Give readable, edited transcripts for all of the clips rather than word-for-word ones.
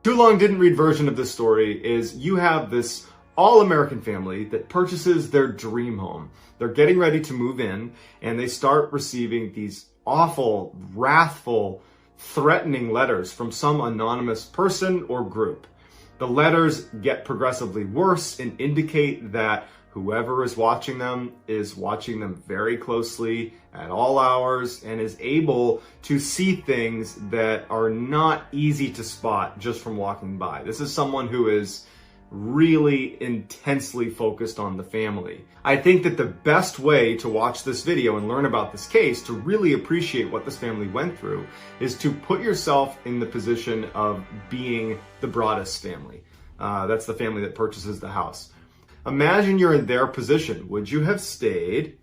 Too long didn't read version of this story is you have this all-American family that purchases their dream home. They're getting ready to move in, and they start receiving these awful, wrathful, threatening letters from some anonymous person or group. The letters get progressively worse and indicate that whoever is watching them very closely at all hours and is able to see things that are not easy to spot just from walking by. This is someone who is really intensely focused on the family. I think that the best way to watch this video and learn about this case, to really appreciate what this family went through, is to put yourself in the position of being the Broaddus family. That's the family that purchases the house. Imagine you're in their position. Would you have stayed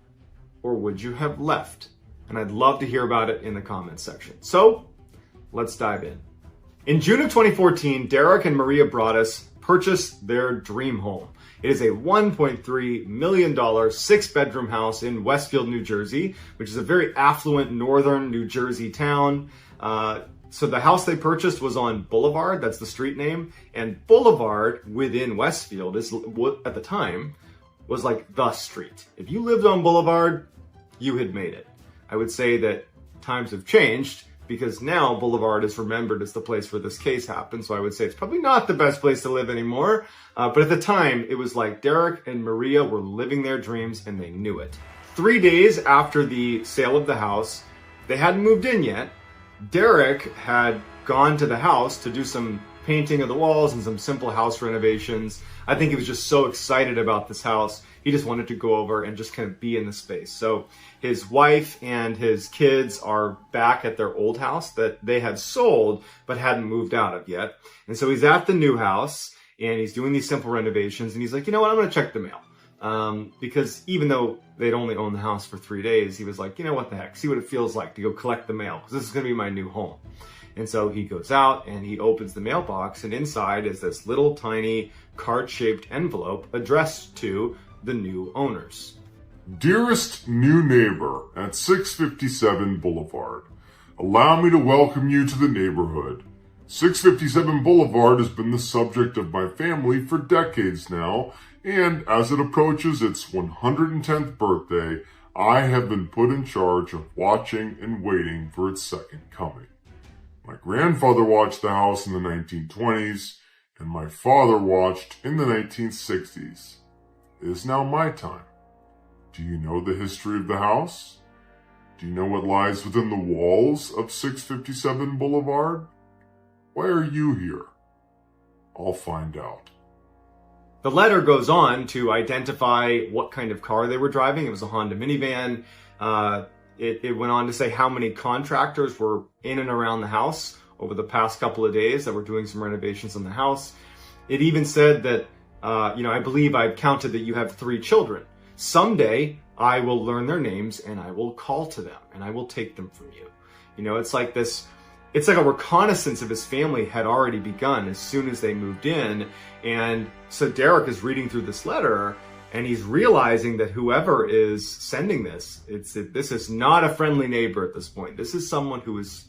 or would you have left? And I'd love to hear about it in the comments section. So let's dive in. In June of 2014, Derek and Maria Broaddus purchased their dream home. It is a $1.3 million 6-bedroom house in Westfield, New Jersey, which is a very affluent northern New Jersey town. So the house they purchased was on Boulevard, that's the street name, and Boulevard within Westfield is, at the time, was like the street. If you lived on Boulevard, you had made it. I would say that times have changed because now Boulevard is remembered as the place where this case happened, so I would say it's probably not the best place to live anymore, but at the time, it was like Derek and Maria were living their dreams and they knew it. 3 days after the sale of the house, they hadn't moved in yet. Derek had gone to the house to do some painting of the walls and some simple house renovations. I think he was just so excited about this house. He just wanted to go over and just kind of be in the space. So his wife and his kids are back at their old house that they had sold but hadn't moved out of yet. And so he's at the new house and he's doing these simple renovations and he's like, you know what, I'm going to check the mail. Because even though they'd only owned the house for 3 days, he was like, you know what the heck, see what it feels like to go collect the mail, because this is going to be my new home. And so he goes out and he opens the mailbox, and inside is this little tiny card-shaped envelope addressed to the new owners. Dearest new neighbor at 657 Boulevard, allow me to welcome you to the neighborhood. 657 Boulevard has been the subject of my family for decades now, and as it approaches its 110th birthday, I have been put in charge of watching and waiting for its second coming. My grandfather watched the house in the 1920s, and my father watched in the 1960s. It is now my time. Do you know the history of the house? Do you know what lies within the walls of 657 Boulevard? Why are you here? I'll find out. The letter goes on to identify what kind of car they were driving. It was a Honda minivan. It went on to say how many contractors were in and around the house over the past couple of days that were doing some renovations on the house. It even said that, I believe I've counted that you have 3 children. Someday I will learn their names and I will call to them and I will take them from you. It's like this. It's like a reconnaissance of his family had already begun as soon as they moved in. And so Derek is reading through this letter and he's realizing that whoever is sending this is not a friendly neighbor at this point. This is someone who is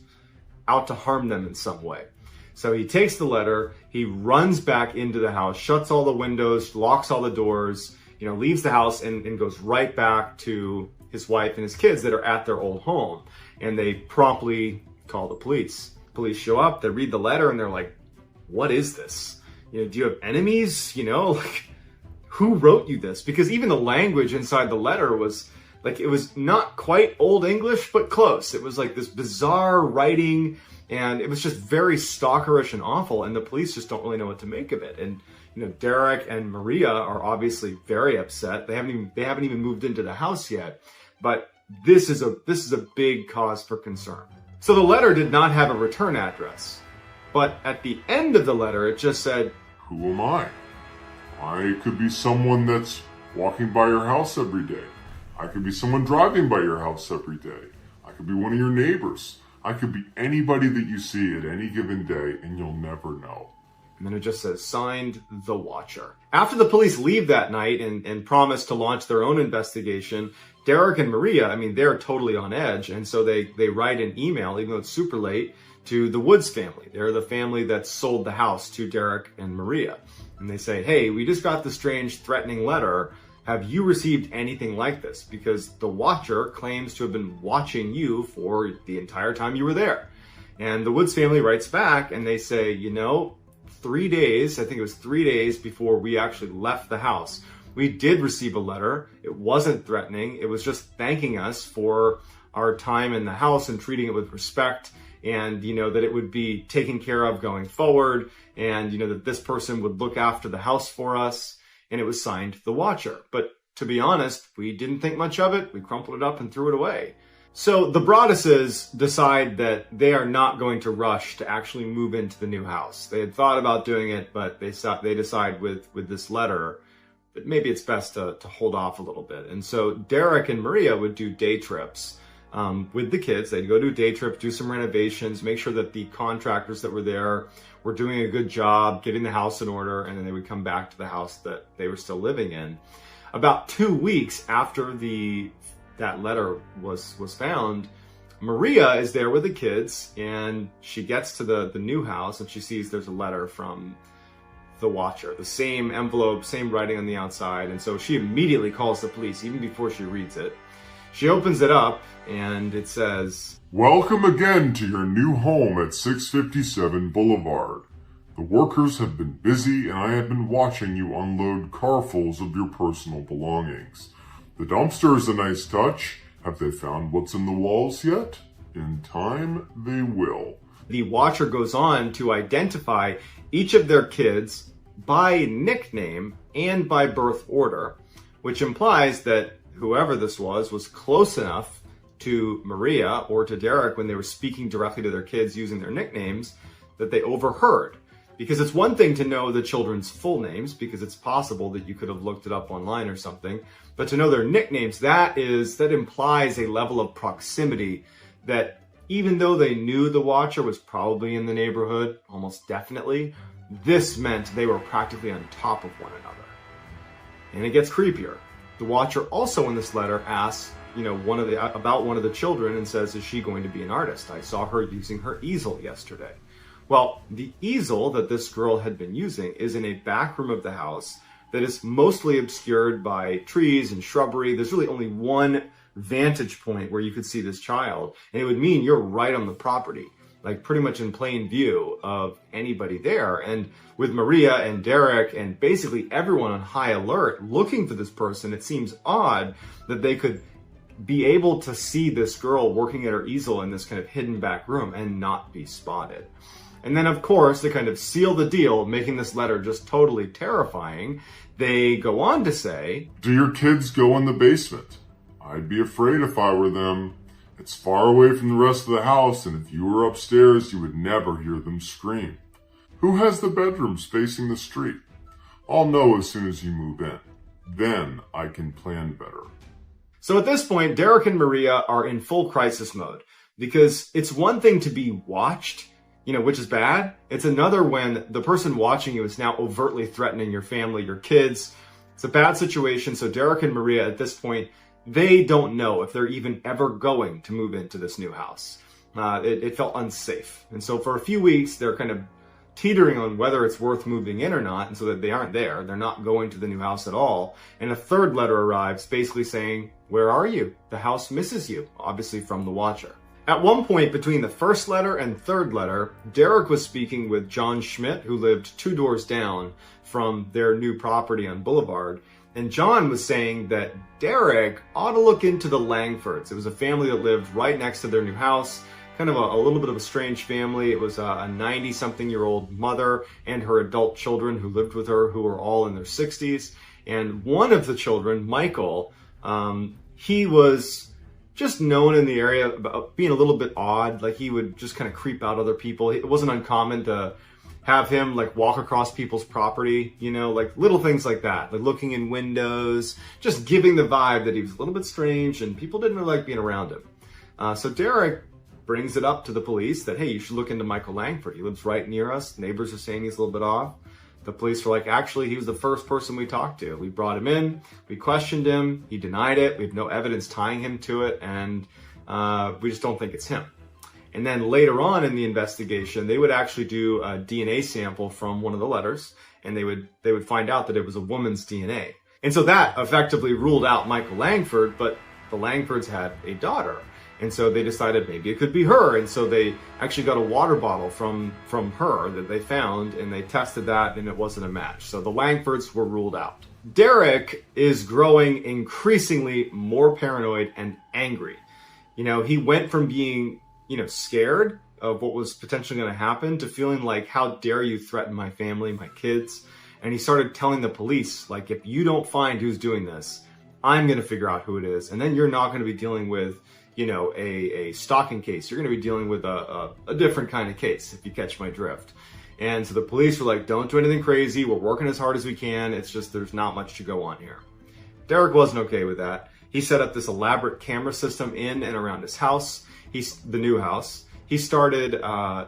out to harm them in some way. So he takes the letter, he runs back into the house, shuts all the windows, locks all the doors, leaves the house and goes right back to his wife and his kids that are at their old home. And they promptly call the police. Police show up, they read the letter, and they're like, what is this? Do you have enemies? Who wrote you this? Because even the language inside the letter was like, it was not quite Old English, but close. It was like this bizarre writing, and it was just very stalkerish and awful, and the police just don't really know what to make of it. And Derek and Maria are obviously very upset. They haven't even moved into the house yet, but this is a big cause for concern. So the letter did not have a return address, but at the end of the letter, it just said, who am I? I could be someone that's walking by your house every day. I could be someone driving by your house every day. I could be one of your neighbors. I could be anybody that you see at any given day, and you'll never know. And then it just says, signed, The Watcher. After the police leave that night and promise to launch their own investigation, Derek and Maria, I mean, they're totally on edge. And so they write an email, even though it's super late, to the Woods family. They're the family that sold the house to Derek and Maria. And they say, hey, we just got the strange threatening letter. Have you received anything like this? Because the watcher claims to have been watching you for the entire time you were there. And the Woods family writes back and they say, 3 days, I think it was 3 days before we actually left the house, we did receive a letter. It wasn't threatening. It was just thanking us for our time in the house and treating it with respect, and that it would be taken care of going forward, and that this person would look after the house for us. And it was signed the Watcher. But to be honest, we didn't think much of it. We crumpled it up and threw it away. So the Broadduses decide that they are not going to rush to actually move into the new house. They had thought about doing it, but they decide with this letter that maybe it's best to hold off a little bit. And so Derek and Maria would do day trips with the kids. They'd go do a day trip, do some renovations, make sure that the contractors that were there were doing a good job getting the house in order, and then they would come back to the house that they were still living in. About 2 weeks after that letter was found, Maria is there with the kids, and she gets to the new house and she sees there's a letter from the Watcher, the same envelope, same writing on the outside. And so she immediately calls the police even before she reads it. She opens it up and it says, "Welcome again to your new home at 657 Boulevard. The workers have been busy and I have been watching you unload carfuls of your personal belongings. The dumpster is a nice touch. Have they found what's in the walls yet? In time, they will." The Watcher goes on to identify each of their kids by nickname and by birth order, which implies that whoever this was close enough to Maria or to Derek when they were speaking directly to their kids using their nicknames that they overheard. Because it's one thing to know the children's full names, because it's possible that you could have looked it up online or something, but to know their nicknames, that implies a level of proximity that even though they knew the Watcher was probably in the neighborhood, almost definitely, this meant they were practically on top of one another. And it gets creepier. The Watcher also in this letter asks, about one of the children and says, is she going to be an artist? I saw her using her easel yesterday. Well, the easel that this girl had been using is in a back room of the house that is mostly obscured by trees and shrubbery. There's really only one vantage point where you could see this child, and it would mean you're right on the property, like pretty much in plain view of anybody there. And with Maria and Derek and basically everyone on high alert looking for this person, it seems odd that they could be able to see this girl working at her easel in this kind of hidden back room and not be spotted. And then, of course, to kind of seal the deal, making this letter just totally terrifying, they go on to say, "Do your kids go in the basement? I'd be afraid if I were them. It's far away from the rest of the house, and if you were upstairs, you would never hear them scream. Who has the bedrooms facing the street? I'll know as soon as you move in. Then I can plan better." So at this point, Derek and Maria are in full crisis mode, because it's one thing to be watched, which is bad. It's another when the person watching you is now overtly threatening your family, your kids. It's a bad situation. So Derek and Maria at this point, they don't know if they're even ever going to move into this new house. It felt unsafe. And so for a few weeks, they're kind of teetering on whether it's worth moving in or not. And so that they aren't there. They're not going to the new house at all. And a third letter arrives basically saying, "Where are you? The house misses you," obviously from the Watcher. At one point between the first letter and third letter, Derek was speaking with John Schmidt, who lived 2 doors down from their new property on Boulevard. And John was saying that Derek ought to look into the Langfords. It was a family that lived right next to their new house, kind of a little bit of a strange family. It was a 90-something-year-old mother and her adult children who lived with her, who were all in their 60s. And one of the children, Michael, he was just known in the area about being a little bit odd. Like he would just kind of creep out other people. It wasn't uncommon to have him like walk across people's property, like little things like that, like looking in windows, just giving the vibe that he was a little bit strange and people didn't really like being around him. So Derek brings it up to the police that, hey, you should look into Michael Langford. He lives right near us. Neighbors are saying he's a little bit off. The police were like, actually, he was the first person we talked to. We brought him in, we questioned him, he denied it, we have no evidence tying him to it, and we just don't think it's him. And then later on in the investigation, they would actually do a DNA sample from one of the letters, and they would find out that it was a woman's DNA. And so that effectively ruled out Michael Langford, but the Langfords had a daughter. And so they decided maybe it could be her. And so they actually got a water bottle from her that they found, and they tested that, and it wasn't a match. So the Langfords were ruled out. Derek is growing increasingly more paranoid and angry. You know, he went from being, scared of what was potentially going to happen to feeling like, how dare you threaten my family, my kids? And he started telling the police, like, if you don't find who's doing this, I'm going to figure out who it is. And then you're not going to be dealing with, a stalking case. You're going to be dealing with a different kind of case, if you catch my drift. And so the police were like, don't do anything crazy. We're working as hard as we can. It's just, there's not much to go on here. Derek wasn't okay with that. He set up this elaborate camera system in and around his house, the new house. He started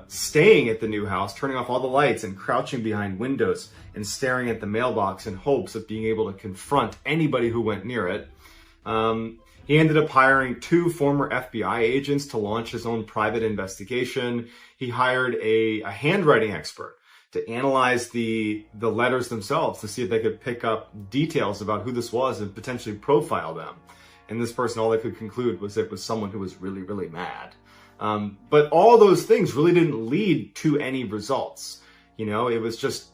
staying at the new house, turning off all the lights and crouching behind windows and staring at the mailbox in hopes of being able to confront anybody who went near it. He ended up hiring 2 former FBI agents to launch his own private investigation. He hired a handwriting expert to analyze the letters themselves to see if they could pick up details about who this was and potentially profile them. And this person, all they could conclude was it was someone who was really, really mad. But all those things really didn't lead to any results. It was just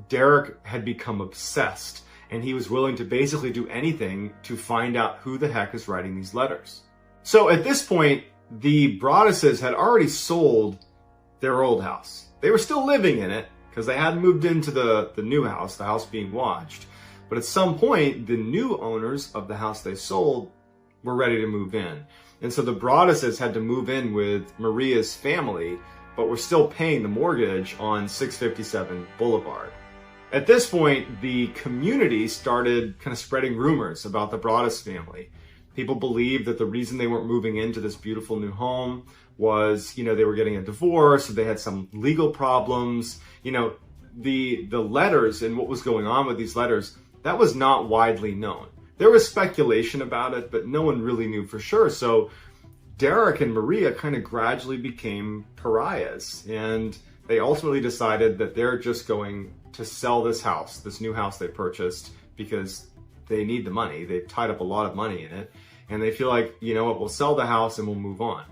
Derek had become obsessed, and he was willing to basically do anything to find out who the heck is writing these letters. So at this point, the Broadduses had already sold their old house. They were still living in it because they hadn't moved into the new house, the house being watched. But at some point, the new owners of the house they sold were ready to move in. And so the Broadduses had to move in with Maria's family, but were still paying the mortgage on 657 Boulevard. At this point, the community started kind of spreading rumors about the Broaddus family. People believed that the reason they weren't moving into this beautiful new home was, they were getting a divorce, or they had some legal problems. The letters and what was going on with these letters, that was not widely known. There was speculation about it, but no one really knew for sure. So Derek and Maria kind of gradually became pariahs, and they ultimately decided that they're just going to sell this house, this new house they purchased, because they need the money. They've tied up a lot of money in it, and they feel like, we'll sell the house and we'll move on.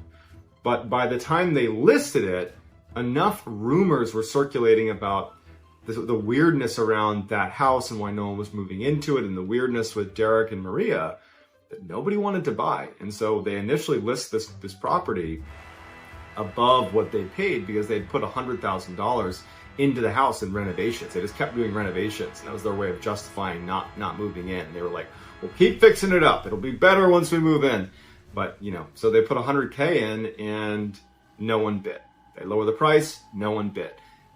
But by the time they listed it, enough rumors were circulating about the weirdness around that house and why no one was moving into it, and the weirdness with Derek and Maria, that nobody wanted to buy. And so they initially list this property above what they paid because they'd put $100,000 into the house in renovations. They just kept doing renovations, and that was their way of justifying not moving in. They were like, we'll keep fixing it up. It'll be better once we move in. But, so they put $100K in, and no one bid. They lower the price, no one bid.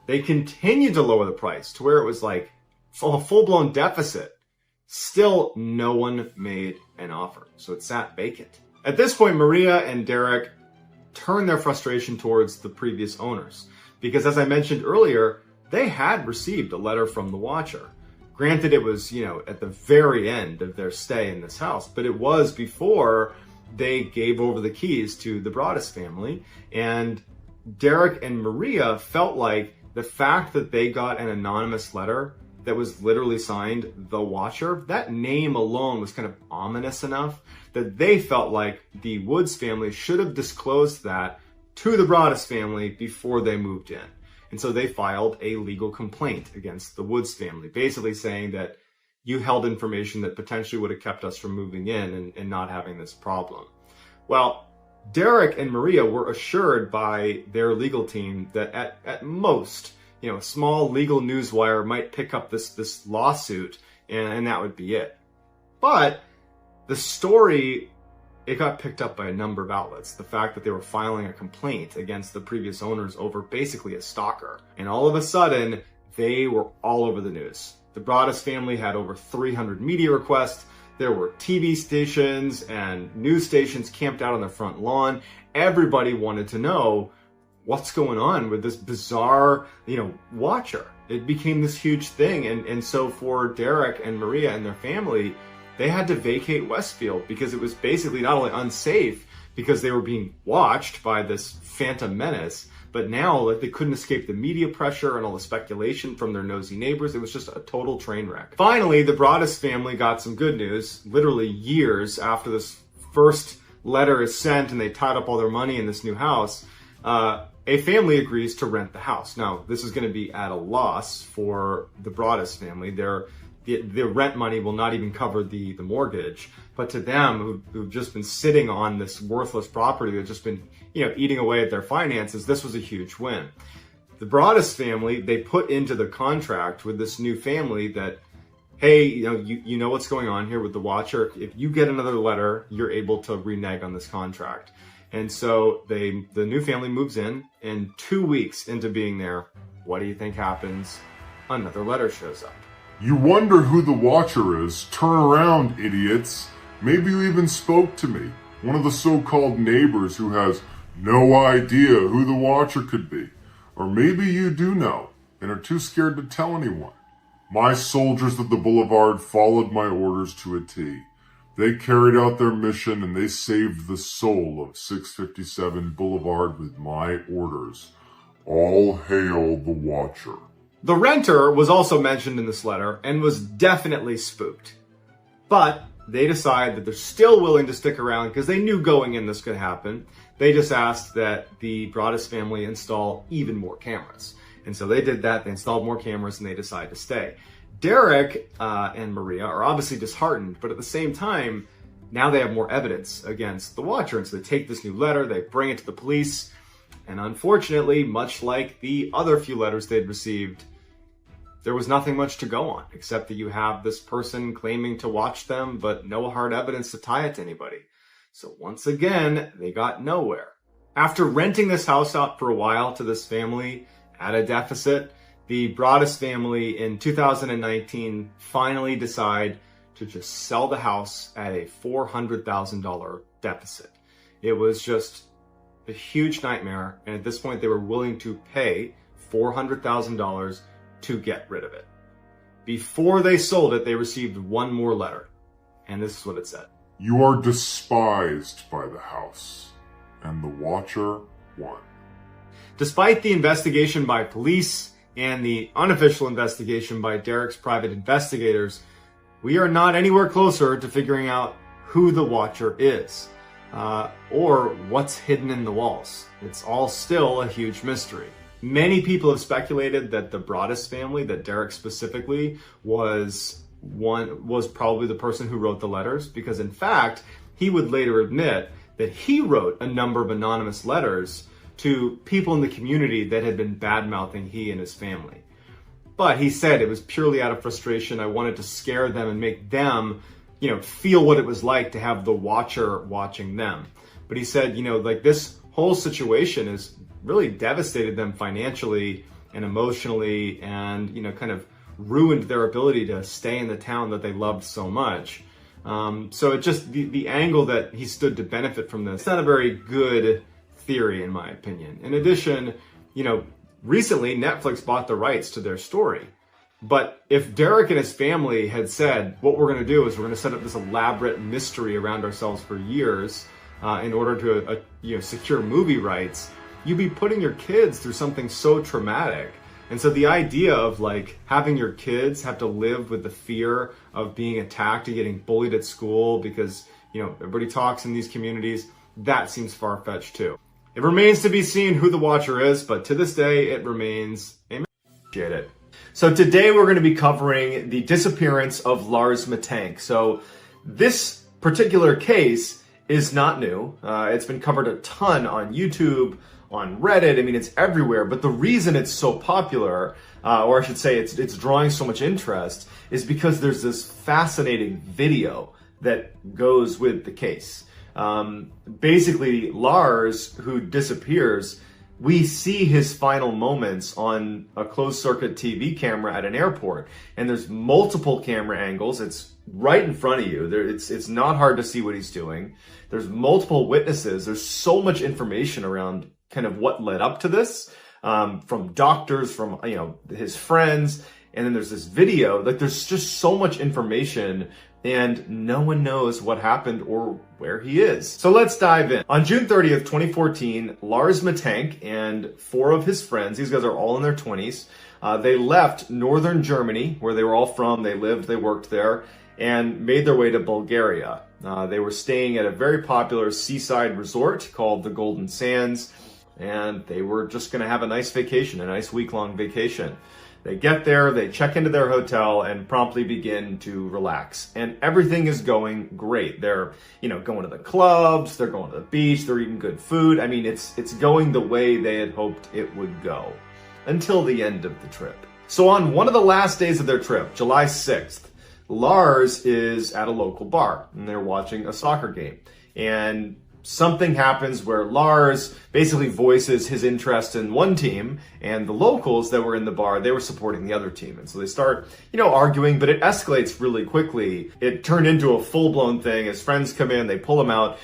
They continued to lower the price to where it was like a full-blown deficit. Still, no one made an offer. So it sat vacant. At this point, Maria and Derek turned their frustration towards the previous owners. Because as I mentioned earlier, they had received a letter from the Watcher. Granted, it was, at the very end of their stay in this house, but it was before they gave over the keys to the Broaddus family. And Derek and Maria felt like the fact that they got an anonymous letter that was literally signed The Watcher, that name alone was kind of ominous enough that they felt like the Woods family should have disclosed that to the Broaddus family before they moved in. And so they filed a legal complaint against the Woods family, basically saying that you held information that potentially would have kept us from moving in and not having this problem. Well, Derek and Maria were assured by their legal team that at most, a small legal newswire might pick up this lawsuit, and that would be it. But the story, it got picked up by a number of outlets. The fact that they were filing a complaint against the previous owners over basically a stalker. And all of a sudden, they were all over the news. The Broaddus family had over 300 media requests. There were TV stations and news stations camped out on the front lawn. Everybody wanted to know what's going on with this bizarre, watcher. It became this huge thing. And so for Derek and Maria and their family, they had to vacate Westfield because it was basically not only unsafe because they were being watched by this phantom menace, but now they couldn't escape the media pressure and all the speculation from their nosy neighbors. It was just a total train wreck. Finally, the Broaddus family got some good news, literally years after this first letter is sent and they tied up all their money in this new house. A family agrees to rent the house. Now, this is going to be at a loss for the Broaddus family. The rent money will not even cover the mortgage. But to them, who've just been sitting on this worthless property that's just been, eating away at their finances, this was a huge win. The Broaddus family, they put into the contract with this new family that, hey, you know what's going on here with the watcher. If you get another letter, you're able to renege on this contract. And so the new family moves in, and 2 weeks into being there, what do you think happens? Another letter shows up. You wonder who the watcher is. Turn around, idiots. Maybe you even spoke to me, one of the so-called neighbors who has no idea who the watcher could be. Or maybe you do know and are too scared to tell anyone. My soldiers of the boulevard followed my orders to a T. They carried out their mission and they saved the soul of 657 Boulevard with my orders. All hail the watcher. The renter was also mentioned in this letter and was definitely spooked. But they decide that they're still willing to stick around because they knew going in this could happen. They just asked that the Broaddus family install even more cameras. And so they did that. They installed more cameras and they decided to stay. Derek and Maria are obviously disheartened, but at the same time, now they have more evidence against the watcher. And so they take this new letter, they bring it to the police. And unfortunately, much like the other few letters they'd received, there was nothing much to go on, except that you have this person claiming to watch them, but no hard evidence to tie it to anybody. So once again, they got nowhere. After renting this house out for a while to this family at a deficit, the Broaddus family in 2019 finally decide to just sell the house at a $400,000 deficit. It was just a huge nightmare, and at this point they were willing to pay $400,000 to get rid of it. Before they sold it, they received one more letter, and this is what it said. You are despised by the house, and the watcher won. Despite the investigation by police and the unofficial investigation by Derek's private investigators, we are not anywhere closer to figuring out who the watcher is, or what's hidden in the walls. It's all still a huge mystery. Many people have speculated that the Broaddus family, that Derek specifically, was probably the person who wrote the letters, because in fact, he would later admit that he wrote a number of anonymous letters to people in the community that had been bad-mouthing he and his family. But he said it was purely out of frustration. I wanted to scare them and make them, feel what it was like to have the watcher watching them. But he said, this whole situation has really devastated them financially and emotionally, and, kind of ruined their ability to stay in the town that they loved so much. So it just, the angle that he stood to benefit from this, it's not a very good theory, in my opinion. In addition, recently Netflix bought the rights to their story. But if Derek and his family had said, what we're going to do is we're going to set up this elaborate mystery around ourselves for years in order to secure movie rights, you'd be putting your kids through something so traumatic. And so the idea of having your kids have to live with the fear of being attacked and getting bullied at school because, everybody talks in these communities, that seems far-fetched too. It remains to be seen who the watcher is, but to this day, it remains a mystery. So today we're going to be covering the disappearance of Lars Matank. So this particular case is not new. It's been covered a ton on YouTube, on Reddit. I mean, it's everywhere. But the reason it's so popular, or I should say it's drawing so much interest, is because there's this fascinating video that goes with the case. Basically, Lars, who disappears, we see his final moments on a closed-circuit TV camera at an airport. And there's multiple camera angles. It's right in front of you. It's not hard to see what he's doing. There's multiple witnesses. There's so much information around kind of what led up to this, from doctors, from, his friends. And then there's this video. Like, there's just so much information, and no one knows what happened or where he is. So let's dive in. On June 30th, 2014, Lars Matank and 4 of his friends, these guys are all in their 20s, they left northern Germany, where they were all from. They lived, they worked there, and made their way to Bulgaria. They were staying at a very popular seaside resort called the Golden Sands, and they were just going to have a nice vacation, a nice week-long vacation. They get there, they check into their hotel, and promptly begin to relax. And everything is going great. They're, going to the clubs, they're going to the beach, they're eating good food. I mean, it's going the way they had hoped it would go until the end of the trip. So on one of the last days of their trip, July 6th, Lars is at a local bar, and they're watching a soccer game. And something happens where Lars basically voices his interest in one team, and the locals that were in the bar, they were supporting the other team. And so they start, arguing, but it escalates really quickly. It turned into a full-blown thing. His friends come in, they pull him out.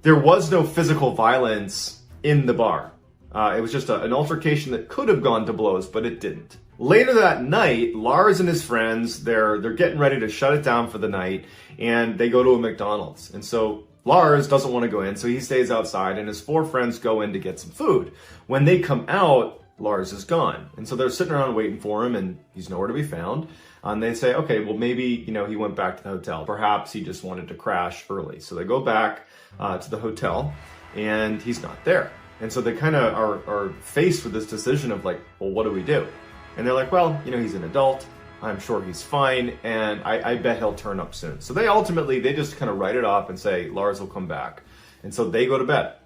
There was no physical violence in the bar. It was just an altercation that could have gone to blows, but it didn't. Later that night, Lars and his friends, they're getting ready to shut it down for the night, and they go to a McDonald's. And so Lars doesn't want to go in, so he stays outside, and his 4 friends go in to get some food. When they come out, Lars is gone. And so they're sitting around waiting for him, and he's nowhere to be found. And they say, okay, well, maybe, he went back to the hotel. Perhaps he just wanted to crash early. So they go back to the hotel, and he's not there. And so they kind of are faced with this decision of like, well, what do we do? And they're like, well, he's an adult. I'm sure he's fine, and I bet he'll turn up soon. So they just kind of write it off and say, Lars will come back. And so they go to bed.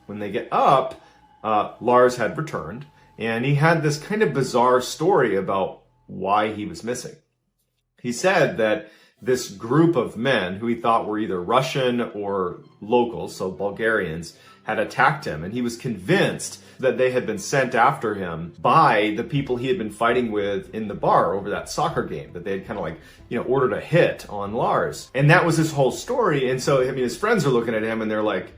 When they get up, Lars had returned, and he had this kind of bizarre story about why he was missing. He said that this group of men who he thought were either Russian or locals, so Bulgarians, had attacked him, and he was convinced that they had been sent after him by the people he had been fighting with in the bar over that soccer game, that they had kind of ordered a hit on Lars. And that was his whole story. And so, his friends are looking at him and they're like,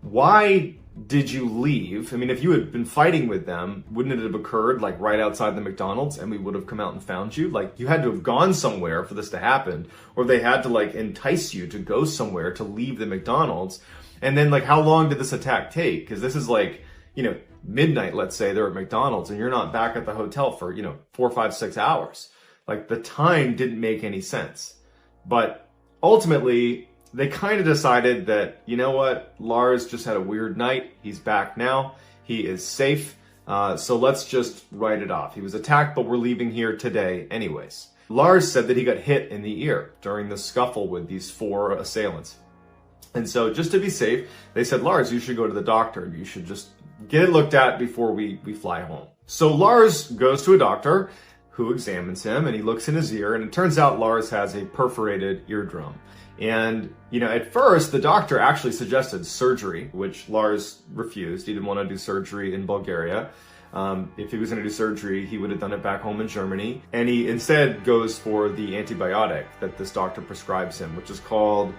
why did you leave? If you had been fighting with them, wouldn't it have occurred right outside the McDonald's and we would have come out and found you? You had to have gone somewhere for this to happen, or they had to entice you to go somewhere to leave the McDonald's. And then how long did this attack take? Because this is midnight, let's say, they're at McDonald's and you're not back at the hotel for, 4, 5, 6 hours. The time didn't make any sense. But ultimately, they kind of decided that, Lars just had a weird night. He's back now. He is safe. So let's just write it off. He was attacked, but we're leaving here today anyways. Lars said that he got hit in the ear during the scuffle with these 4 assailants. And so just to be safe, they said, Lars, you should go to the doctor. You should just get it looked at before we fly home. So Lars goes to a doctor who examines him, and he looks in his ear, and it turns out Lars has a perforated eardrum. And, at first, the doctor actually suggested surgery, which Lars refused. He didn't want to do surgery in Bulgaria. If he was going to do surgery, he would have done it back home in Germany. And he instead goes for the antibiotic that this doctor prescribes him, which is called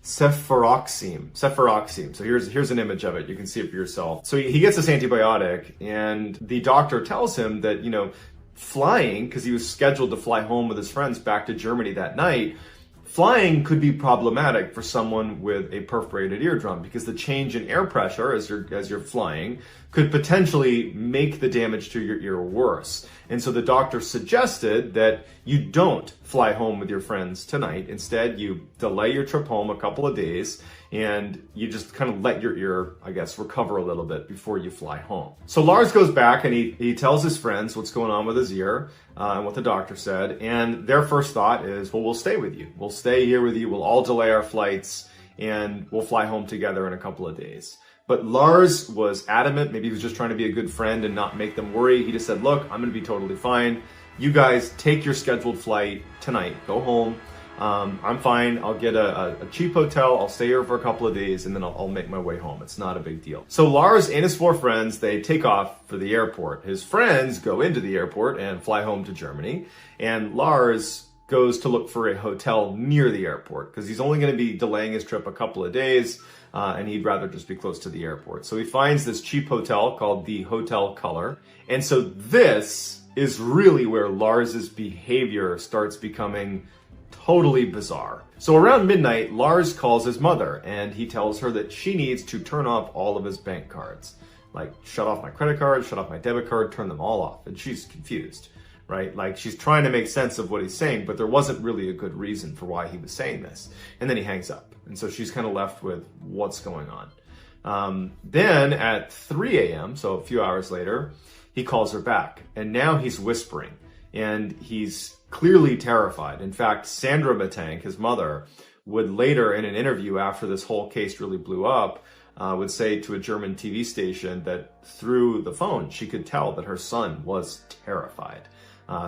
cefuroxime. So here's an image of it. You can see it for yourself. So he gets this antibiotic, and the doctor tells him that, flying, because he was scheduled to fly home with his friends back to Germany that night, flying could be problematic for someone with a perforated eardrum, because the change in air pressure as you're flying could potentially make the damage to your ear worse. And so the doctor suggested that you don't fly home with your friends tonight. Instead, you delay your trip home a couple of days, and you just kind of let your ear, recover a little bit before you fly home. So Lars goes back and he tells his friends what's going on with his ear and what the doctor said. And their first thought is, well, we'll stay with you. We'll stay here with you. We'll all delay our flights, and we'll fly home together in a couple of days. But Lars was adamant. Maybe he was just trying to be a good friend and not make them worry. He just said, look, I'm going to be totally fine. You guys take your scheduled flight tonight. Go home. I'm fine. I'll get a cheap hotel. I'll stay here for a couple of days, and then I'll make my way home. It's not a big deal. So Lars and his 4 friends, they take off for the airport. His friends go into the airport and fly home to Germany. And Lars goes to look for a hotel near the airport because he's only going to be delaying his trip a couple of days. and he'd rather just be close to the airport. So he finds this cheap hotel called the Hotel Color. And so this is really where Lars's behavior starts becoming totally bizarre. So around midnight, Lars calls his mother and he tells her that she needs to turn off all of his bank cards. Like, shut off my credit card, shut off my debit card, turn them all off. And she's confused, right? Like, she's trying to make sense of what he's saying, but there wasn't really a good reason for why he was saying this. And then he hangs up. And so she's kind of left with what's going on. Then at 3 a.m., so a few hours later, he calls her back. And now he's whispering. And he's clearly terrified. In fact, Sandra Matank, his mother, would later in an interview after this whole case really blew up, would say to a German TV station that through the phone, she could tell that her son was terrified.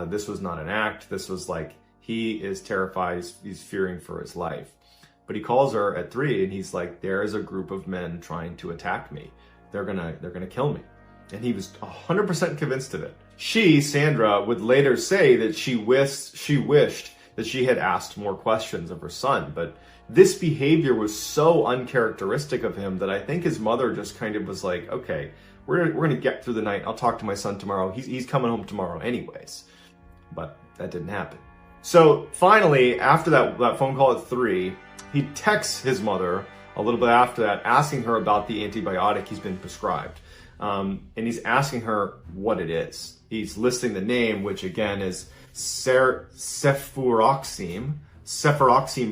This was not an act. This was like, he is terrified. He's fearing for his life. But he calls her at 3 and he's like, there is a group of men trying to attack me. They're gonna kill me. And he was 100% convinced of it. She, Sandra, would later say that she wished that she had asked more questions of her son, but this behavior was so uncharacteristic of him that I think his mother just kind of was like, okay, we're gonna get through the night. I'll talk to my son tomorrow. He's coming home tomorrow anyways. But that didn't happen. So finally, after that phone call at 3, he texts his mother a little bit after that, asking her about the antibiotic he's been prescribed. And he's asking her what it is. He's listing the name, which again is cefuroxime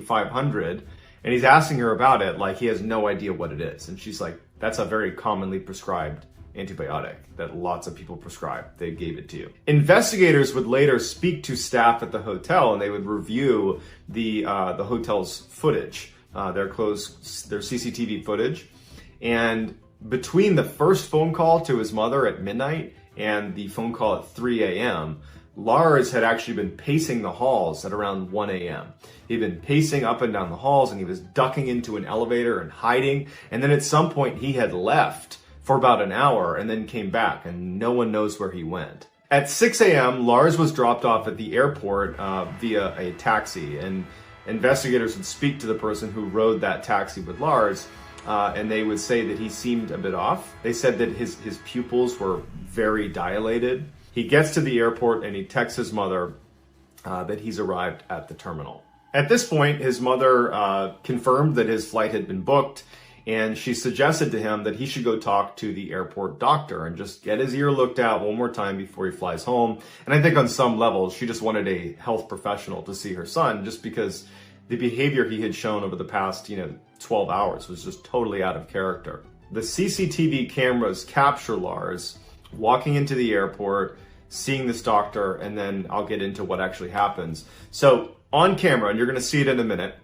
500, and he's asking her about it like he has no idea what it is. And she's like, that's a very commonly prescribed antibiotic that lots of people prescribe. They gave it to you. Investigators would later speak to staff at the hotel and they would review the hotel's footage, their CCTV footage. And between the first phone call to his mother at midnight and the phone call at 3 a.m., Lars had actually been pacing the halls at around 1 a.m. He'd been pacing up and down the halls and he was ducking into an elevator and hiding. And then at some point he had left for about an hour and then came back and no one knows where he went. At 6 a.m., Lars was dropped off at the airport via a taxi, and investigators would speak to the person who rode that taxi with Lars. And they would say that he seemed a bit off. They said that his pupils were very dilated. He gets to the airport and he texts his mother that he's arrived at the terminal. At this point, his mother confirmed that his flight had been booked, and she suggested to him that he should go talk to the airport doctor and just get his ear looked at one more time before he flies home. And I think on some levels, she just wanted a health professional to see her son, just because the behavior he had shown over the past, 12 hours was just totally out of character. The CCTV cameras capture Lars walking into the airport, seeing this doctor, and then I'll get into what actually happens. So on camera, and you're going to see it in a minute,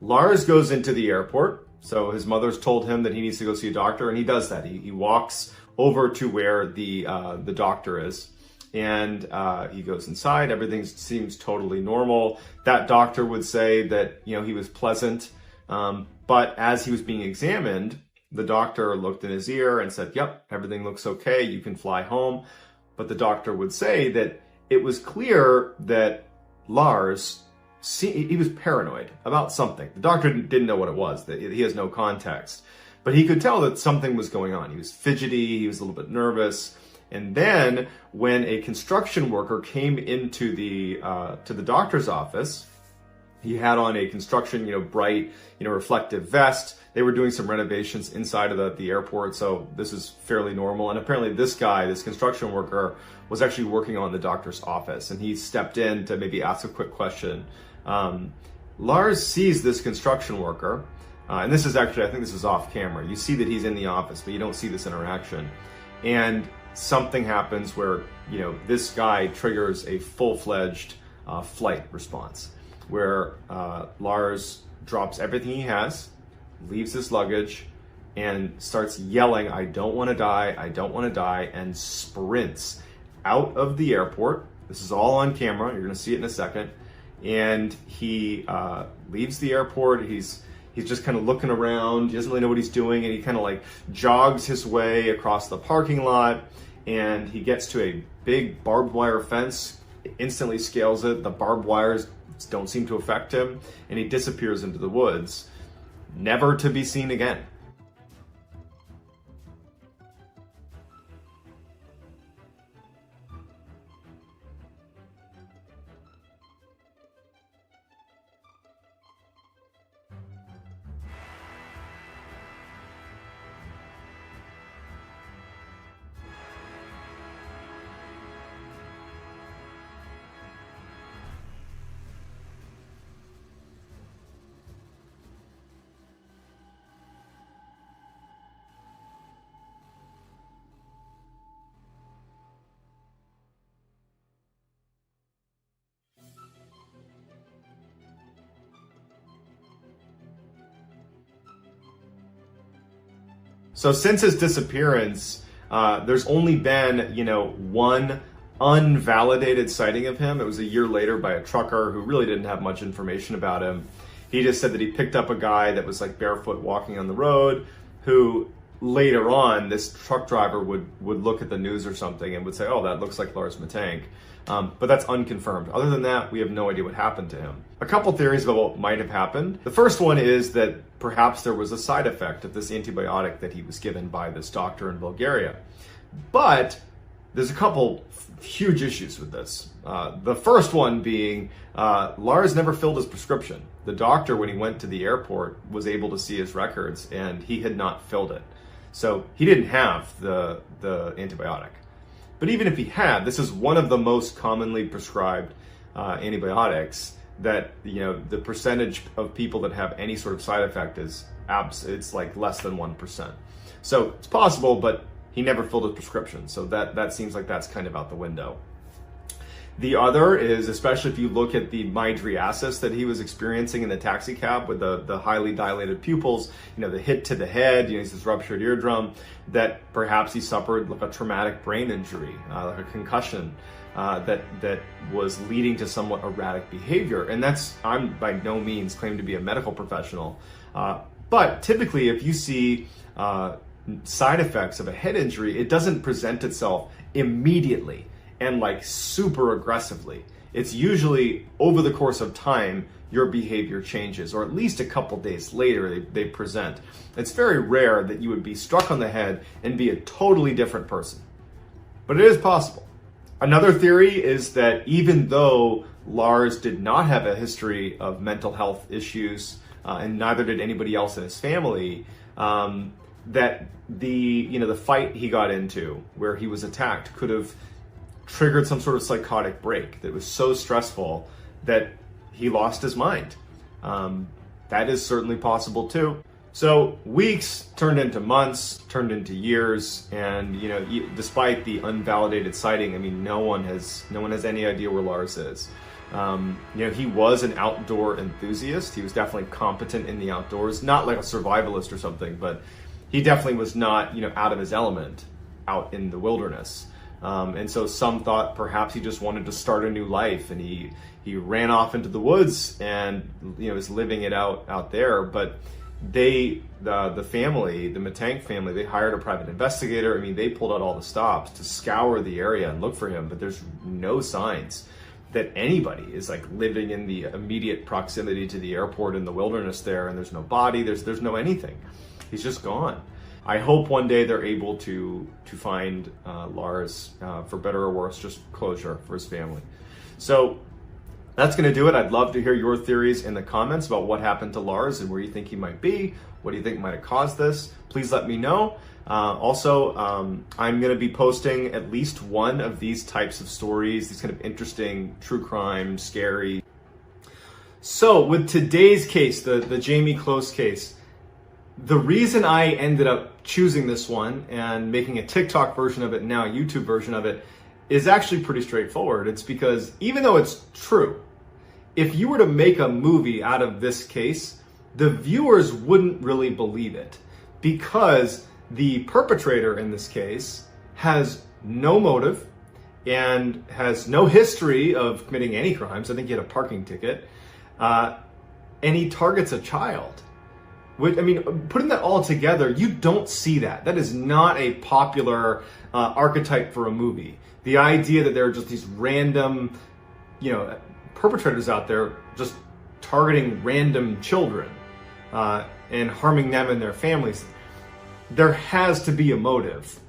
Lars goes into the airport. So his mother's told him that he needs to go see a doctor, and he does that. He walks over to where the doctor is, and he goes inside. Everything seems totally normal. That doctor would say that he was pleasant, but as he was being examined, the doctor looked in his ear and said, "Yep, everything looks okay. You can fly home." But the doctor would say that it was clear that Lars, he was paranoid about something. The doctor didn't know what it was. That he has no context, but he could tell that something was going on. He was fidgety. He was a little bit nervous. And then when a construction worker came into the to the doctor's office, he had on a construction, bright, reflective vest. They were doing some renovations inside of the airport, so this is fairly normal. And apparently this construction worker, was actually working on the doctor's office, and he stepped in to maybe ask a quick question. Lars sees this construction worker, and this is actually, I think this is off camera. You see that he's in the office, but you don't see this interaction. And something happens where, this guy triggers a full-fledged flight response, where Lars drops everything he has, leaves his luggage, and starts yelling, "I don't want to die, I don't want to die," and sprints out of the airport. This is all on camera. You're going to see it in a second. And he leaves the airport. He's just kind of looking around. He doesn't really know what he's doing, and he kind of jogs his way across the parking lot, and he gets to a big barbed wire fence, instantly scales it. The barbed wires don't seem to affect him, and he disappears into the woods, never to be seen again. So since his disappearance, there's only been, one unvalidated sighting of him. It was a year later by a trucker who really didn't have much information about him. He just said that he picked up a guy that was like barefoot walking on the road, who later on, this truck driver would look at the news or something and would say, oh, that looks like Lars Mittank. But that's unconfirmed. Other than that, we have no idea what happened to him. A couple theories about what might have happened. The first one is that perhaps there was a side effect of this antibiotic that he was given by this doctor in Bulgaria. But there's a couple huge issues with this. The first one being Lars never filled his prescription. The doctor, when he went to the airport, was able to see his records, and he had not filled it. So he didn't have the antibiotic. But even if he had, this is one of the most commonly prescribed antibiotics that, the percentage of people that have any sort of side effect it's like less than 1%. So it's possible, but he never filled his prescription. So that seems like that's kind of out the window. The other is, especially if you look at the mydriasis that he was experiencing in the taxi cab with the highly dilated pupils, the hit to the head, he's this ruptured eardrum, that perhaps he suffered like a traumatic brain injury, like a concussion, that was leading to somewhat erratic behavior. And I'm by no means claim to be a medical professional, but typically if you see side effects of a head injury, it doesn't present itself immediately and like super aggressively. It's usually over the course of time, your behavior changes, or at least a couple days later they present. It's very rare that you would be struck on the head and be a totally different person, but it is possible. Another theory is that even though Lars did not have a history of mental health issues, and neither did anybody else in his family, that the fight he got into where he was attacked could have triggered some sort of psychotic break that was so stressful that he lost his mind. That is certainly possible too. So weeks turned into months, turned into years, and despite the unvalidated sighting, no one has any idea where Lars is. He was an outdoor enthusiast. He was definitely competent in the outdoors, not like a survivalist or something, but he definitely was not out of his element out in the wilderness. And so some thought perhaps he just wanted to start a new life, and he ran off into the woods and was living it out there. But the family, the Mittank family, they hired a private investigator. They pulled out all the stops to scour the area and look for him, but there's no signs that anybody is like living in the immediate proximity to the airport in the wilderness there, and there's no body, there's no anything. He's just gone. I hope one day they're able to find Lars, for better or worse, just closure for his family. So that's going to do it. I'd love to hear your theories in the comments about what happened to Lars and where you think he might be. What do you think might have caused this? Please let me know. Also, I'm going to be posting at least one of these types of stories, these kind of interesting, true crime, scary. So with today's case, the Jamie Close case, the reason I ended up choosing this one and making a TikTok version of it and now a YouTube version of it is actually pretty straightforward. It's because even though it's true, if you were to make a movie out of this case, the viewers wouldn't really believe it, because the perpetrator in this case has no motive and has no history of committing any crimes. I think he had a parking ticket, and he targets a child. Putting that all together, you don't see that. That is not a popular archetype for a movie. The idea that there are just these random, perpetrators out there just targeting random children and harming them and their families. There has to be a motive,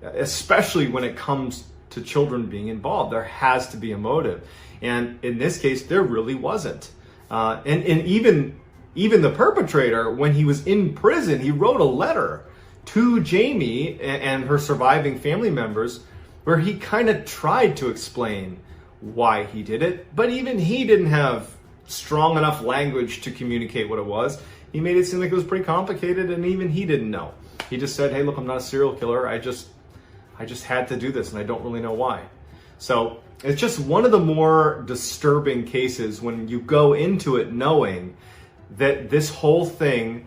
especially when it comes to children being involved. There has to be a motive. And in this case, there really wasn't. And even the perpetrator, when he was in prison, he wrote a letter to Jamie and her surviving family members where he kind of tried to explain why he did it, but even he didn't have strong enough language to communicate what it was. He made it seem like it was pretty complicated, and even he didn't know. He just said, hey, look, I'm not a serial killer. I just had to do this, and I don't really know why. So it's just one of the more disturbing cases when you go into it knowing that this whole thing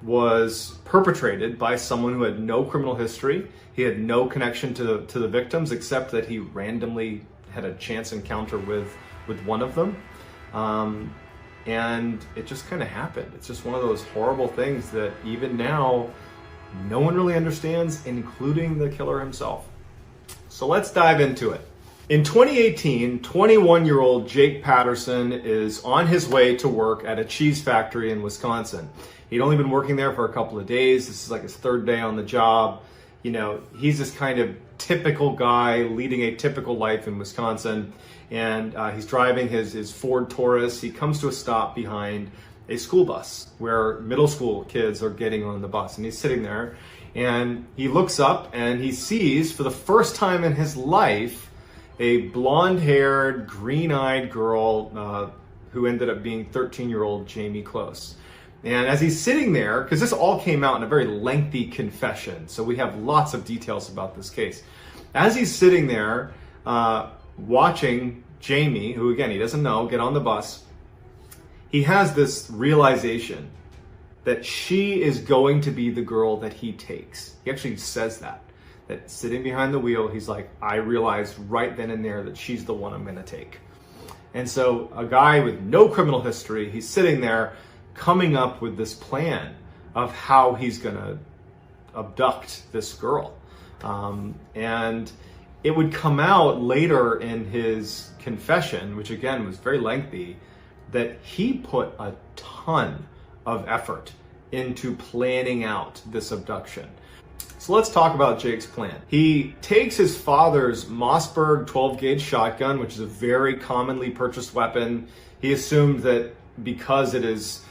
was perpetrated by someone who had no criminal history. He had no connection to the victims, except that he randomly had a chance encounter with one of them. And it just kind of happened. It's just one of those horrible things that even now, no one really understands, including the killer himself. So let's dive into it. In 2018, 21-year-old Jake Patterson is on his way to work at a cheese factory in Wisconsin. He'd only been working there for a couple of days. This is like his third day on the job. You know, he's this kind of typical guy leading a typical life in Wisconsin. And he's driving his Ford Taurus. He comes to a stop behind a school bus where middle school kids are getting on the bus. And he's sitting there and he looks up and he sees, for the first time in his life, a blonde-haired, green-eyed girl who ended up being 13-year-old Jamie Close. And as he's sitting there, because this all came out in a very lengthy confession, so we have lots of details about this case. As he's sitting there watching Jamie, who again, he doesn't know, get on the bus, he has this realization that she is going to be the girl that he takes. He actually says that sitting behind the wheel, he's like, I realized right then and there that she's the one I'm going to take. And so a guy with no criminal history, he's sitting there coming up with this plan of how he's going to abduct this girl. And it would come out later in his confession, which again was very lengthy, that he put a ton of effort into planning out this abduction. So let's talk about Jake's plan. He takes his father's Mossberg 12-gauge shotgun, which is a very commonly purchased weapon. He assumed that because it is,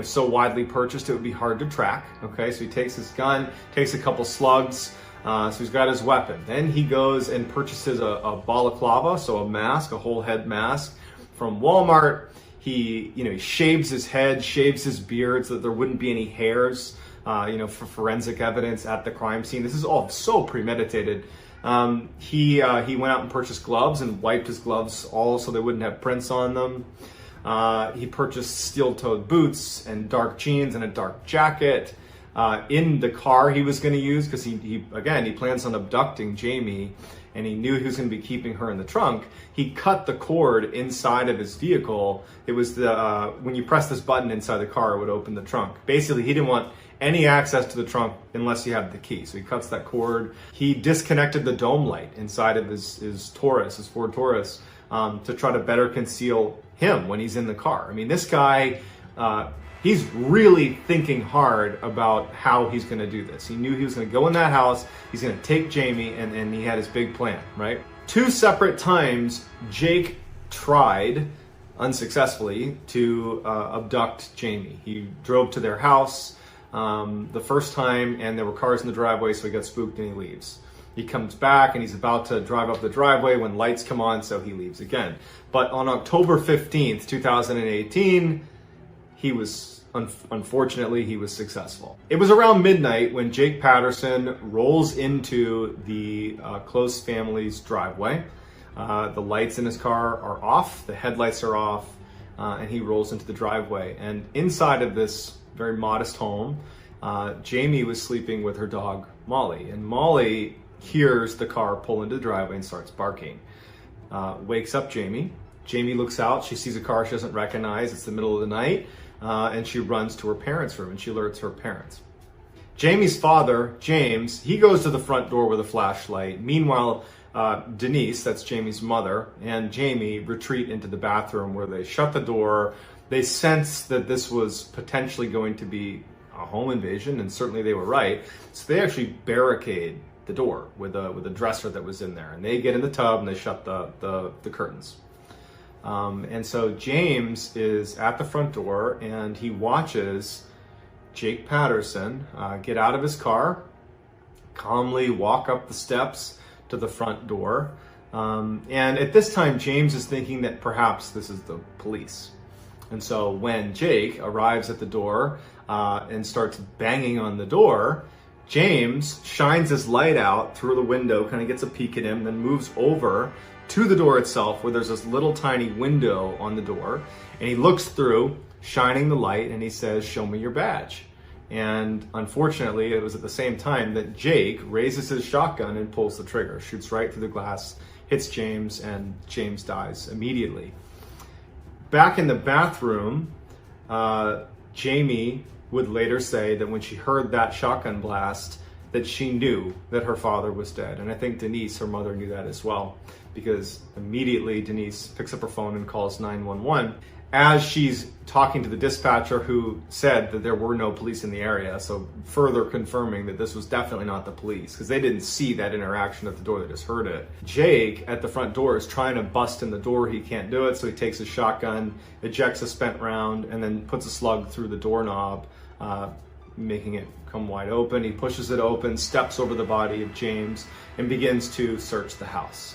so widely purchased, it would be hard to track. Okay, so he takes his gun, takes a couple slugs, so he's got his weapon. Then he goes and purchases a balaclava, so a mask, a whole head mask from Walmart. He shaves his head, shaves his beard so that there wouldn't be any hairs, for forensic evidence at the crime scene. This is all so premeditated. He went out and purchased gloves and wiped his gloves all so they wouldn't have prints on them. He purchased steel-toed boots and dark jeans and a dark jacket. In the car he was going to use, because he plans on abducting Jamie, and he knew he was going to be keeping her in the trunk. He cut the cord inside of his vehicle. It was when you press this button inside the car, it would open the trunk. Basically, he didn't want any access to the trunk unless you had the key. So he cuts that cord. He disconnected the dome light inside of his Taurus, his Ford Taurus, to try to better conceal him when he's in the car. I mean, this guy, he's really thinking hard about how he's going to do this. He knew he was going to go in that house, he's going to take Jamie, and he had his big plan, right? 2 separate times, Jake tried, unsuccessfully, to abduct Jamie. He drove to their house the first time, and there were cars in the driveway, so he got spooked and he leaves. He comes back and he's about to drive up the driveway when lights come on, so he leaves again. But on October 15th, 2018, unfortunately, he was successful. It was around midnight when Jake Patterson rolls into the Close family's driveway. The lights in his car are off, the headlights are off, and he rolls into the driveway. And inside of this very modest home, Jamie was sleeping with her dog, Molly. And Molly hears the car pull into the driveway and starts barking. Wakes up Jamie. Jamie looks out, she sees a car she doesn't recognize, it's the middle of the night, and she runs to her parents' room and she alerts her parents. Jamie's father, James, he goes to the front door with a flashlight. Meanwhile, Denise, that's Jamie's mother, and Jamie retreat into the bathroom where they shut the door. They sense that this was potentially going to be a home invasion, and certainly they were right. So they actually barricade the door with a dresser that was in there, and they get in the tub and they shut the curtains. And so James is at the front door and he watches Jake Patterson get out of his car, calmly walk up the steps to the front door. And at this time, James is thinking that perhaps this is the police. And so when Jake arrives at the door and starts banging on the door, James shines his light out through the window, kind of gets a peek at him, then moves over to the door itself where there's this little tiny window on the door. And he looks through, shining the light, and he says, "Show me your badge." And unfortunately, it was at the same time that Jake raises his shotgun and pulls the trigger, shoots right through the glass, hits James, and James dies immediately. Back in the bathroom, Jamie would later say that when she heard that shotgun blast, that she knew that her father was dead. And I think Denise, her mother, knew that as well, because immediately Denise picks up her phone and calls 911 as she's talking to the dispatcher, who said that there were no police in the area. So further confirming that this was definitely not the police, because they didn't see that interaction at the door, they just heard it. Jake at the front door is trying to bust in the door. He can't do it, so he takes his shotgun, ejects a spent round, and then puts a slug through the doorknob, making it come wide open. He pushes it open, steps over the body of James, and begins to search the house.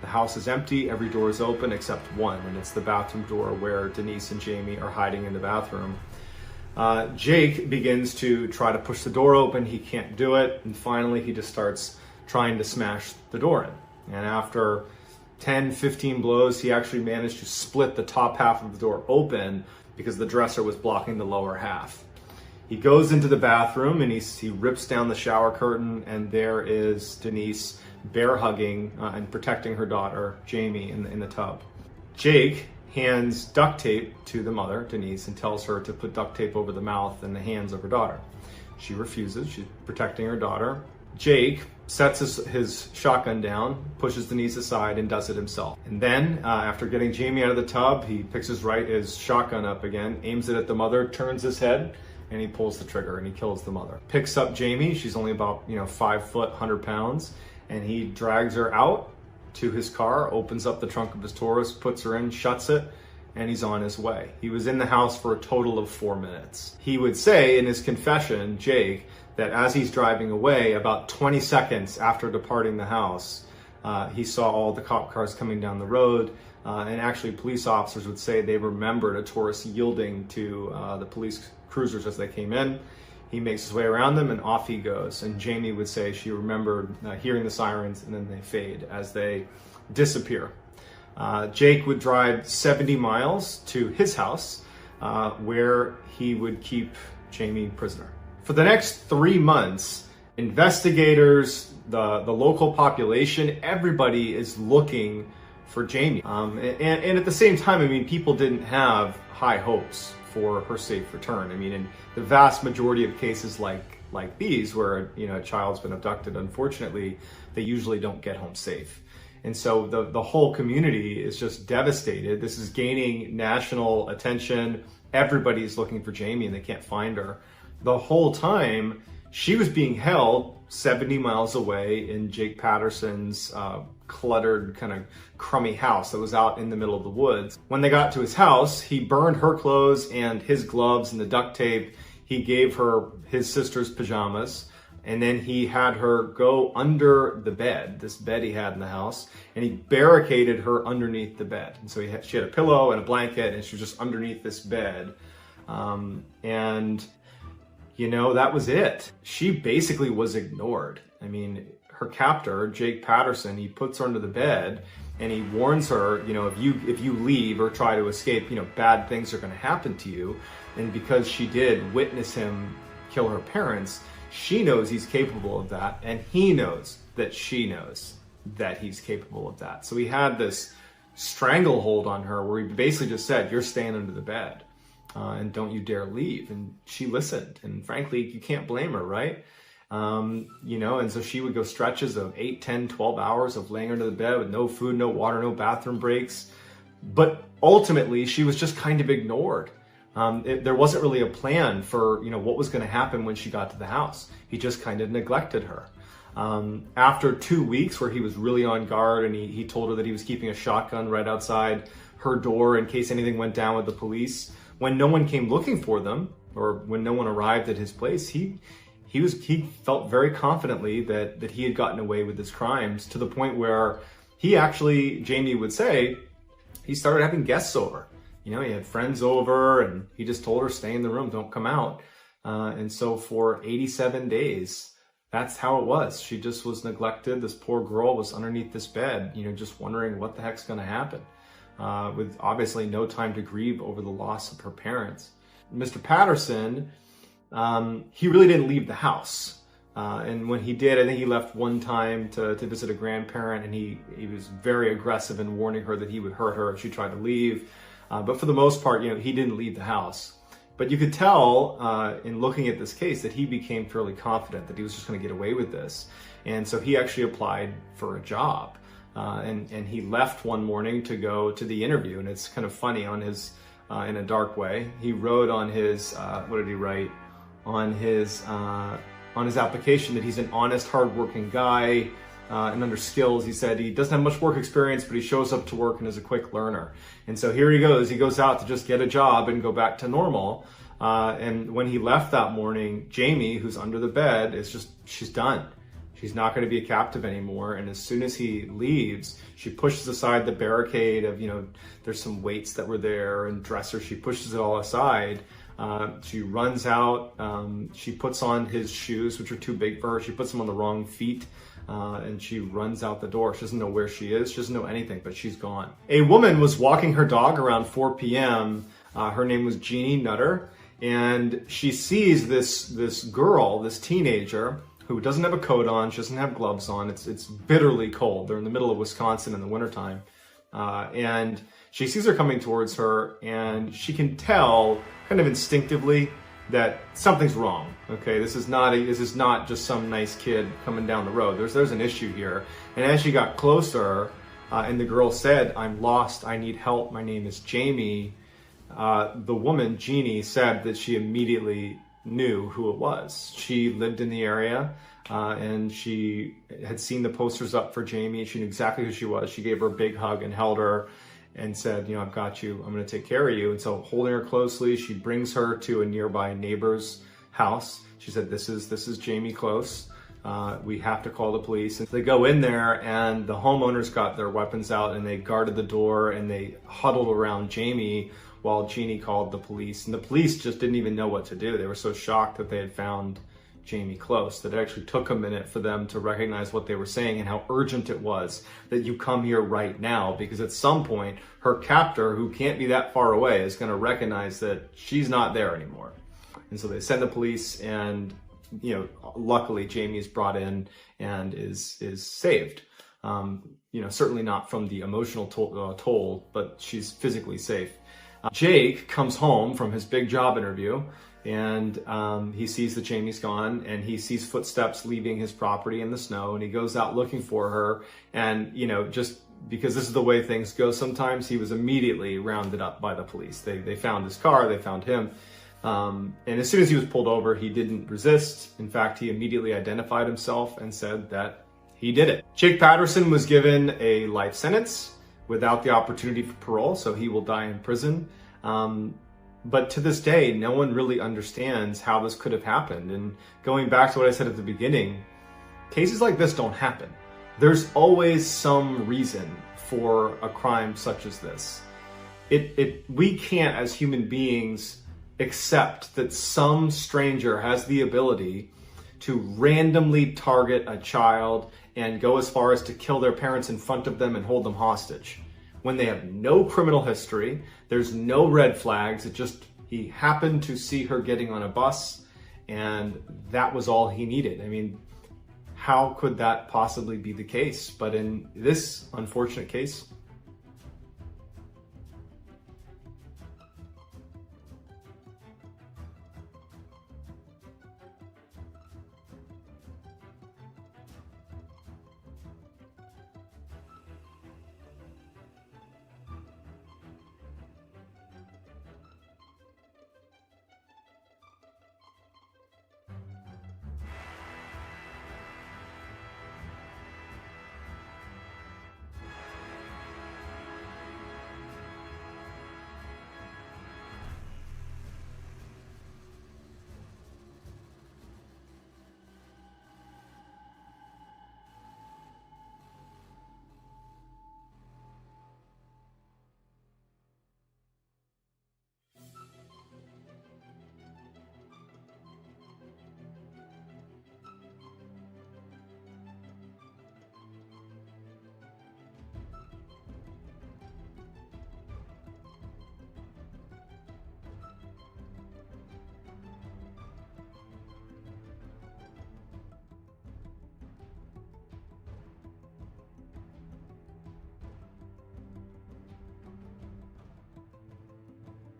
The house is empty, every door is open except one, and it's the bathroom door where Denise and Jamie are hiding in the bathroom. Jake begins to try to push the door open. He can't do it, and finally he just starts trying to smash the door in. And after 10, 15 blows, he actually managed to split the top half of the door open because the dresser was blocking the lower half. He goes into the bathroom and he rips down the shower curtain, and there is Denise bear hugging and protecting her daughter, Jamie, in the tub. Jake hands duct tape to the mother, Denise, and tells her to put duct tape over the mouth and the hands of her daughter. She refuses. She's protecting her daughter. Jake sets his shotgun down, pushes Denise aside, and does it himself. And then, after getting Jamie out of the tub, he picks his shotgun up again, aims it at the mother, turns his head, and he pulls the trigger and he kills the mother. Picks up Jamie. She's only about 5 foot, 100 pounds. And he drags her out to his car, opens up the trunk of his Taurus, puts her in, shuts it, and he's on his way. He was in the house for a total of 4 minutes. He would say in his confession, Jake, that as he's driving away, about 20 seconds after departing the house, he saw all the cop cars coming down the road. And actually, police officers would say they remembered a Taurus yielding to the police cruisers as they came in. He makes his way around them and off he goes. And Jamie would say she remembered hearing the sirens, and then they fade as they disappear. Jake would drive 70 miles to his house where he would keep Jamie prisoner. For the next 3 months, investigators, the local population, everybody is looking for Jamie. And at the same time, people didn't have high hopes for her safe return. In the vast majority of cases like these, where a child's been abducted, unfortunately, they usually don't get home safe. And so the whole community is just devastated. This is gaining national attention. Everybody's looking for Jamie and they can't find her. The whole time, she was being held 70 miles away in Jake Patterson's cluttered, kind of crummy house that was out in the middle of the woods. When they got to his house, he burned her clothes and his gloves and the duct tape. He gave her his sister's pajamas, and then he had her go under the bed, this bed he had in the house, and he barricaded her underneath the bed. And so she had a pillow and a blanket, and she was just underneath this bed. That was it. She basically was ignored. Her captor, Jake Patterson, he puts her under the bed and he warns her, if you leave or try to escape, bad things are going to happen to you. And because she did witness him kill her parents, she knows he's capable of that, and he knows that she knows that he's capable of that. So he had this stranglehold on her where he basically just said, "You're staying under the bed, and don't you dare leave." And she listened, and frankly, you can't blame her, right? And so she would go stretches of 8, 10, 12 hours of laying under the bed with no food, no water, no bathroom breaks. But ultimately, she was just kind of ignored. There wasn't really a plan for, what was going to happen when she got to the house. He just kind of neglected her. After 2 weeks where he was really on guard, and he told her that he was keeping a shotgun right outside her door in case anything went down with the police, when no one came looking for them, or when no one arrived at his place, he felt very confidently that he had gotten away with his crimes, to the point where Jamie would say, he started having guests over. He had friends over, and he just told her, stay in the room, don't come out. And so for 87 days, that's how it was. She just was neglected. This poor girl was underneath this bed, just wondering what the heck's going to happen, with obviously no time to grieve over the loss of her parents. Mr. Patterson he really didn't leave the house. And when he did, I think he left one time to visit a grandparent, and he was very aggressive in warning her that he would hurt her if she tried to leave. But for the most part, he didn't leave the house. But you could tell in looking at this case that he became fairly confident that he was just going to get away with this. And so he actually applied for a job. And he left one morning to go to the interview. And it's kind of funny on his, in a dark way, he wrote on his, what did he write? On his application that he's an honest, hardworking guy. And under skills, he said he doesn't have much work experience, but he shows up to work and is a quick learner. And so here he goes. He goes out to just get a job and go back to normal. And when he left that morning, Jamie, who's under the bed, she's done. She's not going to be a captive anymore. And as soon as he leaves, she pushes aside the barricade of, there's some weights that were there and dressers. She pushes it all aside. She runs out. She puts on his shoes, which are too big for her. She puts them on the wrong feet. And she runs out the door. She doesn't know where she is. She doesn't know anything, but she's gone. A woman was walking her dog around 4 p.m. Her name was Jeannie Nutter. And she sees this girl, this teenager, who doesn't have a coat on. She doesn't have gloves on. It's bitterly cold. They're in the middle of Wisconsin in the wintertime. And she sees her coming towards her, and she can tell kind of instinctively that something's wrong. Okay, this is not just some nice kid coming down the road. There's an issue here. And as she got closer, and the girl said, "I'm lost. I need help. My name is Jamie." The woman, Jeannie, said that she immediately knew who it was. She lived in the area, and she had seen the posters up for Jamie. She knew exactly who she was. She gave her a big hug and held her and said, "I've got you. I'm going to take care of you." And so holding her closely, she brings her to a nearby neighbor's house. She said, this is Jamie Close. We have to call the police. And they go in there, and the homeowners got their weapons out, and they guarded the door, and they huddled around Jamie while Jeannie called the police. And the police just didn't even know what to do. They were so shocked that they had found Jamie Close that it actually took a minute for them to recognize what they were saying and how urgent it was that you come here right now, because at some point her captor, who can't be that far away, is going to recognize that she's not there anymore. And so they send the police, and luckily Jamie is brought in and is saved. Certainly not from the emotional toll, but she's physically safe. Jake comes home from his big job interview, and he sees that Jamie's gone, and he sees footsteps leaving his property in the snow, and he goes out looking for her. And just because this is the way things go sometimes, he was immediately rounded up by the police. They found his car, they found him, and as soon as he was pulled over, he didn't resist. In fact, he immediately identified himself and said that he did it. Jake Patterson was given a life sentence without the opportunity for parole, so he will die in prison. But to this day, no one really understands how this could have happened. And going back to what I said at the beginning, cases like this don't happen. There's always some reason for a crime such as this. We can't, as human beings, accept that some stranger has the ability to randomly target a child and go as far as to kill their parents in front of them and hold them hostage when they have no criminal history. There's no red flags. He happened to see her getting on a bus, and that was all he needed. I mean, how could that possibly be the case? But in this unfortunate case,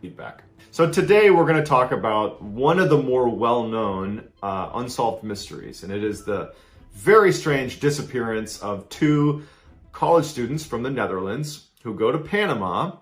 feedback. So today we're going to talk about one of the more well-known unsolved mysteries, and it is the very strange disappearance of two college students from the Netherlands who go to Panama,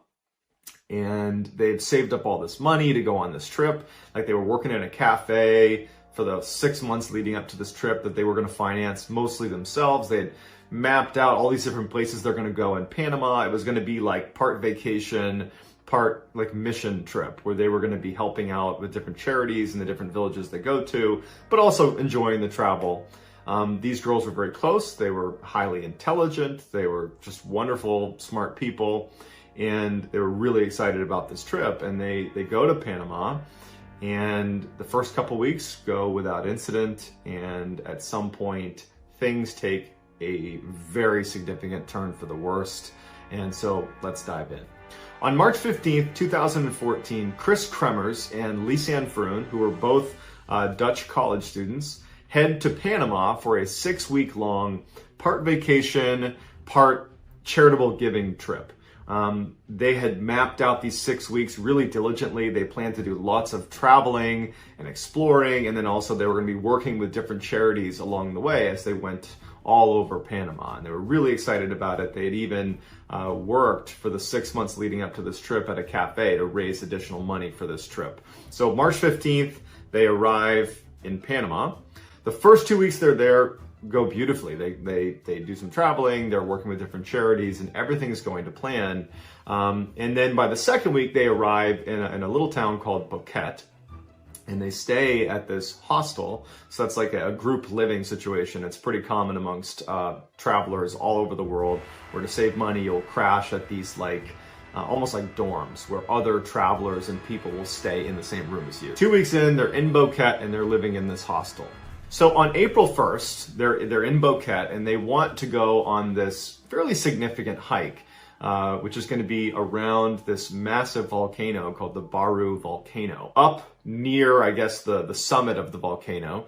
and they've saved up all this money to go on this trip. Like, they were working in a cafe for the 6 months leading up to this trip that they were going to finance mostly themselves. They had mapped out all these different places they're going to go in Panama. It was going to be like part vacation, part like mission trip, where they were going to be helping out with different charities in the different villages they go to, but also enjoying the travel. These girls were very close. They were highly intelligent. They were just wonderful, smart people, and they were really excited about this trip. And they go to Panama, and the first couple weeks go without incident. And at some point, things take a very significant turn for the worst. And so let's dive in. On March 15th, 2014, Chris Kremers and Lisanne Froon, who were both Dutch college students, head to Panama for a 6-week-long part vacation, part charitable giving trip. They had mapped out these 6 weeks really diligently. They planned to do lots of traveling and exploring, and then also they were going to be working with different charities along the way as they went all over Panama. And they were really excited about it. They had even worked for the 6 months leading up to this trip at a cafe to raise additional money for this trip. So March 15th, they arrive in Panama. The first 2 weeks they're there go beautifully. They do some traveling, they're working with different charities, and everything's going to plan. And then by the second week, they arrive in a little town called Boquete, and they stay at this hostel. So that's like a group living situation. It's pretty common amongst travelers all over the world, where to save money, you'll crash at these almost like dorms, where other travelers and people will stay in the same room as you. 2 weeks in, they're in Boquete, and they're living in this hostel. So on April 1st, they're in Boquete, and they want to go on this fairly significant hike, which is going to be around this massive volcano called the Baru volcano. Up near, I guess, the summit of the volcano,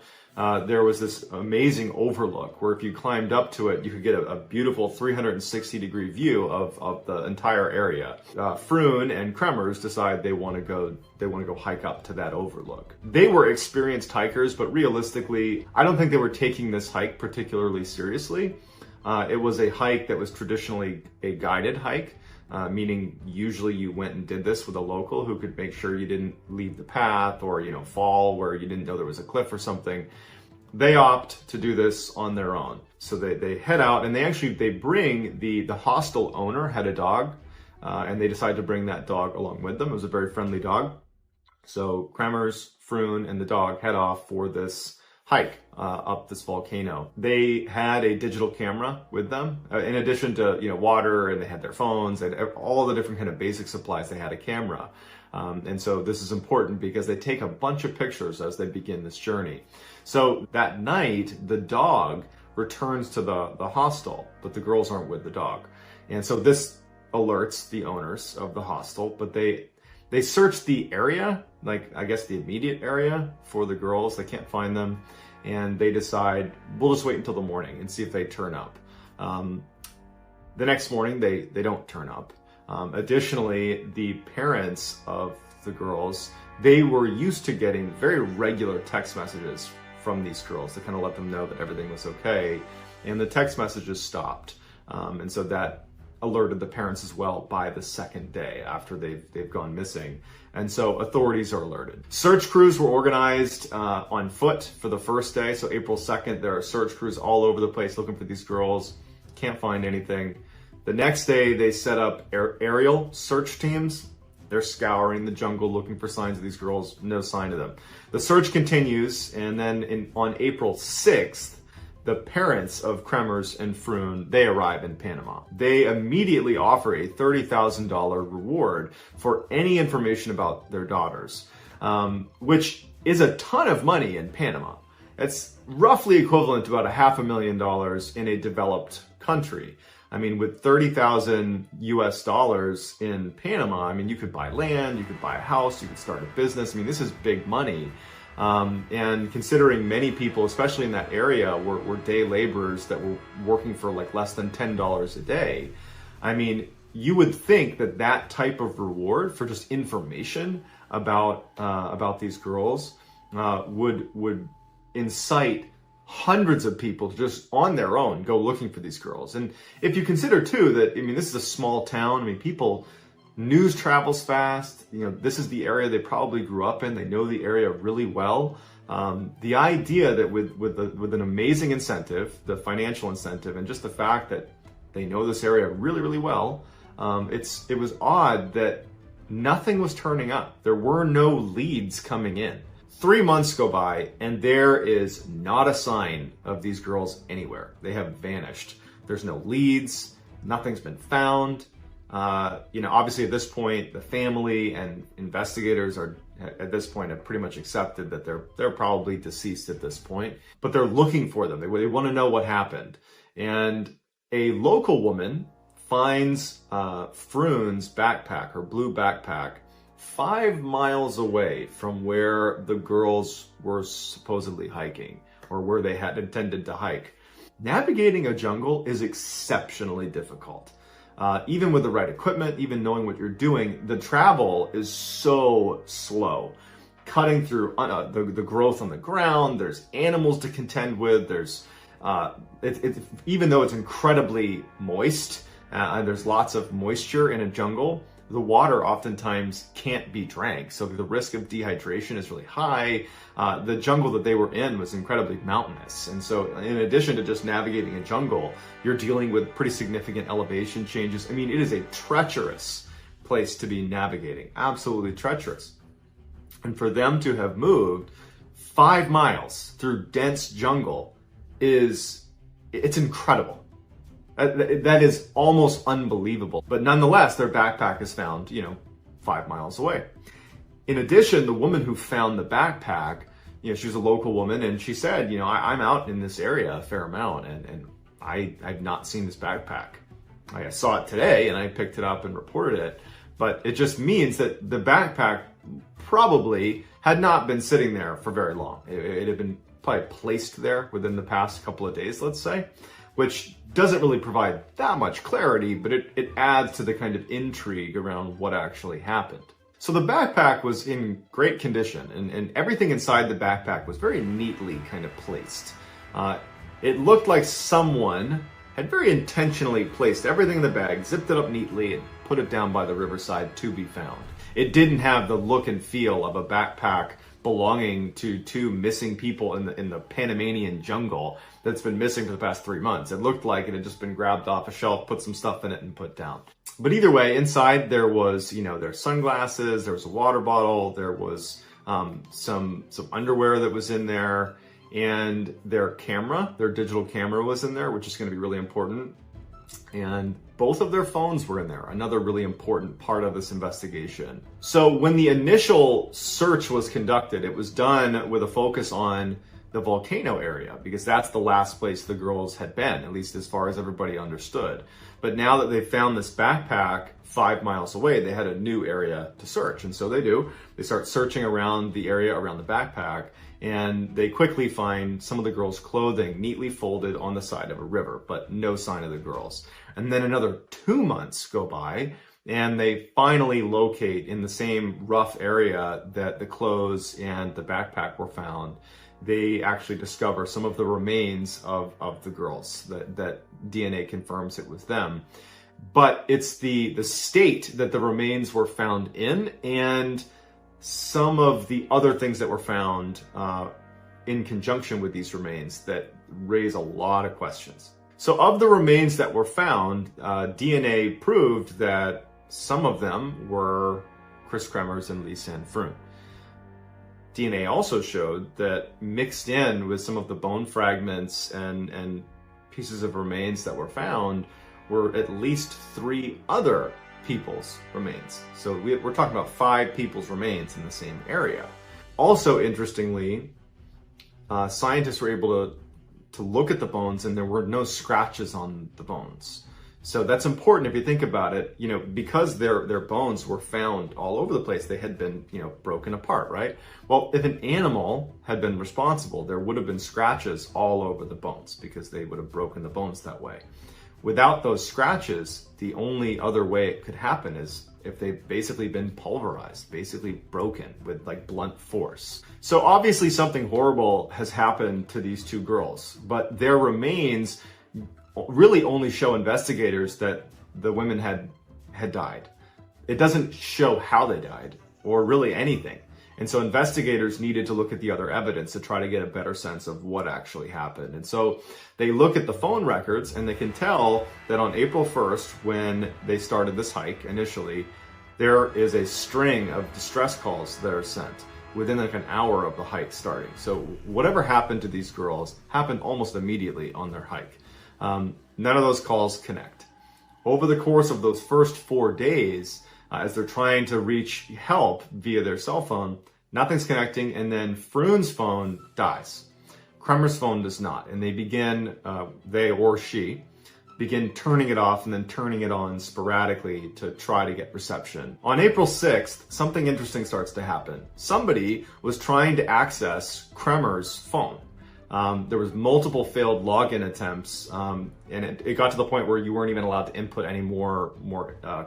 there was this amazing overlook where if you climbed up to it, you could get a beautiful 360-degree view of the entire area. Froon and Kremers decide they want to go hike up to that overlook. They were experienced hikers, but realistically, I don't think they were taking this hike particularly seriously. It was a hike that was traditionally a guided hike, meaning usually you went and did this with a local who could make sure you didn't leave the path or, fall where you didn't know there was a cliff or something. They opt to do this on their own. So they head out, and they bring the hostel owner had a dog, and they decide to bring that dog along with them. It was a very friendly dog. So Kremers, Froon, and the dog head off for this hike up this volcano. They had a digital camera with them, in addition to water, and they had their phones and all the different kind of basic supplies. They had a camera, and so this is important because they take a bunch of pictures as they begin this journey. So that night, the dog returns to the hostel, but the girls aren't with the dog, and so this alerts the owners of the hostel. But they search the area, like I guess the immediate area, for the girls. They can't find them, and they decide, we'll just wait until the morning and see if they turn up. The next morning, they don't turn up. Additionally, the parents of the girls, they were used to getting very regular text messages from these girls to kind of let them know that everything was okay, and the text messages stopped. And so that alerted the parents as well by the second day after they've gone missing. And so authorities are alerted. Search crews were organized on foot for the first day. So April 2nd, there are search crews all over the place looking for these girls. Can't find anything. The next day, they set up aerial search teams. They're scouring the jungle looking for signs of these girls. No sign of them. The search continues, and then on April 6th, the parents of Kremers and Froon, they arrive in Panama. They immediately offer a $30,000 reward for any information about their daughters, which is a ton of money in Panama. It's roughly equivalent to about $500,000 in a developed country. I mean, with 30,000 US dollars in Panama, I mean, you could buy land, you could buy a house, you could start a business. I mean, this is big money. And considering many people, especially in that area, were day laborers that were working for like less than $10 a day. I mean, you would think that that type of reward for just information about these girls would incite hundreds of people to just on their own go looking for these girls. And if you consider too that, I mean, this is a small town. I mean, news travels fast. You know, this is the area they probably grew up in. They know the area really well. The idea that with an amazing incentive, the financial incentive, and just the fact that they know this area really, really well, it was odd that nothing was turning up. There were no leads coming in. 3 months go by and there is not a sign of these girls anywhere. They have vanished. There's no leads. Nothing's been found. Obviously at this point, the family and investigators are at this point have pretty much accepted that they're probably deceased at this point, but they're looking for them. They want to know what happened. And a local woman finds Froon's backpack, her blue backpack, 5 miles away from where the girls were supposedly hiking, or where they had intended to hike. Navigating a jungle is exceptionally difficult. Even with the right equipment, even knowing what you're doing, the travel is so slow. Cutting through the growth on the ground, there's animals to contend with, there's even though it's incredibly moist, and there's lots of moisture in a jungle, the water oftentimes can't be drank. So the risk of dehydration is really high. The jungle that they were in was incredibly mountainous. And so in addition to just navigating a jungle, you're dealing with pretty significant elevation changes. I mean, it is a treacherous place to be navigating, absolutely treacherous. And for them to have moved 5 miles through dense jungle it's incredible. That is almost unbelievable. But nonetheless, their backpack is found, 5 miles away. In addition, the woman who found the backpack, she was a local woman, and she said, I'm out in this area a fair amount, and I've not seen this backpack. I saw it today, and I picked it up and reported it. But it just means that the backpack probably had not been sitting there for very long. It had been probably placed there within the past couple of days, let's say, which doesn't really provide that much clarity, but it adds to the kind of intrigue around what actually happened. So the backpack was in great condition, and everything inside the backpack was very neatly kind of placed. It looked like someone had very intentionally placed everything in the bag, zipped it up neatly, and put it down by the riverside to be found. It didn't have the look and feel of a backpack belonging to two missing people in the Panamanian jungle that's been missing for the past 3 months. It looked like it had just been grabbed off a shelf, put some stuff in it, and put down. But either way, inside there was, their sunglasses, there was a water bottle, there was some underwear that was in there, and their digital camera was in there, which is going to be really important. And both of their phones were in there, another really important part of this investigation. So when the initial search was conducted, it was done with a focus on the volcano area, because that's the last place the girls had been, at least as far as everybody understood. But now that they found this backpack 5 miles away, they had a new area to search. And so they do. They start searching around the area around the backpack, and they quickly find some of the girls' clothing neatly folded on the side of a river, but no sign of the girls. And then another 2 months go by, and they finally locate in the same rough area that the clothes and the backpack were found. They actually discover some of the remains of the girls, that DNA confirms it was them. But it's the state that the remains were found in, and some of the other things that were found in conjunction with these remains that raise a lot of questions. So of the remains that were found, DNA proved that some of them were Chris Kremers and Lisanne Froon. DNA also showed that mixed in with some of the bone fragments and pieces of remains that were found were at least 3 other people's remains. So we're talking about 5 people's remains in the same area. Also, interestingly, scientists were able to look at the bones, and there were no scratches on the bones. So that's important if you think about it, because their bones were found all over the place. They had been, broken apart, right? Well, if an animal had been responsible, there would have been scratches all over the bones because they would have broken the bones that way. Without those scratches, the only other way it could happen is if they've basically been pulverized, basically broken with like blunt force. So obviously something horrible has happened to these two girls, but their remains really only show investigators that the women had died. It doesn't show how they died or really anything. And so investigators needed to look at the other evidence to try to get a better sense of what actually happened. And so they look at the phone records and they can tell that on April 1st, when they started this hike initially, there is a string of distress calls that are sent within like an hour of the hike starting. So whatever happened to these girls happened almost immediately on their hike. None of those calls connect. Over the course of those first 4 days, as they're trying to reach help via their cell phone, nothing's connecting, and then Froon's phone dies. Kremer's phone does not, and they begin, they or she, begin turning it off and then turning it on sporadically to try to get reception. On April 6th, something interesting starts to happen. Somebody was trying to access Kremer's phone. There was multiple failed login attempts, and it got to the point where you weren't even allowed to input any more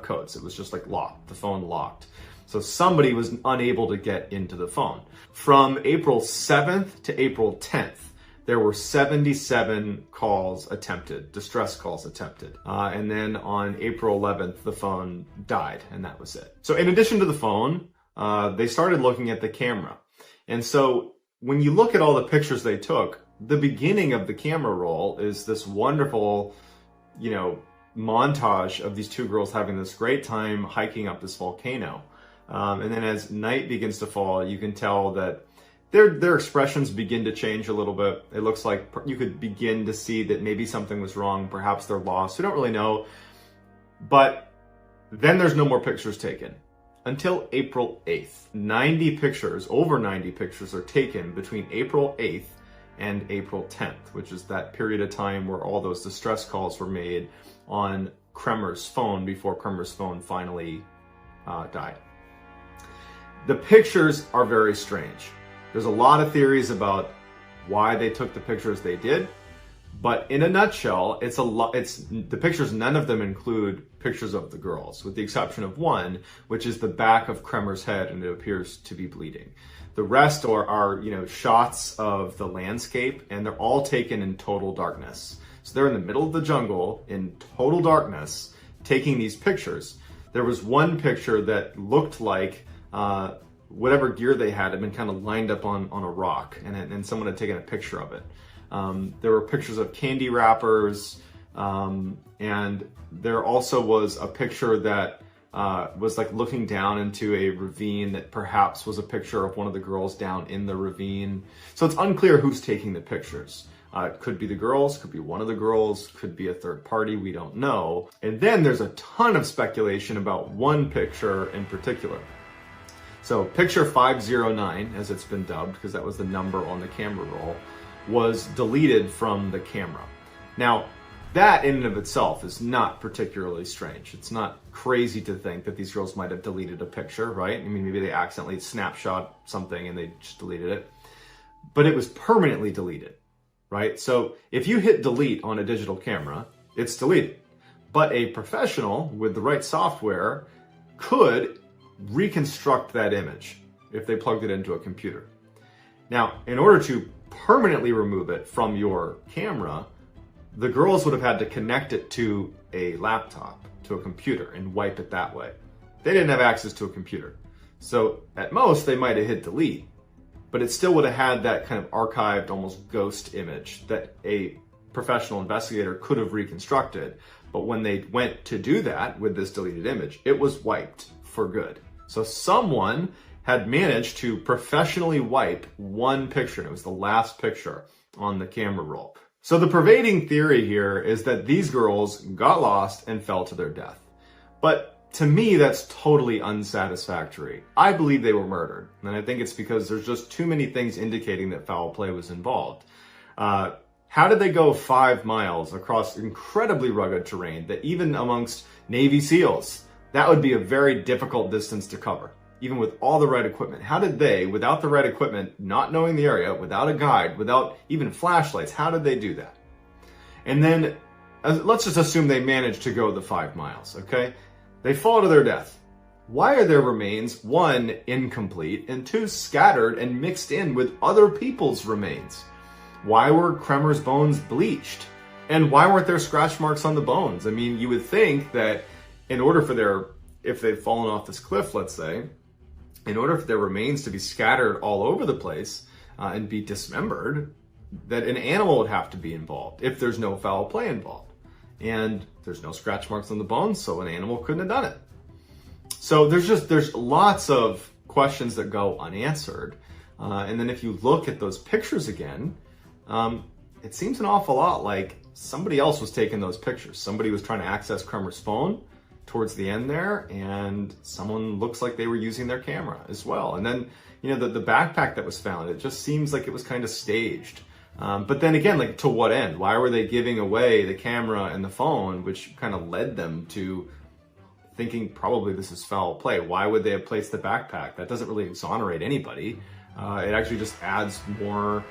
codes. It was just like locked, the phone locked. So somebody was unable to get into the phone. From April 7th to April 10th, there were 77 calls attempted, distress calls attempted. And then on April 11th, the phone died, and that was it. So in addition to the phone, they started looking at the camera. And so when you look at all the pictures they took, the beginning of the camera roll is this wonderful, montage of these two girls having this great time hiking up this volcano. And then as night begins to fall, you can tell that their expressions begin to change a little bit. It looks like you could begin to see that maybe something was wrong. Perhaps they're lost. We don't really know. But then there's no more pictures taken until April 8th. 90 pictures, over 90 pictures are taken between April 8th and April 10th, which is that period of time where all those distress calls were made on Kremer's phone before Kremer's phone finally died. The pictures are very strange. There's a lot of theories about why they took the pictures they did, but in a nutshell, the pictures, none of them include pictures of the girls, with the exception of one, which is the back of Kremer's head, and it appears to be bleeding. The rest are shots of the landscape, and they're all taken in total darkness. So they're in the middle of the jungle in total darkness, taking these pictures. There was one picture that looked like whatever gear they had been kind of lined up on a rock, and someone had taken a picture of it. There were pictures of candy wrappers, and there also was a picture that was like looking down into a ravine that perhaps was a picture of one of the girls down in the ravine. So it's unclear who's taking the pictures. It could be the girls, could be one of the girls, could be a third party, we don't know. And then there's a ton of speculation about one picture in particular. So picture 509, as it's been dubbed, because that was the number on the camera roll, was deleted from the camera. Now, that in and of itself is not particularly strange. It's not crazy to think that these girls might have deleted a picture, right? I mean, maybe they accidentally snapshot something and they just deleted it. But it was permanently deleted, right? So if you hit delete on a digital camera, it's deleted. But a professional with the right software could reconstruct that image if they plugged it into a computer. Now, in order to permanently remove it from your camera, the girls would have had to connect it to a laptop, to a computer, and wipe it that way. They didn't have access to a computer. So at most, they might have hit delete, but it still would have had that kind of archived, almost ghost image that a professional investigator could have reconstructed. But when they went to do that with this deleted image, it was wiped for good. So someone had managed to professionally wipe one picture, and it was the last picture on the camera roll. So the pervading theory here is that these girls got lost and fell to their death. But to me, that's totally unsatisfactory. I believe they were murdered, and I think it's because there's just too many things indicating that foul play was involved. How did they go 5 miles across incredibly rugged terrain that even amongst Navy SEALs, that would be a very difficult distance to cover, even with all the right equipment? How did they, without the right equipment, not knowing the area, without a guide, without even flashlights, how did they do that? And then let's just assume they managed to go the 5 miles, okay? They fall to their death. Why are their remains, 1, incomplete, and 2, scattered and mixed in with other people's remains? Why were Kremer's bones bleached? And why weren't there scratch marks on the bones? I mean, you would think that in order for if they've fallen off this cliff, let's say, in order for their remains to be scattered all over the place and be dismembered, that an animal would have to be involved if there's no foul play involved. And there's no scratch marks on the bones, so an animal couldn't have done it. So there's lots of questions that go unanswered. And then if you look at those pictures again, it seems an awful lot like somebody else was taking those pictures. Somebody was trying to access Kremer's phone towards the end there, and someone looks like they were using their camera as well. And then, the backpack that was found, it just seems like it was kind of staged. But then again, like, to what end? Why were they giving away the camera and the phone, which kind of led them to thinking probably this is foul play? Why would they have placed the backpack? That doesn't really exonerate anybody. It actually just adds more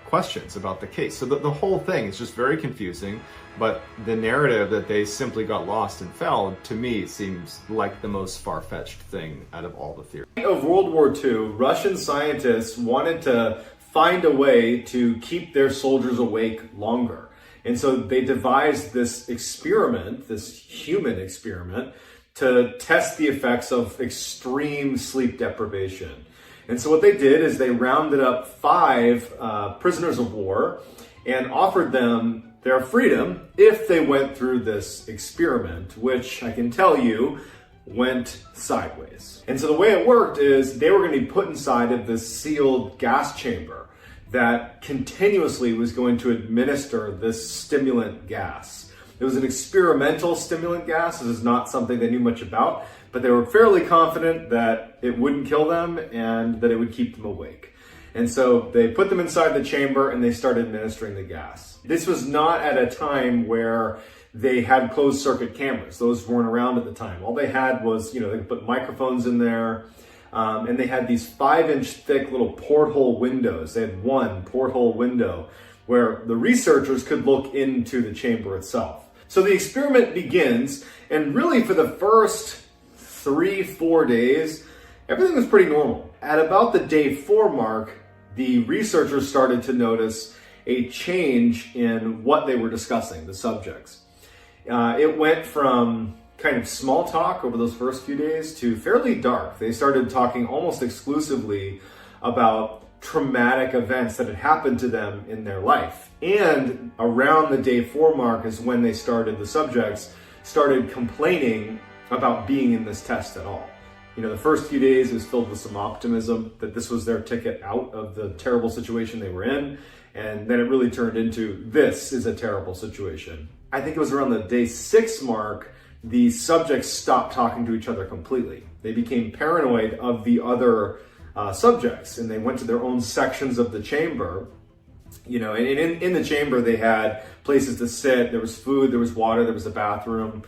questions about the case. So the whole thing is just very confusing, but the narrative that they simply got lost and fell, to me, seems like the most far-fetched thing out of all the theories. Of World War II, Russian scientists wanted to find a way to keep their soldiers awake longer. And so they devised this experiment, this human experiment, to test the effects of extreme sleep deprivation. And so what they did is they rounded up 5 prisoners of war and offered them their freedom if they went through this experiment, which I can tell you went sideways. And so the way it worked is they were going to be put inside of this sealed gas chamber that continuously was going to administer this stimulant gas. It was an experimental stimulant gas. This is not something they knew much about, but they were fairly confident that it wouldn't kill them and that it would keep them awake. And so they put them inside the chamber and they started administering the gas. This was not at a time where they had closed circuit cameras. Those weren't around at the time. All they had was, they could put microphones in there, and they had these 5-inch thick little porthole windows. They had one porthole window where the researchers could look into the chamber itself. So the experiment begins, and really for the first 3-4 days, everything was pretty normal. At about the day 4 mark, the researchers started to notice a change in what they were discussing, the subjects. It went from kind of small talk over those first few days to fairly dark. They started talking almost exclusively about traumatic events that had happened to them in their life. And around the day 4 mark is when the subjects started complaining about being in this test at all. The first few days was filled with some optimism that this was their ticket out of the terrible situation they were in. And then it really turned into, this is a terrible situation. I think it was around the day 6 mark, the subjects stopped talking to each other completely. They became paranoid of the other subjects, and they went to their own sections of the chamber. And in the chamber, they had places to sit. There was food, there was water, there was a bathroom.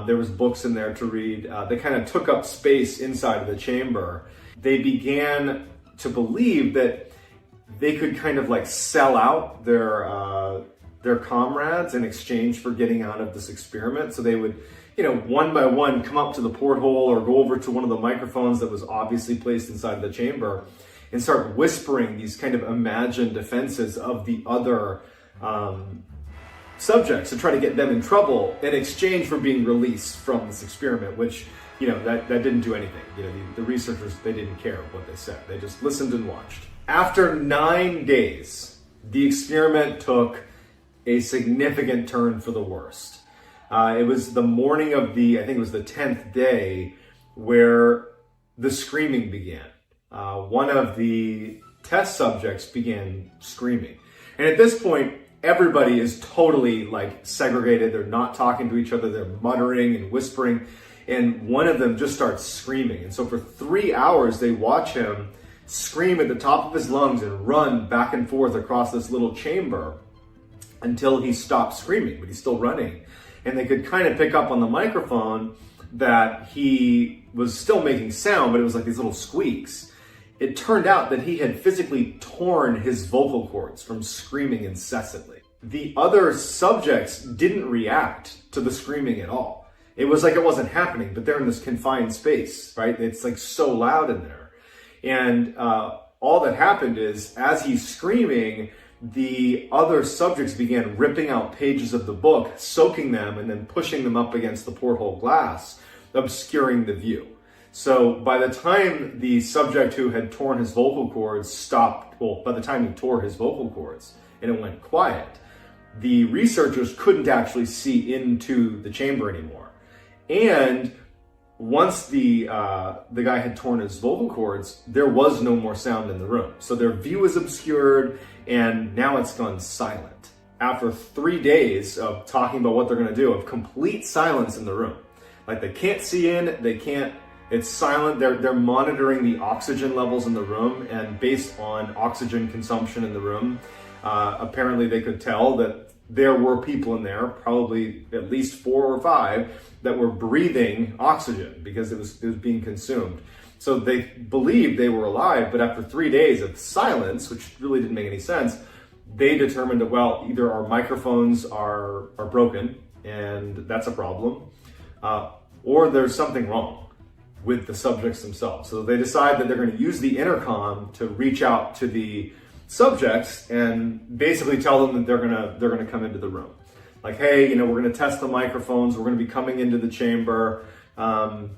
There was books in there to read. They kind of took up space inside of the chamber. They began to believe that they could kind of like sell out their comrades in exchange for getting out of this experiment. So they would, one by one come up to the porthole or go over to one of the microphones that was obviously placed inside the chamber and start whispering these kind of imagined defenses of the other subjects to try to get them in trouble in exchange for being released from this experiment, which, that didn't do anything. The researchers, they didn't care what they said. They just listened and watched. After 9 days, the experiment took a significant turn for the worst. It was the morning of I think it was the 10th day, where the screaming began. One of the test subjects began screaming. And at this point, everybody is totally segregated. They're not talking to each other. They're muttering and whispering. And one of them just starts screaming. And so for 3 hours, they watch him scream at the top of his lungs and run back and forth across this little chamber until he stopped screaming, but he's still running. And they could kind of pick up on the microphone that he was still making sound, but it was like these little squeaks. It turned out that he had physically torn his vocal cords from screaming incessantly. the other subjects didn't react to the screaming at all. It was like it wasn't happening, but they're in this confined space, right? It's like so loud in there. And all that happened is, as he's screaming, the other subjects began ripping out pages of the book, soaking them, and then pushing them up against the porthole glass, obscuring the view. So by the time the subject who had torn his vocal cords stopped, well, by the time he tore his vocal cords and it went quiet, the researchers couldn't actually see into the chamber anymore. And once the guy had torn his vocal cords, there was no more sound in the room. So their view was obscured, and now it's gone silent. After 3 days of talking about what they're going to do, of complete silence in the room. Like, they can't see in, it's silent. They're monitoring the oxygen levels in the room, and based on oxygen consumption in the room, apparently they could tell that there were people in there, probably at least 4 or 5, that were breathing oxygen because it was being consumed. So they believed they were alive, but after 3 days of silence, which really didn't make any sense, they determined that, well, either our microphones are broken, and that's a problem, or there's something wrong with the subjects themselves. So they decide that they're going to use the intercom to reach out to the subjects and basically tell them that they're gonna come into the room. Like, hey, we're going to test the microphones. We're going to be coming into the chamber. You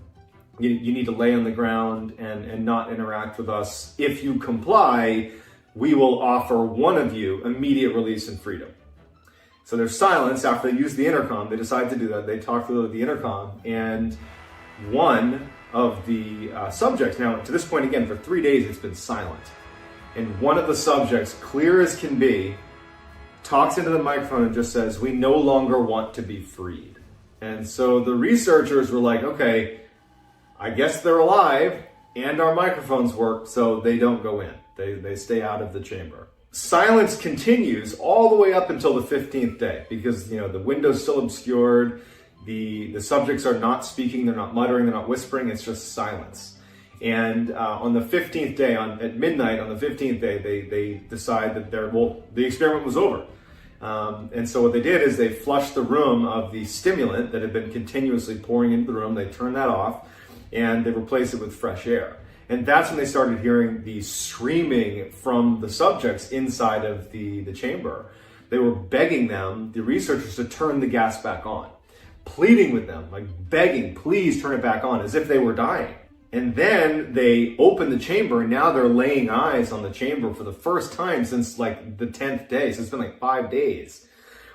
need to lay on the ground and not interact with us. If you comply, we will offer one of you immediate release and freedom. So there's silence. After they use the intercom, they decide to do that. They talk through the intercom, and one of the subjects, now to this point again, for 3 days it's been silent. And one of the subjects, clear as can be, talks into the microphone and just says, "We no longer want to be freed." And so the researchers were like, okay, I guess they're alive and our microphones work, so they don't go in. They stay out of the chamber. Silence continues all the way up until the 15th day because, the window's still obscured. The subjects are not speaking, they're not muttering, they're not whispering, it's just silence. And on the 15th day, at midnight on the 15th day, they decide that the experiment was over. And so what they did is they flushed the room of the stimulant that had been continuously pouring into the room. They turned that off, and they replaced it with fresh air. And that's when they started hearing the screaming from the subjects inside of the chamber. They were begging them, the researchers, to turn the gas back on, pleading with them, like begging, please turn it back on, as if they were dying. And then they opened the chamber, and now they're laying eyes on the chamber for the first time since like the 10th day. So it's been like 5 days.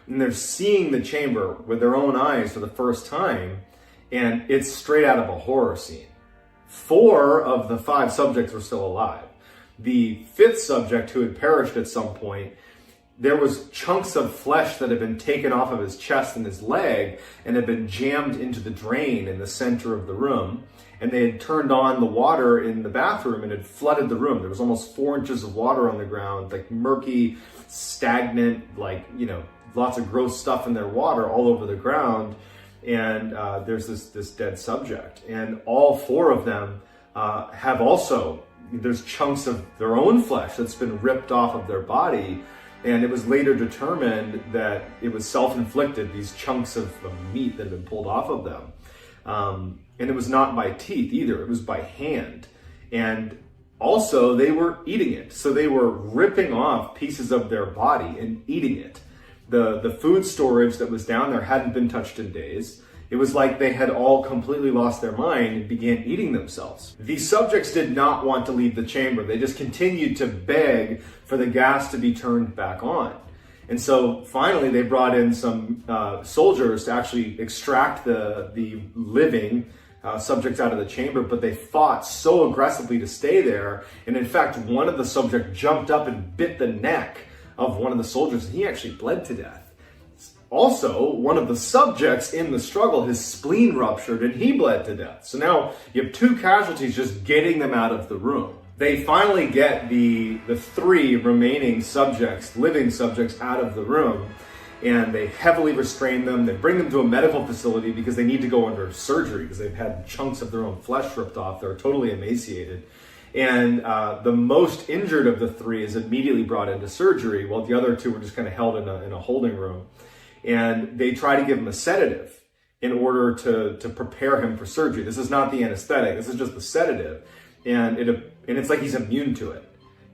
And they're seeing the chamber with their own eyes for the first time. And it's straight out of a horror scene. 4 of the 5 subjects were still alive. The 5th subject, who had perished at some point, there was chunks of flesh that had been taken off of his chest and his leg and had been jammed into the drain in the center of the room. And they had turned on the water in the bathroom and had flooded the room. There was almost 4 inches of water on the ground, like murky, stagnant, lots of gross stuff in their water all over the ground. And there's this dead subject. And all 4 of them have also, there's chunks of their own flesh that's been ripped off of their body. And it was later determined that it was self-inflicted, these chunks of meat that had been pulled off of them. And it was not by teeth either, it was by hand. And also they were eating it. So they were ripping off pieces of their body and eating it. The food storage that was down there hadn't been touched in days. It was like they had all completely lost their mind and began eating themselves. These subjects did not want to leave the chamber. They just continued to beg for the gas to be turned back on. And so finally they brought in some soldiers to actually extract the living subjects out of the chamber, but they fought so aggressively to stay there. And in fact, one of the subjects jumped up and bit the neck of one of the soldiers, and he actually bled to death. Also, one of the subjects in the struggle, his spleen ruptured and he bled to death. So now you have 2 casualties just getting them out of the room. They finally get the 3 remaining subjects, living subjects, out of the room, and they heavily restrain them. They bring them to a medical facility because they need to go under surgery because they've had chunks of their own flesh ripped off. They're totally emaciated. And the most injured of the three is immediately brought into surgery, while the other two were just kind of held in a holding room. And they try to give him a sedative in order to prepare him for surgery. This is not the anesthetic. This is just the sedative. And it's like he's immune to it.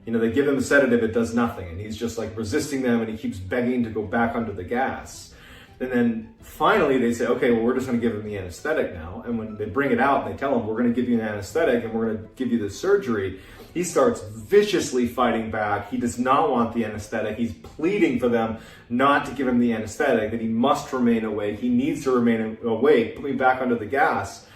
They give him the sedative, it does nothing. And he's just like resisting them, and he keeps begging to go back under the gas. And then finally they say, okay, well, we're just going to give him the anesthetic now. And when they bring it out, they tell him, we're going to give you an anesthetic and we're going to give you the surgery. He starts viciously fighting back. He does not want the anesthetic. He's pleading for them not to give him the anesthetic, that he must remain awake. He needs to remain awake, put me back under the gas.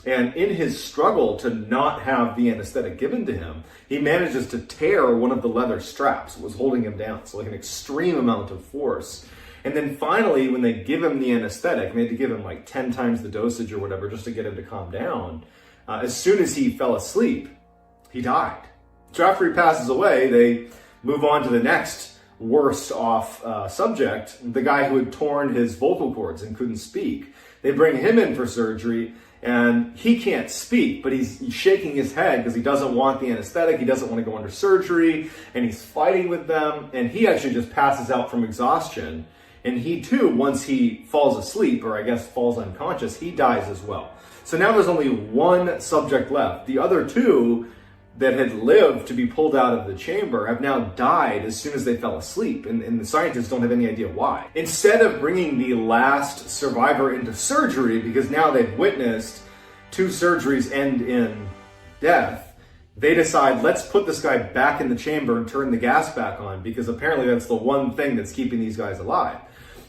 And in his struggle to not have the anesthetic given to him, he manages to tear one of the leather straps that was holding him down. So like an extreme amount of force. And then finally, when they give him the anesthetic, and they had to give him like 10 times the dosage or whatever just to get him to calm down, as soon as he fell asleep, he died. So after he passes away, they move on to the next worst off subject, the guy who had torn his vocal cords and couldn't speak. They bring him in for surgery, and he can't speak, but he's shaking his head because he doesn't want the anesthetic. He doesn't want to go under surgery, and he's fighting with them. And he actually just passes out from exhaustion. And he too, once he falls asleep, or I guess falls unconscious, he dies as well. So now there's only one subject left. The other two that had lived to be pulled out of the chamber have now died as soon as they fell asleep, and the scientists don't have any idea why. Instead of bringing the last survivor into surgery, because now they've witnessed 2 surgeries end in death, they decide, let's put this guy back in the chamber and turn the gas back on, because apparently that's the one thing that's keeping these guys alive.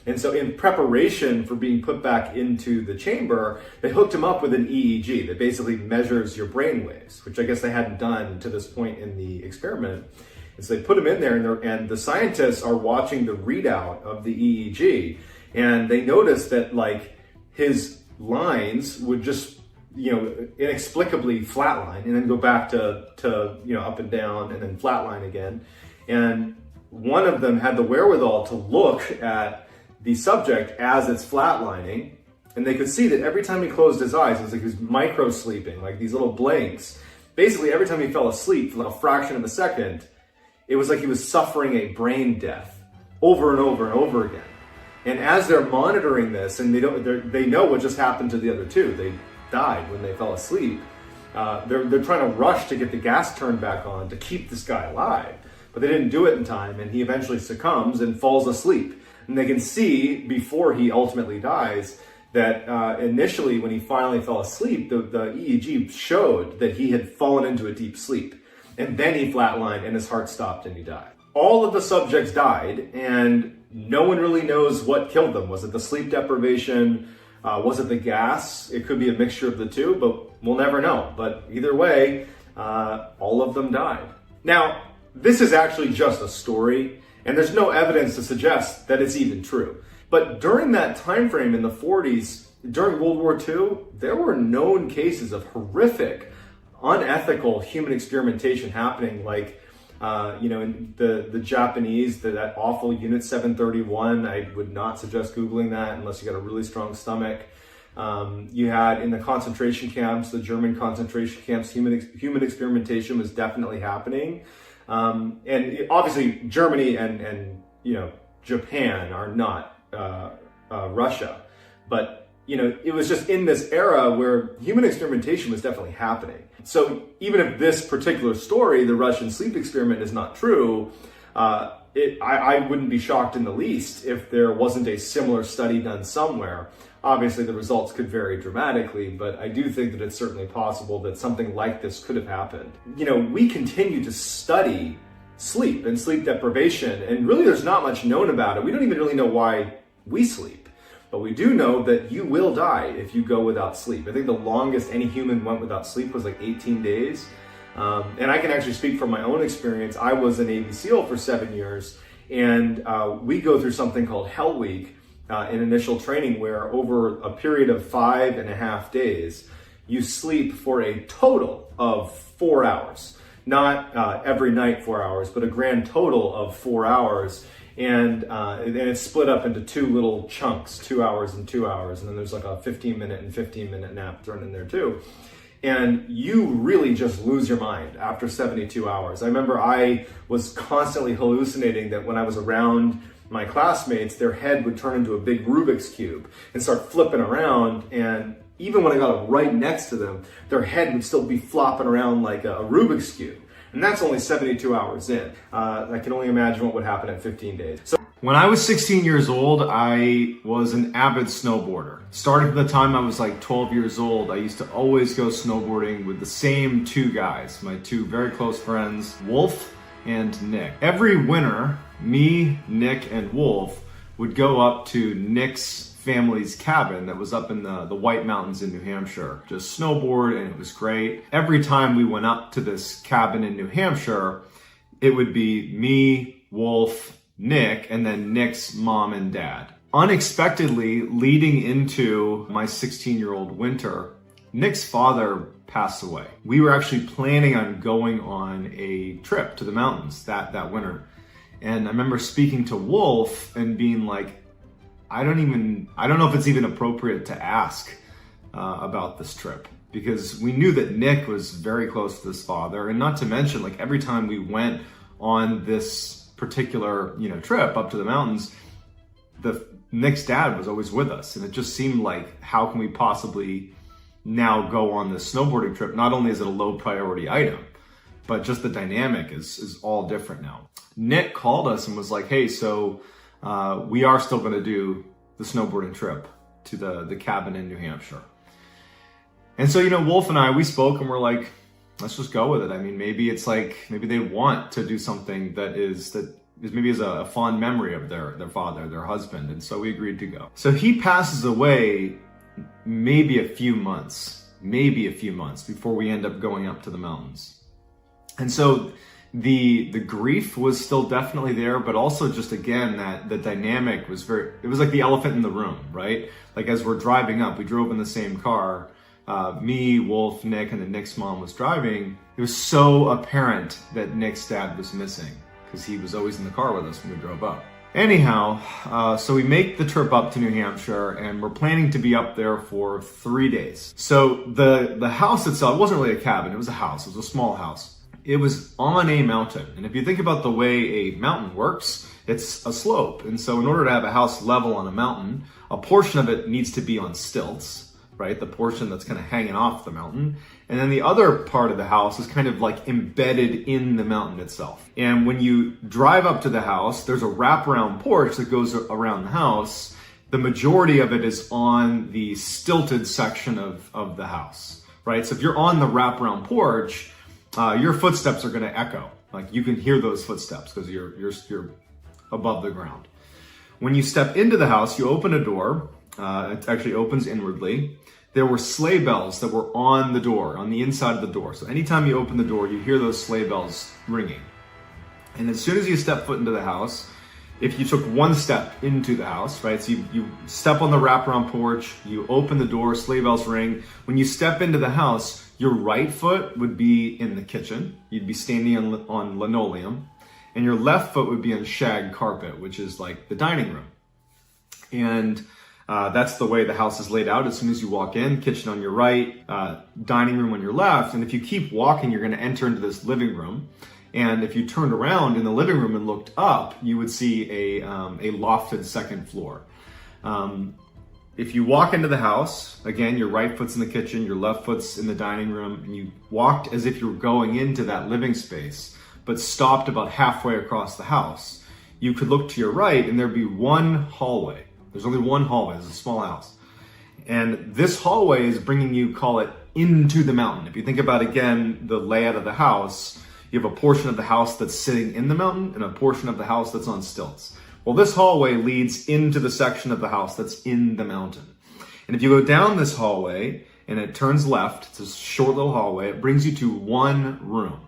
And so in preparation for being put back into the chamber, they hooked him up with an EEG that basically measures your brain waves, which I guess they hadn't done to this point in the experiment. And so they put him in there, and the scientists are watching the readout of the EEG, and they noticed that like his lines would just, inexplicably flatline and then go back to up and down and then flatline again. And one of them had the wherewithal to look at the subject as it's flatlining, and they could see that every time he closed his eyes, it was like he was micro sleeping, like these little blinks. Basically, every time he fell asleep for like a fraction of a second, it was like he was suffering a brain death over and over and over again. And as they're monitoring this, and they know what just happened to the other two, they died when they fell asleep. They're trying to rush to get the gas turned back on to keep this guy alive, but they didn't do it in time, and he eventually succumbs and falls asleep. And they can see, before he ultimately dies, that initially when he finally fell asleep, the EEG showed that he had fallen into a deep sleep. And then he flatlined and his heart stopped and he died. All of the subjects died, and no one really knows what killed them. Was it the sleep deprivation? Was it the gas? It could be a mixture of the two, but we'll never know. But either way, all of them died. Now, this is actually just a story, and there's no evidence to suggest that it's even true. But during that time frame in the 40s, during World War II, there were known cases of horrific, unethical human experimentation happening, like in the Japanese, that awful Unit 731. I would not suggest Googling that unless you got a really strong stomach. You had in the concentration camps, the German concentration camps, human experimentation was definitely happening. And obviously Germany and Japan are not Russia, but it was just in this era where human experimentation was definitely happening. So even if this particular story, the Russian sleep experiment, is not true, I wouldn't be shocked in the least if there wasn't a similar study done somewhere. Obviously, the results could vary dramatically, but I do think that it's certainly possible that something like this could have happened. We continue to study sleep and sleep deprivation, and really there's not much known about it. We don't even really know why we sleep, but we do know that you will die if you go without sleep. I think the longest any human went without sleep was like 18 days. And I can actually speak from my own experience. I was a Navy SEAL for 7 years, and we go through something called Hell Week in initial training, where over a period of 5.5 days, you sleep for a total of 4 hours. Not every night 4 hours, but a grand total of 4 hours. And it's split up into 2 little chunks, 2 hours and 2 hours. And then there's like a 15-minute and 15-minute nap thrown in there too. And you really just lose your mind after 72 hours. I remember I was constantly hallucinating that when I was around my classmates, their head would turn into a big Rubik's Cube and start flipping around. And even when I got right next to them, their head would still be flopping around like a Rubik's Cube. And that's only 72 hours in. I can only imagine what would happen in 15 days. So when I was 16 years old, I was an avid snowboarder. Starting from the time I was like 12 years old, I used to always go snowboarding with the same two guys, my two very close friends, Wolf and Nick. Every winter, me, Nick, and Wolf would go up to Nick's family's cabin that was up in the White Mountains in New Hampshire. Just snowboard, and it was great. Every time we went up to this cabin in New Hampshire, it would be me, Wolf, Nick, and then Nick's mom and dad. Unexpectedly, leading into my 16-year-old winter, Nick's father passed away. We were actually planning on going on a trip to the mountains that winter. And I remember speaking to Wolf and being like, I don't know if it's even appropriate to ask about this trip, because we knew that Nick was very close to his father, and not to mention, like, every time we went on this particular, trip up to the mountains, Nick's dad was always with us, and it just seemed like, how can we possibly now go on this snowboarding trip? Not only is it a low priority item, but just the dynamic is all different now. Nick called us and was like, hey, so we are still going to do the snowboarding trip to the cabin in New Hampshire. And so, Wolf and I, we spoke and we're like, let's just go with it. I mean, maybe they want to do something that is maybe is a fond memory of their father, their husband. And so we agreed to go. So he passes away maybe a few months before we end up going up to the mountains. And so the grief was still definitely there, but also just, again, that the dynamic was it was like the elephant in the room, right? Like, as we're driving up, we drove in the same car, me, Wolf, Nick, and then Nick's mom was driving. It was so apparent that Nick's dad was missing, because he was always in the car with us when we drove up. Anyhow, so we make the trip up to New Hampshire, and we're planning to be up there for 3 days. So the house itself wasn't really a cabin, it was a house, it was a small house. It was on a mountain. And if you think about the way a mountain works, it's a slope. And so in order to have a house level on a mountain, a portion of it needs to be on stilts, right? The portion that's kind of hanging off the mountain. And then the other part of the house is kind of like embedded in the mountain itself. And when you drive up to the house, there's a wraparound porch that goes around the house. The majority of it is on the stilted section of the house, right? So if you're on the wraparound porch, your footsteps are going to echo. Like, you can hear those footsteps because you're above the ground. When you step into the house, you open a door. It actually opens inwardly. There were sleigh bells that were on the door, on the inside of the door. So anytime you open the door, you hear those sleigh bells ringing. And as soon as you step foot into the house, if you took one step into the house, right? So you step on the wraparound porch, you open the door, sleigh bells ring. When you step into the house, your right foot would be in the kitchen. You'd be standing on linoleum. And your left foot would be on shag carpet, which is like the dining room. And that's the way the house is laid out. As soon as you walk in, kitchen on your right, dining room on your left. And if you keep walking, you're going to enter into this living room. And if you turned around in the living room and looked up, you would see a lofted second floor. If you walk into the house, again, your right foot's in the kitchen, your left foot's in the dining room, and you walked as if you were going into that living space, but stopped about halfway across the house, you could look to your right and there'd be one hallway. There's only one hallway. It's a small house. And this hallway is bringing you, call it, into the mountain. If you think about, again, the layout of the house, you have a portion of the house that's sitting in the mountain and a portion of the house that's on stilts. Well, this hallway leads into the section of the house that's in the mountain. And if you go down this hallway and it turns left, it's a short little hallway, it brings you to one room.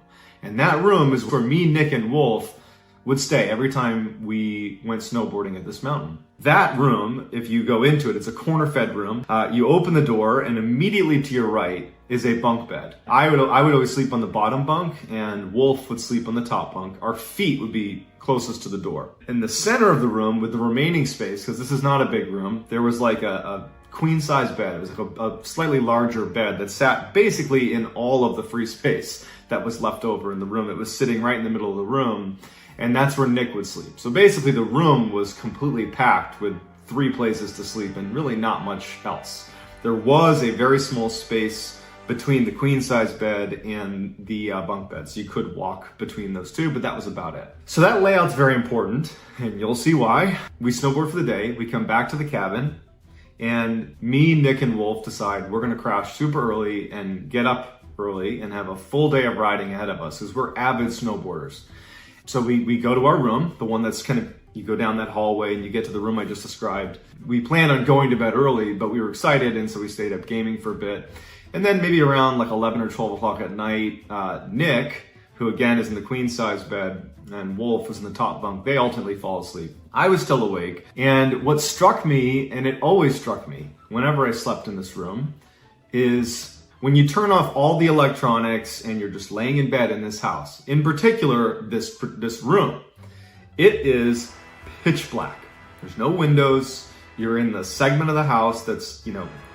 And that room is where me, Nick, and Wolf would stay every time we went snowboarding at this mountain. That room, if you go into it, it's a corner-fed room. You open the door, and immediately to your right is a bunk bed. I would always sleep on the bottom bunk, and Wolf would sleep on the top bunk. Our feet would be closest to the door. In the center of the room, with the remaining space, because this is not a big room, there was like a queen size bed. It was like a slightly larger bed that sat basically in all of the free space that was left over in the room. It was sitting right in the middle of the room, and that's where Nick would sleep. So basically the room was completely packed with 3 places to sleep and really not much else. There was a very small space between the queen size bed and the bunk bed, so you could walk between those two, but that was about it. So that layout's very important, and you'll see why. We snowboard for the day, we come back to the cabin, and me, Nick, and Wolf decide we're gonna crash super early and get up early and have a full day of riding ahead of us, because we're avid snowboarders. So we go to our room, the one that's kind of, you go down that hallway and you get to the room I just described. We planned on going to bed early, but we were excited, and so we stayed up gaming for a bit. And then maybe around like 11 or 12 o'clock at night, Nick, who again is in the queen size bed, and Wolf was in the top bunk, they ultimately fall asleep. I was still awake, and what struck me, and it always struck me whenever I slept in this room, is when you turn off all the electronics and you're just laying in bed in this house, in particular this room, it is pitch black. There's no windows. You're in the segment of the house that's,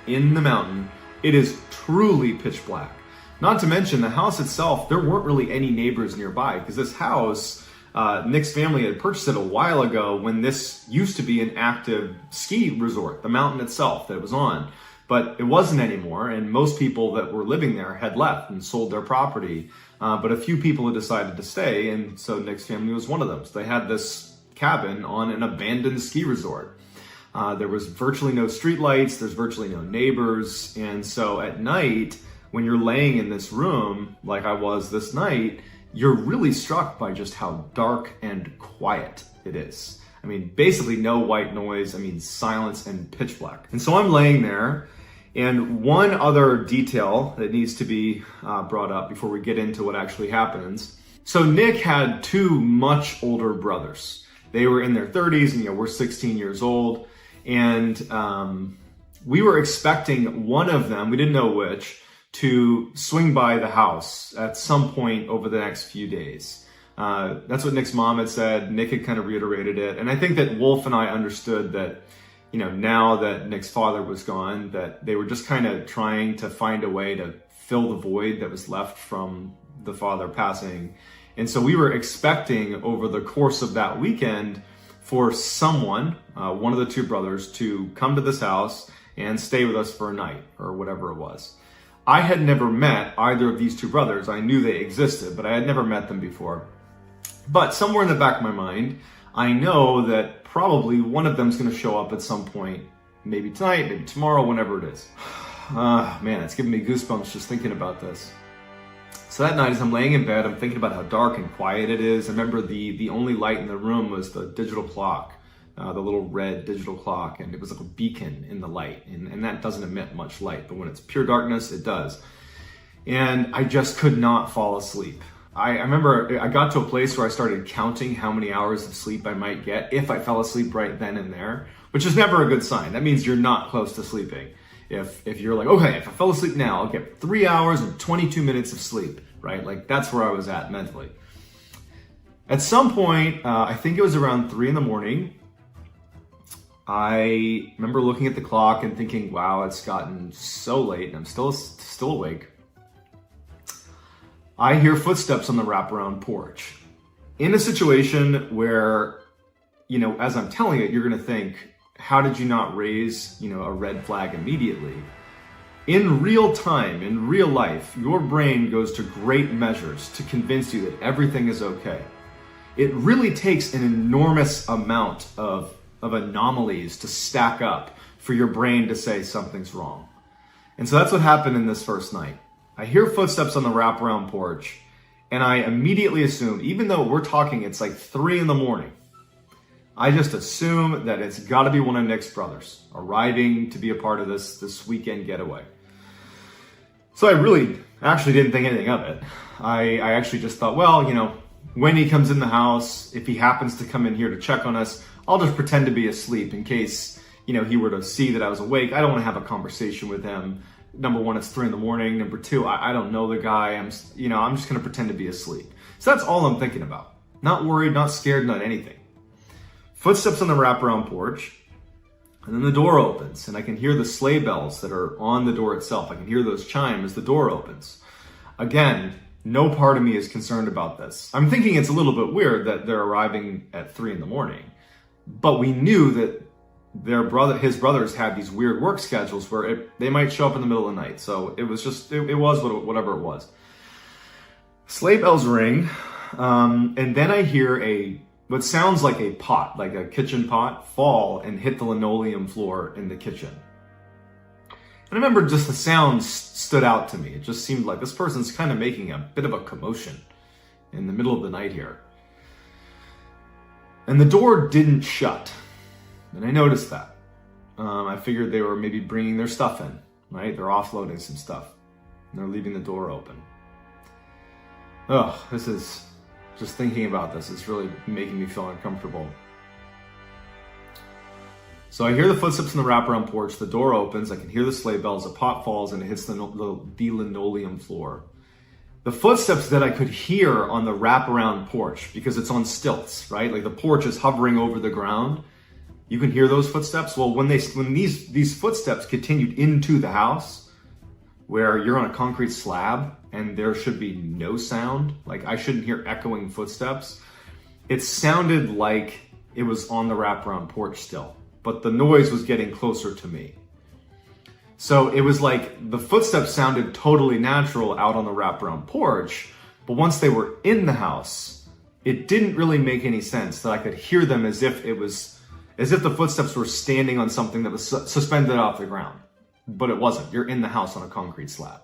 in the mountain. It is truly pitch black. Not to mention the house itself, there weren't really any neighbors nearby, because this house, Nick's family had purchased it a while ago when this used to be an active ski resort, the mountain itself that it was on. But it wasn't anymore, and most people that were living there had left and sold their property. But a few people had decided to stay, and so Nick's family was one of them. So they had this cabin on an abandoned ski resort. There was virtually no streetlights, there's virtually no neighbors, and so at night, when you're laying in this room, like I was this night, you're really struck by just how dark and quiet it is. I mean, basically no white noise, silence and pitch black. And so I'm laying there, and one other detail that needs to be brought up before we get into what actually happens. So Nick had 2 much older brothers. They were in their 30s, and we're 16 years old. And we were expecting one of them, we didn't know which, to swing by the house at some point over the next few days. That's what Nick's mom had said. Nick had kind of reiterated it. And I think that Wolf and I understood that, now that Nick's father was gone, that they were just kind of trying to find a way to fill the void that was left from the father passing. And so we were expecting over the course of that weekend for someone, one of the 2 brothers, to come to this house and stay with us for a night or whatever it was. I had never met either of these 2 brothers. I knew they existed, but I had never met them before. But somewhere in the back of my mind, I know that probably one of them's going to show up at some point, maybe tonight, maybe tomorrow, whenever it is. Man, it's giving me goosebumps just thinking about this. So that night, as I'm laying in bed, I'm thinking about how dark and quiet it is. I remember the only light in the room was the digital clock, the little red digital clock, and it was like a beacon in the light. And that doesn't emit much light, but when it's pure darkness, it does. And I just could not fall asleep. I remember I got to a place where I started counting how many hours of sleep I might get if I fell asleep right then and there, which is never a good sign. That means you're not close to sleeping. If you're like, okay, if I fell asleep now, I'll get 3 hours and 22 minutes of sleep, right? Like that's where I was at mentally. At some point, I think it was around 3 a.m, I remember looking at the clock and thinking, wow, it's gotten so late and I'm still awake. I hear footsteps on the wraparound porch. In a situation where, as I'm telling it, you're going to think, how did you not raise, a red flag immediately? In real time, in real life, your brain goes to great measures to convince you that everything is okay. It really takes an enormous amount of anomalies to stack up for your brain to say something's wrong. And so that's what happened in this first night. I hear footsteps on the wraparound porch, and I immediately assume, even though we're talking, it's like 3 a.m, I just assume that it's got to be one of Nick's brothers arriving to be a part of this weekend getaway. So I really actually didn't think anything of it. I actually just thought, well, when he comes in the house, if he happens to come in here to check on us, I'll just pretend to be asleep in case, he were to see that I was awake. I don't want to have a conversation with him. Number 1, it's 3 a.m. Number 2, I don't know the guy. I'm just going to pretend to be asleep. So that's all I'm thinking about. Not worried, not scared, not anything. Footsteps on the wraparound porch. And then the door opens, and I can hear the sleigh bells that are on the door itself. I can hear those chime as the door opens. Again, no part of me is concerned about this. I'm thinking it's a little bit weird that they're arriving at 3 a.m. But we knew that his brothers had these weird work schedules where they might show up in the middle of the night. So it was just, it was whatever it was. Sleigh bells ring, and then I hear what sounds like a pot, like a kitchen pot, fall and hit the linoleum floor in the kitchen. And I remember just the sound stood out to me. It just seemed like this person's kind of making a bit of a commotion in the middle of the night here. And the door didn't shut. And I noticed that. I figured they were maybe bringing their stuff in, right? They're offloading some stuff. And they're leaving the door open. Oh, just thinking about this, it's really making me feel uncomfortable. So I hear the footsteps in the wraparound porch, the door opens, I can hear the sleigh bells, a pot falls and it hits the linoleum floor. The footsteps that I could hear on the wraparound porch, because it's on stilts, right? Like the porch is hovering over the ground. You can hear those footsteps. Well, when these footsteps continued into the house, where you're on a concrete slab and there should be no sound, like I shouldn't hear echoing footsteps, it sounded like it was on the wraparound porch still, but the noise was getting closer to me. So it was like the footsteps sounded totally natural out on the wraparound porch, but once they were in the house, it didn't really make any sense that I could hear them as if the footsteps were standing on something that was suspended off the ground. But it wasn't. You're in the house on a concrete slab.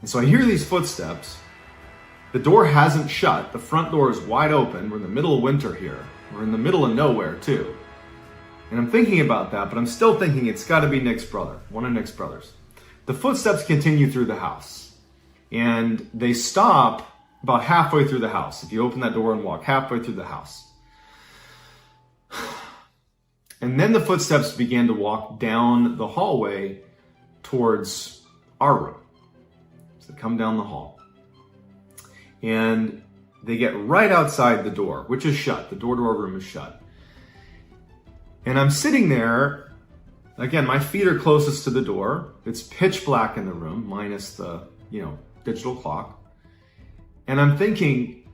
And so I hear these footsteps. The door hasn't shut. The front door is wide open. We're in the middle of winter here. We're in the middle of nowhere too. And I'm thinking about that, but I'm still thinking it's got to be Nick's brother, one of Nick's brothers. The footsteps continue through the house. And they stop about halfway through the house. If you open that door and walk halfway through the house. And then the footsteps began to walk down the hallway towards our room. So they come down the hall. And they get right outside the door, which is shut. The door to our room is shut. And I'm sitting there. Again, my feet are closest to the door. It's pitch black in the room, minus the, digital clock. And I'm thinking,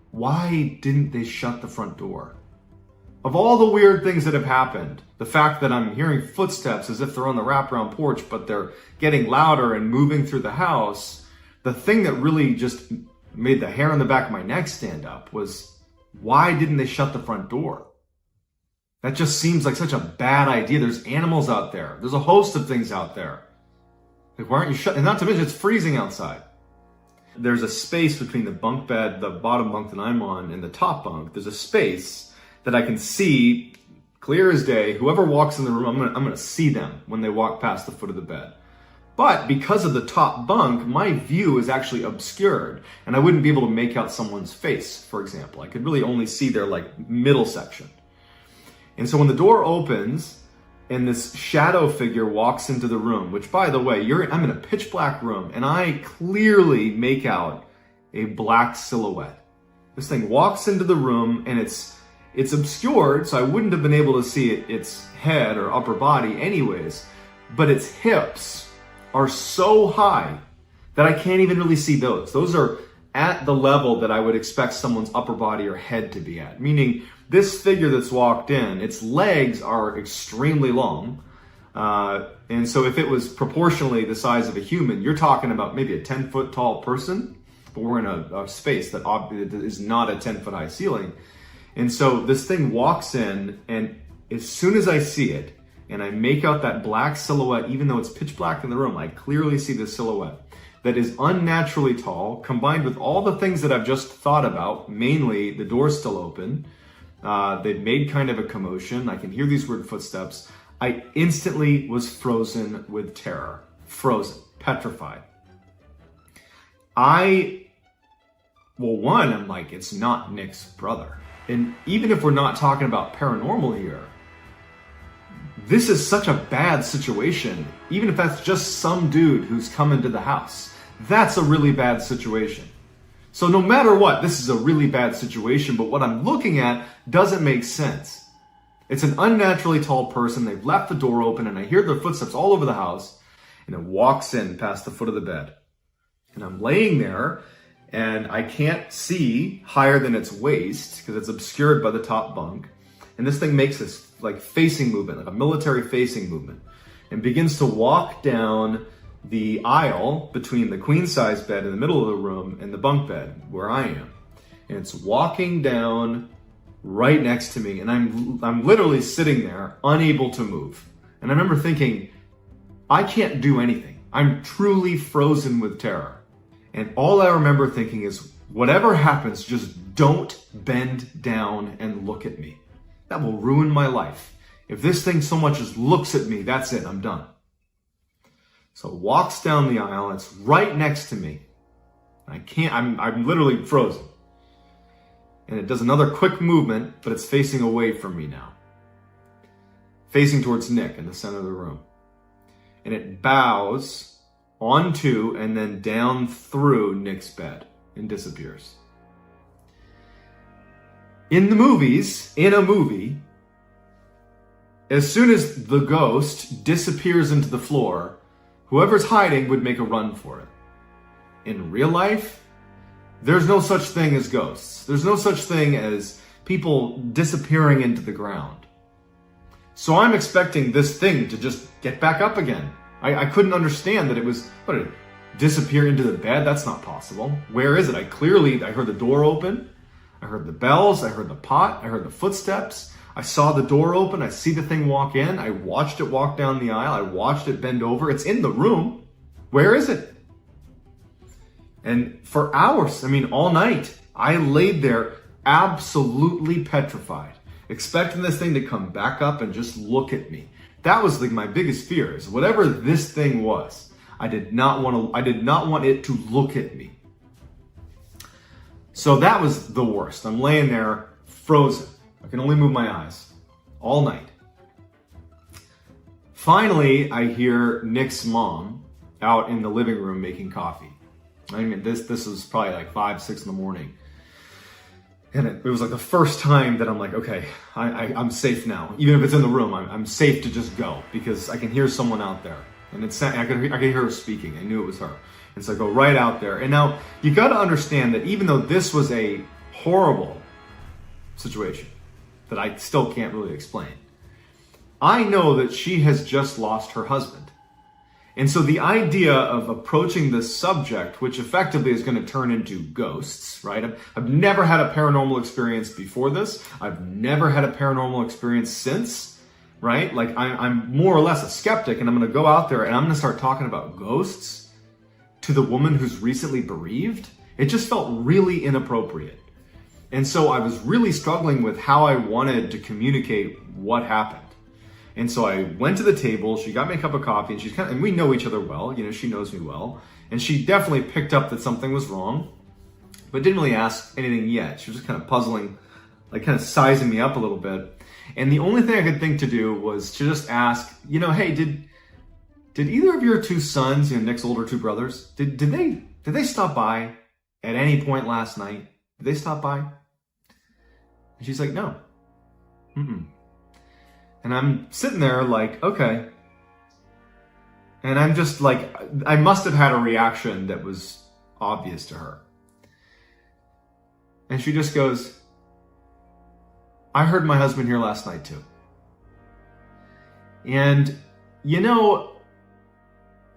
why didn't they shut the front door? Of all the weird things that have happened, the fact that I'm hearing footsteps as if they're on the wraparound porch, but they're getting louder and moving through the house, the thing that really just made the hair on the back of my neck stand up was, why didn't they shut the front door? That just seems like such a bad idea. There's animals out there. There's a host of things out there. Like, why aren't you shut? And not to mention, it's freezing outside. There's a space between the bunk bed, the bottom bunk that I'm on, and the top bunk. There's a space that I can see clear as day. Whoever walks in the room, I'm gonna see them when they walk past the foot of the bed. But because of the top bunk, my view is actually obscured, and I wouldn't be able to make out someone's face, for example. I could really only see their middle section. And so when the door opens and this shadow figure walks into the room, which, by the way, I'm in a pitch black room, and I clearly make out a black silhouette. This thing walks into the room, and it's obscured, so I wouldn't have been able to see its head or upper body anyways, but its hips are so high that I can't even really see those. Those are at the level that I would expect someone's upper body or head to be at. Meaning, this figure that's walked in, its legs are extremely long, and so if it was proportionally the size of a human, you're talking about maybe a 10-foot tall person, but we're in a space that is not a 10-foot high ceiling. And so this thing walks in, and as soon as I see it, and I make out that black silhouette, even though it's pitch black in the room, I clearly see this silhouette that is unnaturally tall, combined with all the things that I've just thought about, mainly the door's still open. They've made kind of a commotion. I can hear these weird footsteps. I instantly was frozen with terror. Frozen. Petrified. I'm like, it's not Nick's brother. And even if we're not talking about paranormal here, this is such a bad situation. Even if that's just some dude who's come into the house, that's a really bad situation. So no matter what, this is a really bad situation, but what I'm looking at doesn't make sense. It's an unnaturally tall person. They've left the door open and I hear their footsteps all over the house, and it walks in past the foot of the bed. And I'm laying there and I can't see higher than its waist because it's obscured by the top bunk. And this thing makes this like facing movement, like a military facing movement, and begins to walk down the aisle between the queen size bed in the middle of the room and the bunk bed where I am. And it's walking down right next to me, and I'm literally sitting there unable to move. And I remember thinking, I can't do anything. I'm truly frozen with terror. And all I remember thinking is, whatever happens, just don't bend down and look at me. That will ruin my life. If this thing so much as looks at me, that's it, I'm done. So it walks down the aisle, and it's right next to me. I'm literally frozen. And it does another quick movement, but it's facing away from me now. Facing towards Nick in the center of the room. And it bows onto and then down through Nick's bed and disappears. In a movie, as soon as the ghost disappears into the floor, whoever's hiding would make a run for it. In real life, there's no such thing as ghosts. There's no such thing as people disappearing into the ground. So I'm expecting this thing to just get back up again. I couldn't understand that it was, what, did it disappear into the bed? That's not possible. Where is it? I heard the door open. I heard the bells. I heard the pot. I heard the footsteps. I saw the door open. I see the thing walk in. I watched it walk down the aisle. I watched it bend over. It's in the room. Where is it? And for hours, all night, I laid there absolutely petrified, expecting this thing to come back up and just look at me. That was like my biggest fear, is whatever this thing was, I did not want it to look at me. So that was the worst. I'm laying there frozen. I can only move my eyes all night. Finally, I hear Nick's mom out in the living room making coffee. This was probably like 5, 6 in the morning. And it was like the first time that I'm like, okay, I'm safe now. Even if it's in the room, I'm safe to just go because I can hear someone out there. And I can hear her speaking. I knew it was her. And so I go right out there. And now you got to understand that even though this was a horrible situation that I still can't really explain, I know that she has just lost her husband. And so the idea of approaching this subject, which effectively is going to turn into ghosts, right? I've never had a paranormal experience before this. I've never had a paranormal experience since, right? Like I'm more or less a skeptic, and I'm going to go out there and I'm going to start talking about ghosts to the woman who's recently bereaved. It just felt really inappropriate. And so I was really struggling with how I wanted to communicate what happened. And so I went to the table, she got me a cup of coffee, and and we know each other well, she knows me well. And she definitely picked up that something was wrong, but didn't really ask anything yet. She was just kind of puzzling, like kind of sizing me up a little bit. And the only thing I could think to do was to just ask, hey, did either of your two sons, Nick's older two brothers, did they stop by at any point last night? Did they stop by? And she's like, no. Mm-mm. And I'm sitting there like, okay. And I'm just like, I must have had a reaction that was obvious to her. And she just goes, I heard my husband here last night too. And,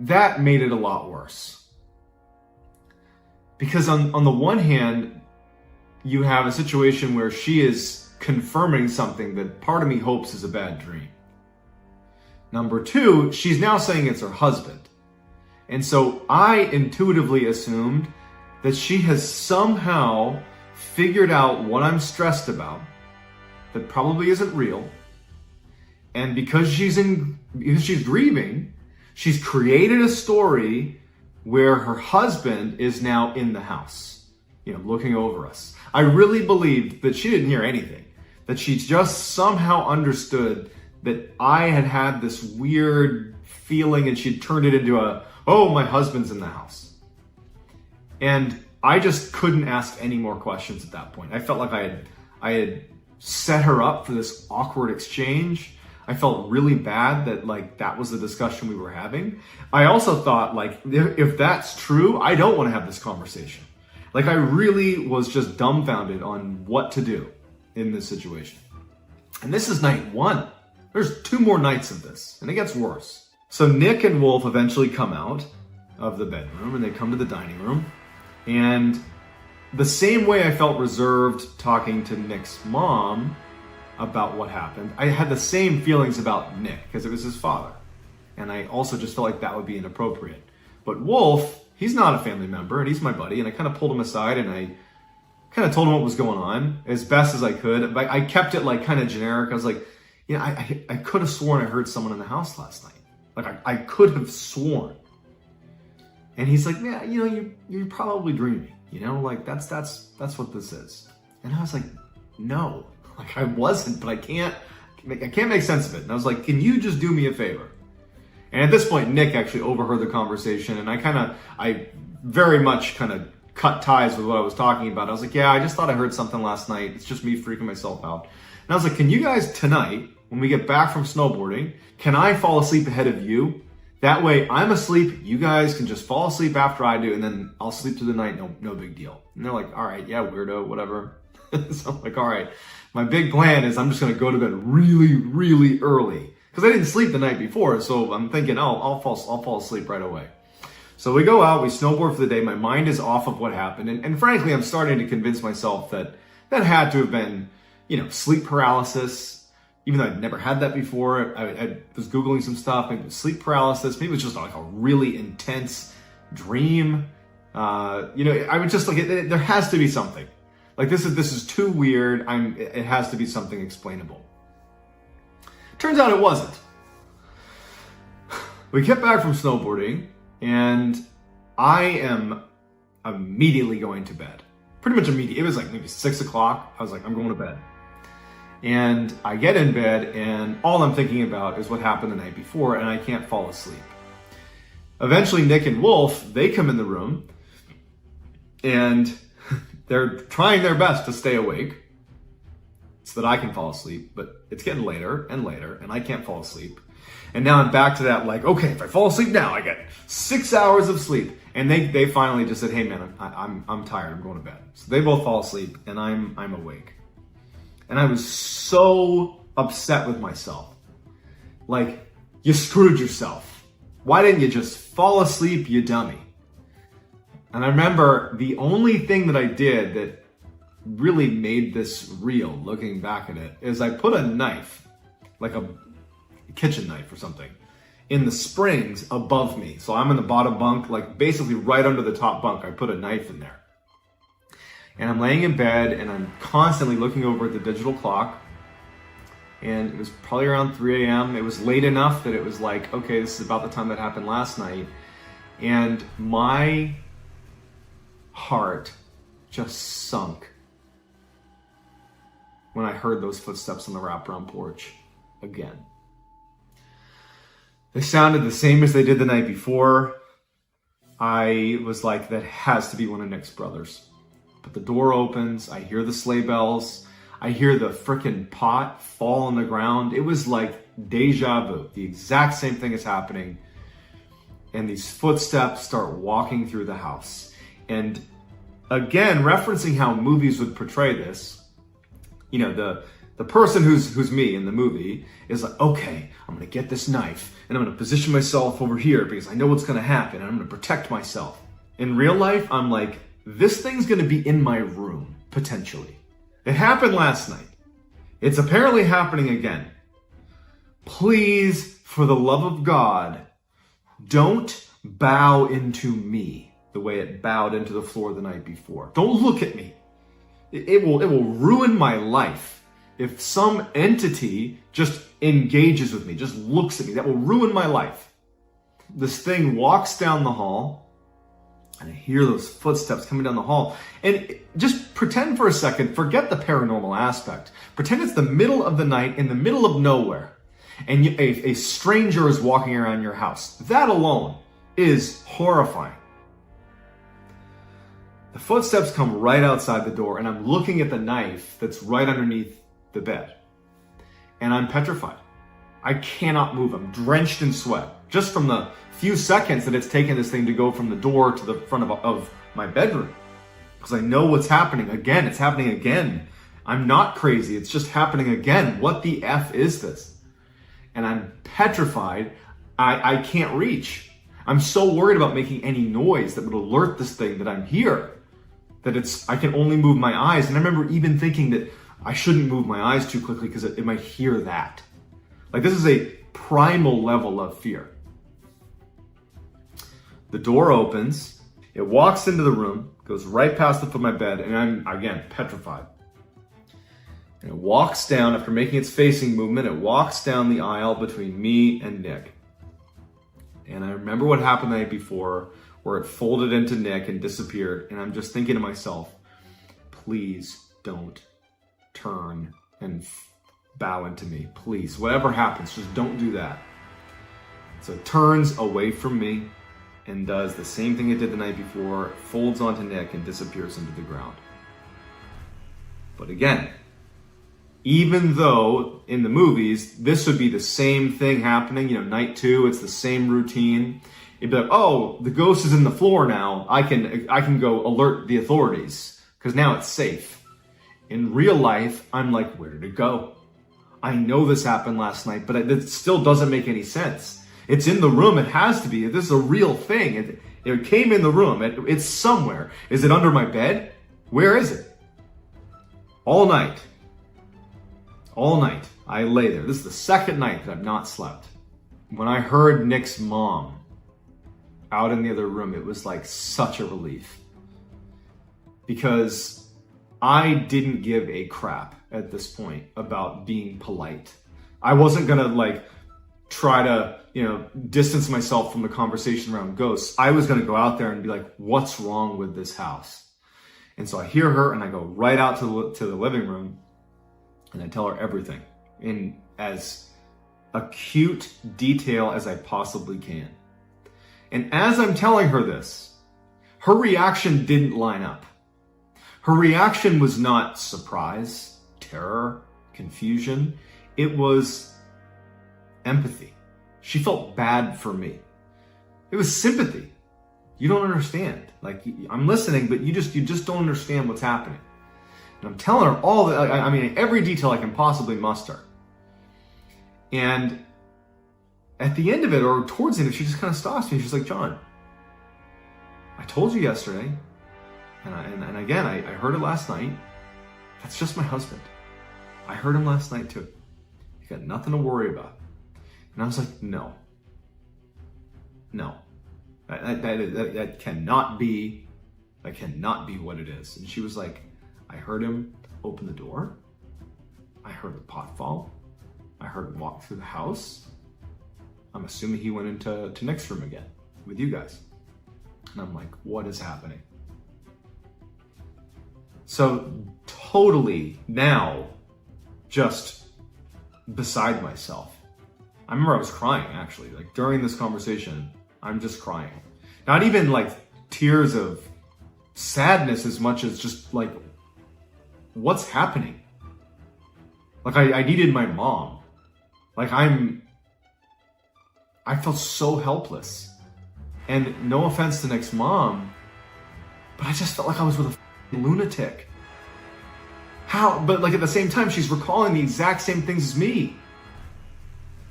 that made it a lot worse. Because on the one hand, you have a situation where she is confirming something that part of me hopes is a bad dream. Number two, she's now saying it's her husband. And so I intuitively assumed that she has somehow figured out what I'm stressed about, that probably isn't real. And because she's grieving, she's created a story where her husband is now in the house, looking over us. I really believed that she didn't hear anything. That she just somehow understood that I had this weird feeling, and she'd turned it into my husband's in the house. And I just couldn't ask any more questions at that point. I felt like I had set her up for this awkward exchange. I felt really bad that like that was the discussion we were having. I also thought like, if that's true, I don't want to have this conversation. Like I really was just dumbfounded on what to do in this situation. And this is night 1. There's 2 more nights of this, and it gets worse. So Nick and Wolf eventually come out of the bedroom and they come to the dining room. And the same way I felt reserved talking to Nick's mom about what happened, I had the same feelings about Nick because it was his father. And I also just felt like that would be inappropriate. But Wolf, he's not a family member and he's my buddy, and I kind of pulled him aside and I kind of told him what was going on as best as I could. I kept it like kind of generic. I was like, you know, I could have sworn I heard someone in the house last night. Like I could have sworn. And he's like, yeah, you know, you're probably dreaming, you know, like that's what this is. And I was like, no, like I wasn't, but I can't make sense of it. And I was like, can you just do me a favor? And at this point, Nick actually overheard the conversation, and I very much kind of cut ties with what I was talking about. I was like, yeah, I just thought I heard something last night. It's just me freaking myself out. And I was like, can you guys tonight, when we get back from snowboarding, can I fall asleep ahead of you? That way I'm asleep, you guys can just fall asleep after I do, and then I'll sleep through the night, no big deal. And they're like, all right, yeah, weirdo, whatever. So I'm like, all right, my big plan is I'm just gonna go to bed really, really early. Because I didn't sleep the night before, so I'm thinking, oh, I'll fall asleep right away. So we go out, we snowboard for the day, my mind is off of what happened, and frankly, I'm starting to convince myself that had to have been, you know, sleep paralysis, even though I'd never had that before. I was Googling some stuff, maybe it was sleep paralysis, maybe it was just like a really intense dream. You know, I would just like, there has to be something. Like this is too weird, it has to be something explainable. Turns out it wasn't. We get back from snowboarding, and I am immediately going to bed. Pretty much immediately. It was like maybe 6 o'clock. I was like, I'm going to bed. And I get in bed, and all I'm thinking about is what happened the night before, and I can't fall asleep. Eventually, Nick and Wolf, they come in the room, and they're trying their best to stay awake so that I can fall asleep, but it's getting later and later, and I can't fall asleep. And now I'm back to that, like, okay, if I fall asleep now, I get 6 hours of sleep. And they finally just said, hey man, I'm tired, I'm going to bed. So they both fall asleep, and I'm awake. And I was so upset with myself. Like, you screwed yourself. Why didn't you just fall asleep, you dummy? And I remember the only thing that I did that really made this real, looking back at it, is I put a knife, like a kitchen knife or something, in the springs above me. So I'm in the bottom bunk, like basically right under the top bunk, I put a knife in there. And I'm laying in bed, and I'm constantly looking over at the digital clock, and it was probably around 3 a.m. It was late enough that it was like, okay, this is about the time that happened last night. And my heart just sunk when I heard those footsteps on the wraparound porch again. They sounded the same as they did the night before. I was like, that has to be one of Nick's brothers. But the door opens, I hear the sleigh bells, I hear the frickin' pot fall on the ground. It was like deja vu. The exact same thing is happening. And these footsteps start walking through the house. And again, referencing how movies would portray this, you know, the person who's me in the movie is like, okay, I'm gonna get this knife and I'm gonna position myself over here because I know what's gonna happen and I'm gonna protect myself. In real life, I'm like, this thing's gonna be in my room, potentially. It happened last night. It's apparently happening again. Please, for the love of God, don't bow into me the way it bowed into the floor the night before. Don't look at me. It will ruin my life if some entity just engages with me, just looks at me. That will ruin my life. This thing walks down the hall, and I hear those footsteps coming down the hall. And just pretend for a second, forget the paranormal aspect. Pretend it's the middle of the night in the middle of nowhere, and a stranger is walking around your house. That alone is horrifying. The footsteps come right outside the door, and I'm looking at the knife that's right underneath the bed. And I'm petrified. I cannot move. I'm drenched in sweat. Just from the few seconds that it's taken this thing to go from the door to the front of my bedroom. Because I know what's happening again. It's happening again. I'm not crazy. It's just happening again. What the F is this? And I'm petrified. I can't reach. I'm so worried about making any noise that would alert this thing that I'm here. That I can only move my eyes. And I remember even thinking that I shouldn't move my eyes too quickly because it might hear that. Like, this is a primal level of fear. The door opens. It walks into the room, goes right past the foot of my bed, and I'm, again, petrified. And it walks down, after making its facing movement, it walks down the aisle between me and Nick. And I remember what happened the night before, where it folded into Nick and disappeared. And I'm just thinking to myself, please don't turn and bow into me. Please, whatever happens, just don't do that. So it turns away from me and does the same thing it did the night before, folds onto Nick and disappears into the ground. But again, even though in the movies, this would be the same thing happening, night 2, it's the same routine. It'd be like, oh, the ghost is in the floor now. I can go alert the authorities because now it's safe. In real life, I'm like, where did it go? I know this happened last night, but it still doesn't make any sense. It's in the room. It has to be. This is a real thing. It came in the room. It's somewhere. Is it under my bed? Where is it? All night, I lay there. This is the second night that I've not slept. When I heard Nick's mom out in the other room, it was like such a relief. Because I didn't give a crap at this point about being polite. I wasn't gonna try to, distance myself from the conversation around ghosts. I was gonna go out there and be like, what's wrong with this house? And so I hear her and I go right out to the living room and I tell her everything in as acute detail as I possibly can. And as I'm telling her this, her reaction didn't line up. Her reaction was not surprise, terror, confusion. It was empathy. She felt bad for me. It was sympathy. You don't understand. I'm listening, but you just don't understand what's happening. And I'm telling her every detail I can possibly muster. And at the end of it, or towards the end, she just kind of stops me. She's like, John, I told you yesterday, and again, I heard it last night. That's just my husband. I heard him last night too. You got nothing to worry about. And I was like, no. That cannot be what it is. And she was like, I heard him open the door. I heard the pot fall. I heard him walk through the house. I'm assuming he went into Nick's room again with you guys. And I'm like, what is happening? So totally now just beside myself. I remember I was crying actually, during this conversation, I'm just crying. Not even tears of sadness as much as just what's happening? I needed my mom. I felt so helpless. And no offense to Nick's mom, but I just felt like I was with a lunatic. How? But at the same time, she's recalling the exact same things as me.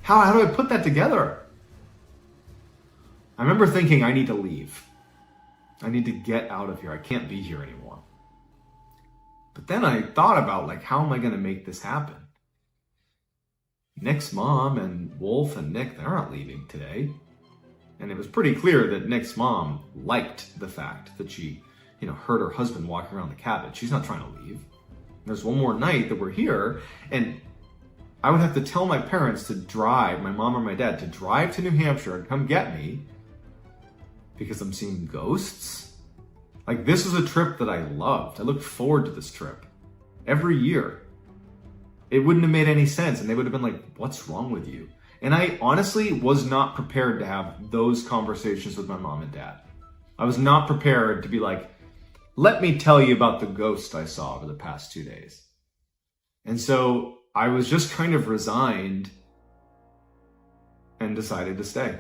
How do I put that together? I remember thinking, I need to leave. I need to get out of here. I can't be here anymore. But then I thought about how am I going to make this happen? Nick's mom and Wolf and Nick, they're not leaving today. And it was pretty clear that Nick's mom liked the fact that she, heard her husband walking around the cabin. She's not trying to leave. There's one more night that we're here, and I would have to tell my parents to drive, my mom or my dad, to drive to New Hampshire and come get me because I'm seeing ghosts. This was a trip that I loved. I looked forward to this trip every year. It wouldn't have made any sense, and they would have been like, what's wrong with you? And I honestly was not prepared to have those conversations with my mom and dad. I was not prepared to be like, let me tell you about the ghost I saw over the past 2 days. And so I was just kind of resigned and decided to stay.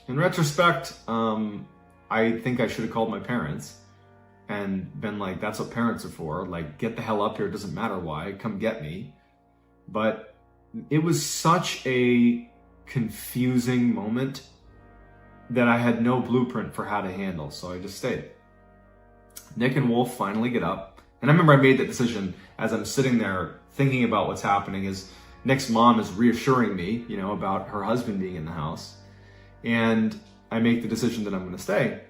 In retrospect, I think I should have called my parents and been like, that's what parents are for. Like, get the hell up here. It doesn't matter why. Come get me. But it was such a confusing moment that I had no blueprint for how to handle. So I just stayed. Nick and Wolf finally get up. And I remember I made that decision as I'm sitting there thinking about what's happening, is Nick's mom is reassuring me, about her husband being in the house. And I make the decision that I'm going to stay.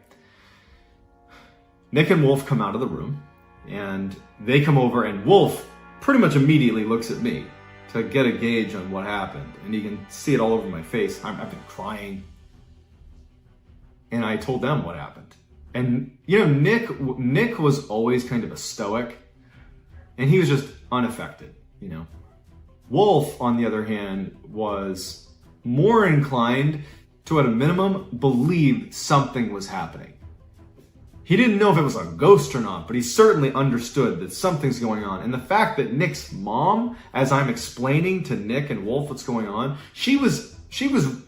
Nick and Wolf come out of the room, and they come over, and Wolf pretty much immediately looks at me to get a gauge on what happened. And you can see it all over my face. I've been crying. And I told them what happened. And, Nick was always kind of a stoic, and he was just unaffected, Wolf, on the other hand, was more inclined to, at a minimum, believe something was happening. He didn't know if it was a ghost or not, but he certainly understood that something's going on. And the fact that Nick's mom, as I'm explaining to Nick and Wolf what's going on, she was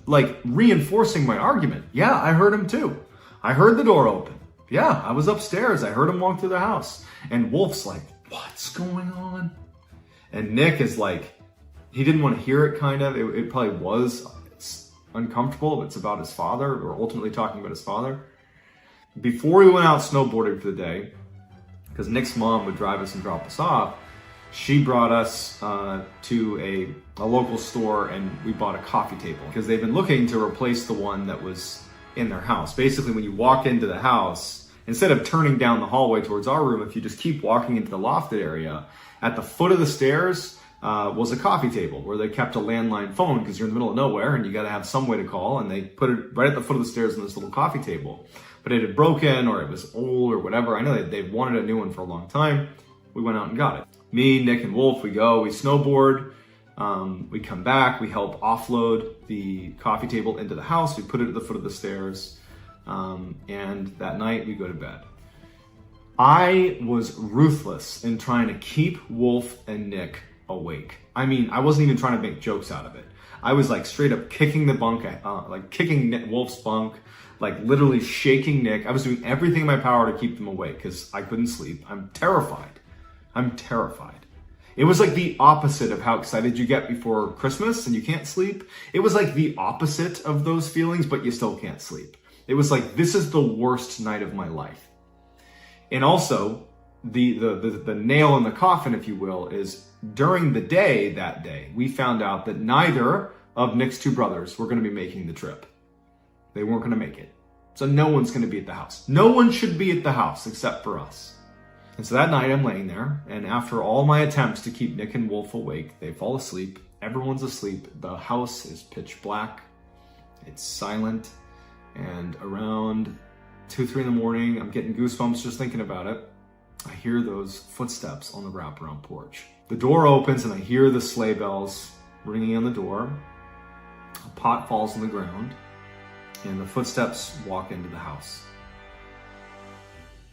like reinforcing my argument. Yeah, I heard him too. I heard the door open. Yeah, I was upstairs. I heard him walk through the house. And Wolf's like, what's going on? And Nick is like, he didn't want to hear it, kind of. It probably was uncomfortable. It's about his father, or ultimately talking about his father. Before we went out snowboarding for the day, because Nick's mom would drive us and drop us off, she brought us to a local store, and we bought a coffee table because they've been looking to replace the one that was in their house. Basically, when you walk into the house, instead of turning down the hallway towards our room, if you just keep walking into the lofted area, at the foot of the stairs was a coffee table where they kept a landline phone, because you're in the middle of nowhere and you got to have some way to call, and they put it right at the foot of the stairs in this little coffee table. But it had broken, or it was old, or whatever. I know they've wanted a new one for a long time. We went out and got it. Me, Nick, and Wolf, we snowboard. We come back, we help offload the coffee table into the house. We put it at the foot of the stairs. And that night we go to bed. I was ruthless in trying to keep Wolf and Nick awake. I mean, I wasn't even trying to make jokes out of it. I was like straight up kicking the bunk, kicking Wolf's bunk, like literally shaking Nick. I was doing everything in my power to keep them awake because I couldn't sleep. I'm terrified. It was like the opposite of how excited you get before Christmas and you can't sleep. It was like the opposite of those feelings, but you still can't sleep. It was like, this is the worst night of my life. And also, the nail in the coffin, if you will, is during the day that day, we found out that neither of Nick's two brothers were going to be making the trip. They weren't going to make it. So no one's going to be at the house. No one should be at the house except for us. And so that night I'm laying there, and after all my attempts to keep Nick and Wolf awake, they fall asleep. Everyone's asleep. The house is pitch black. It's silent. And around 2-3 in the morning, I'm getting goosebumps just thinking about it. I hear those footsteps on the wraparound porch. The door opens and I hear the sleigh bells ringing on the door. A pot falls on the ground and the footsteps walk into the house.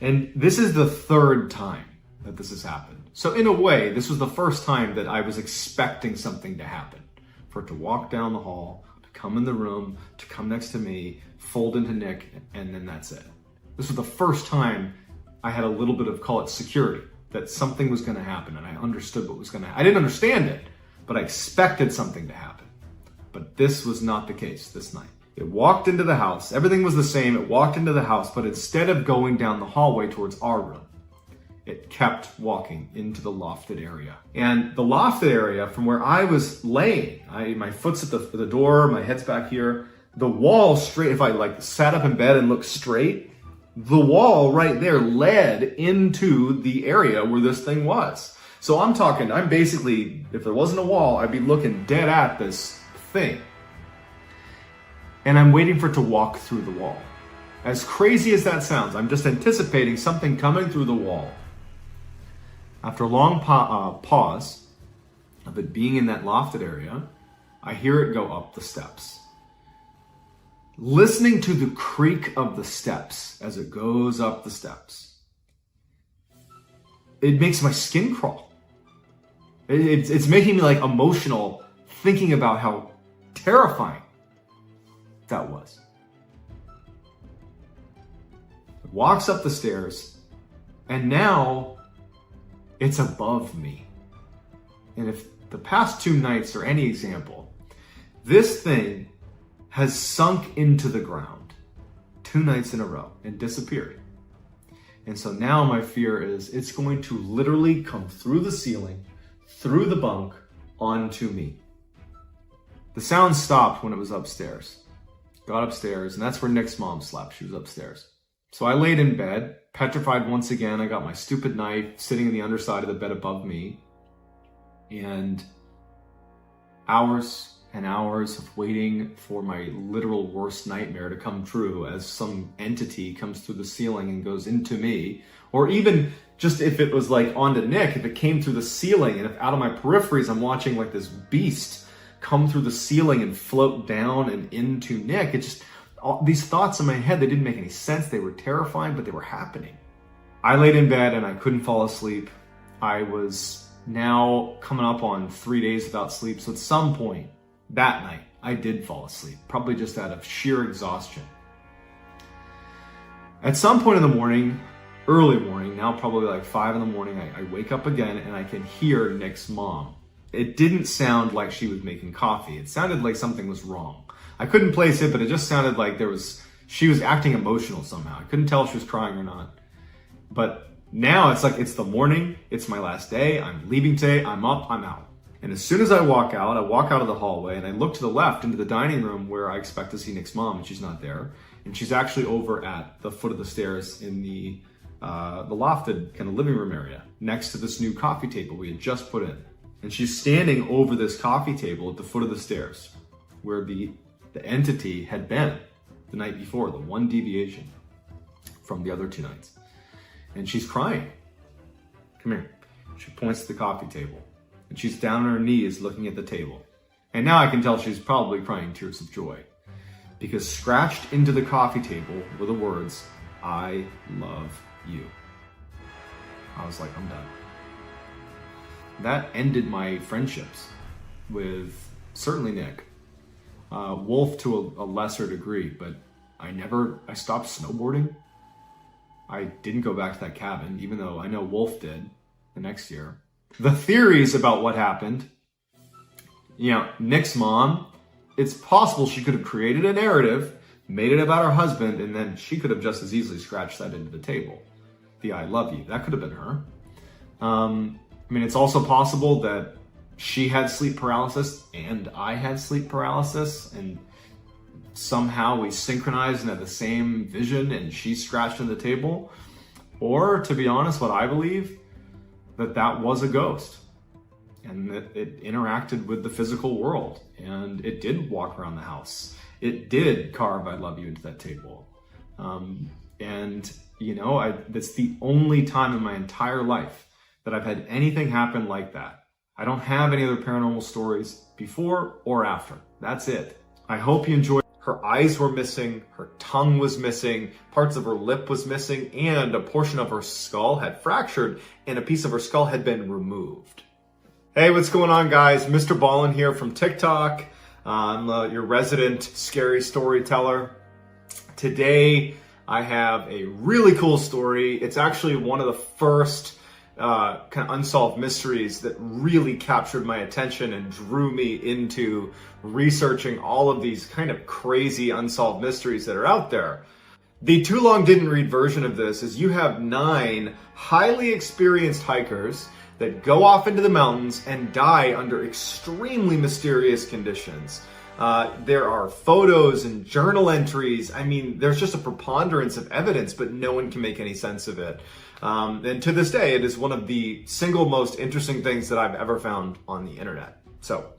And this is the third time that this has happened. So in a way, this was the first time that I was expecting something to happen. For it to walk down the hall, to come in the room, to come next to me, fold into Nick, and then that's it. This was the first time I had a little bit of, call it security, that something was going to happen, and I understood what was going to happen. I didn't understand it, but I expected something to happen. But this was not the case this night. It walked into the house. Everything was the same. It walked into the house, but instead of going down the hallway towards our room, it kept walking into the lofted area. And the lofted area, from where I was laying, my foot's at the door, my head's back here, the wall straight, if I sat up in bed and looked straight, the wall right there led into the area where this thing was. So I'm basically, if there wasn't a wall, I'd be looking dead at this thing. And I'm waiting for it to walk through the wall. As crazy as that sounds, I'm just anticipating something coming through the wall. After a long pause of it being in that lofted area, I hear it go up the steps. Listening to the creak of the steps as it goes up the steps, it makes my skin crawl. It's making me like emotional thinking about how terrifying that was. Walks up the stairs, and now it's above me. And if the past 2 nights are any example, this thing has sunk into the ground 2 nights in a row and disappeared. And so now my fear is it's going to literally come through the ceiling, through the bunk, onto me. The sound stopped when it was upstairs. Got upstairs, and that's where Nick's mom slept. She was upstairs. So I laid in bed, petrified once again. I got my stupid knife sitting in the underside of the bed above me. And hours and hours of waiting for my literal worst nightmare to come true as some entity comes through the ceiling and goes into me. Or even just if it was like onto Nick, if it came through the ceiling and if out of my peripheries I'm watching like this beast come through the ceiling and float down and into Nick. It just, these thoughts in my head, they didn't make any sense. They were terrifying, but they were happening. I laid in bed and I couldn't fall asleep. I was now coming up on 3 days without sleep. So at some point that night, I did fall asleep, probably just out of sheer exhaustion. At some point in the morning, early morning, now probably like 5 in the morning, I wake up again and I can hear Nick's mom. It didn't sound like she was making coffee. It sounded like something was wrong. I couldn't place it, but it just sounded like she was acting emotional somehow. I couldn't tell if she was crying or not. But now it's like it's the morning, it's my last day, I'm leaving today, I'm up, I'm out. And as soon as I walk out of the hallway and I look to the left into the dining room where I expect to see Nick's mom, and she's not there. And she's actually over at the foot of the stairs in the lofted kind of living room area next to this new coffee table we had just put in. And she's standing over this coffee table at the foot of the stairs where the entity had been the night before, the one deviation from the other 2 nights. And she's crying. Come here. She points to the coffee table. And she's down on her knees looking at the table. And now I can tell she's probably crying tears of joy. Because scratched into the coffee table were the words, "I love you." I was like, I'm done. That ended my friendships with certainly Nick. Wolf to a lesser degree, but I stopped snowboarding. I didn't go back to that cabin, even though I know Wolf did the next year. The theories about what happened, Nick's mom, it's possible she could have created a narrative, made it about her husband, and then she could have just as easily scratched that into the table. The "I love you," that could have been her. It's also possible that she had sleep paralysis and I had sleep paralysis, and somehow we synchronized and had the same vision and she scratched into the table. Or, to be honest, what I believe, that was a ghost and that it interacted with the physical world and it did walk around the house. It did carve "I love you" into that table. That's the only time in my entire life that I've had anything happen like that. I don't have any other paranormal stories before or after. That's it. I hope you enjoyed. Her eyes were missing, her tongue was missing, parts of her lip was missing, and a portion of her skull had fractured and a piece of her skull had been removed. Hey, what's going on, guys? MrBallen here from TikTok. I'm your resident scary storyteller. Today, I have a really cool story. It's actually one of the first kind of unsolved mysteries that really captured my attention and drew me into researching all of these kind of crazy unsolved mysteries that are out there. The too long didn't read version of this is you have 9 highly experienced hikers that go off into the mountains and die under extremely mysterious conditions. There are photos and journal entries. There's just a preponderance of evidence, but no one can make any sense of it. And to this day, it is one of the single most interesting things that I've ever found on the internet. So,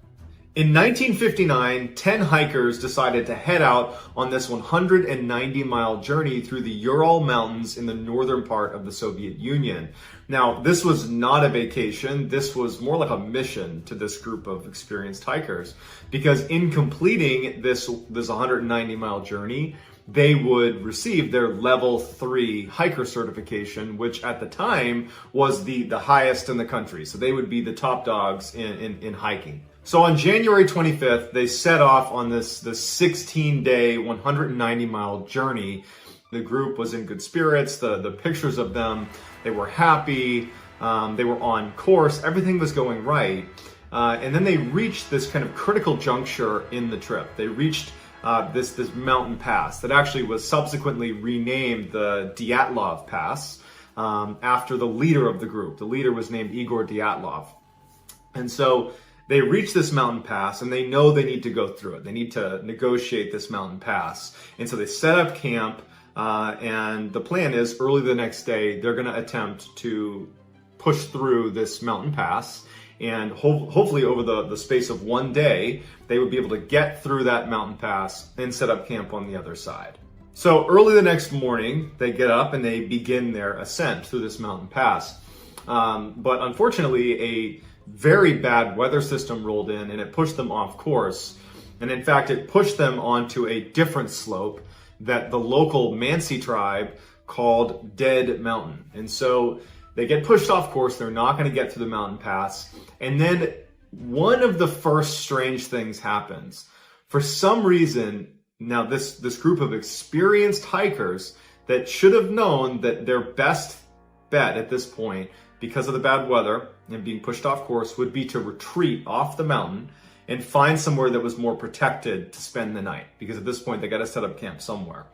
in 1959, 10 hikers decided to head out on this 190-mile journey through the Ural Mountains in the northern part of the Soviet Union. Now, this was not a vacation. This was more like a mission to this group of experienced hikers, because in completing this 190-mile journey, they would receive their level 3 hiker certification, which at the time was the highest in the country. So they would be the top dogs in hiking. So on January 25th, they set off on this 16-day, 190-mile journey. The group was in good spirits. The pictures of them, they were happy. They were on course. Everything was going right. And then they reached this kind of critical juncture in the trip. They reached this mountain pass that actually was subsequently renamed the Dyatlov Pass after the leader of the group. The leader was named Igor Dyatlov. And so they reach this mountain pass and they know they need to go through it. They need to negotiate this mountain pass. And so they set up camp and the plan is early the next day, they're going to attempt to push through this mountain pass. And hopefully over the space of one day, they would be able to get through that mountain pass and set up camp on the other side. So early the next morning, they get up and they begin their ascent through this mountain pass. But unfortunately, a very bad weather system rolled in and it pushed them off course. And in fact, it pushed them onto a different slope that the local Mansi tribe called Dead Mountain. And so they get pushed off course. They're not going to get through the mountain pass. And then one of the first strange things happens. For some reason, now this group of experienced hikers that should have known that their best bet at this point, because of the bad weather and being pushed off course, would be to retreat off the mountain and find somewhere that was more protected to spend the night. Because at this point, they got to set up camp somewhere.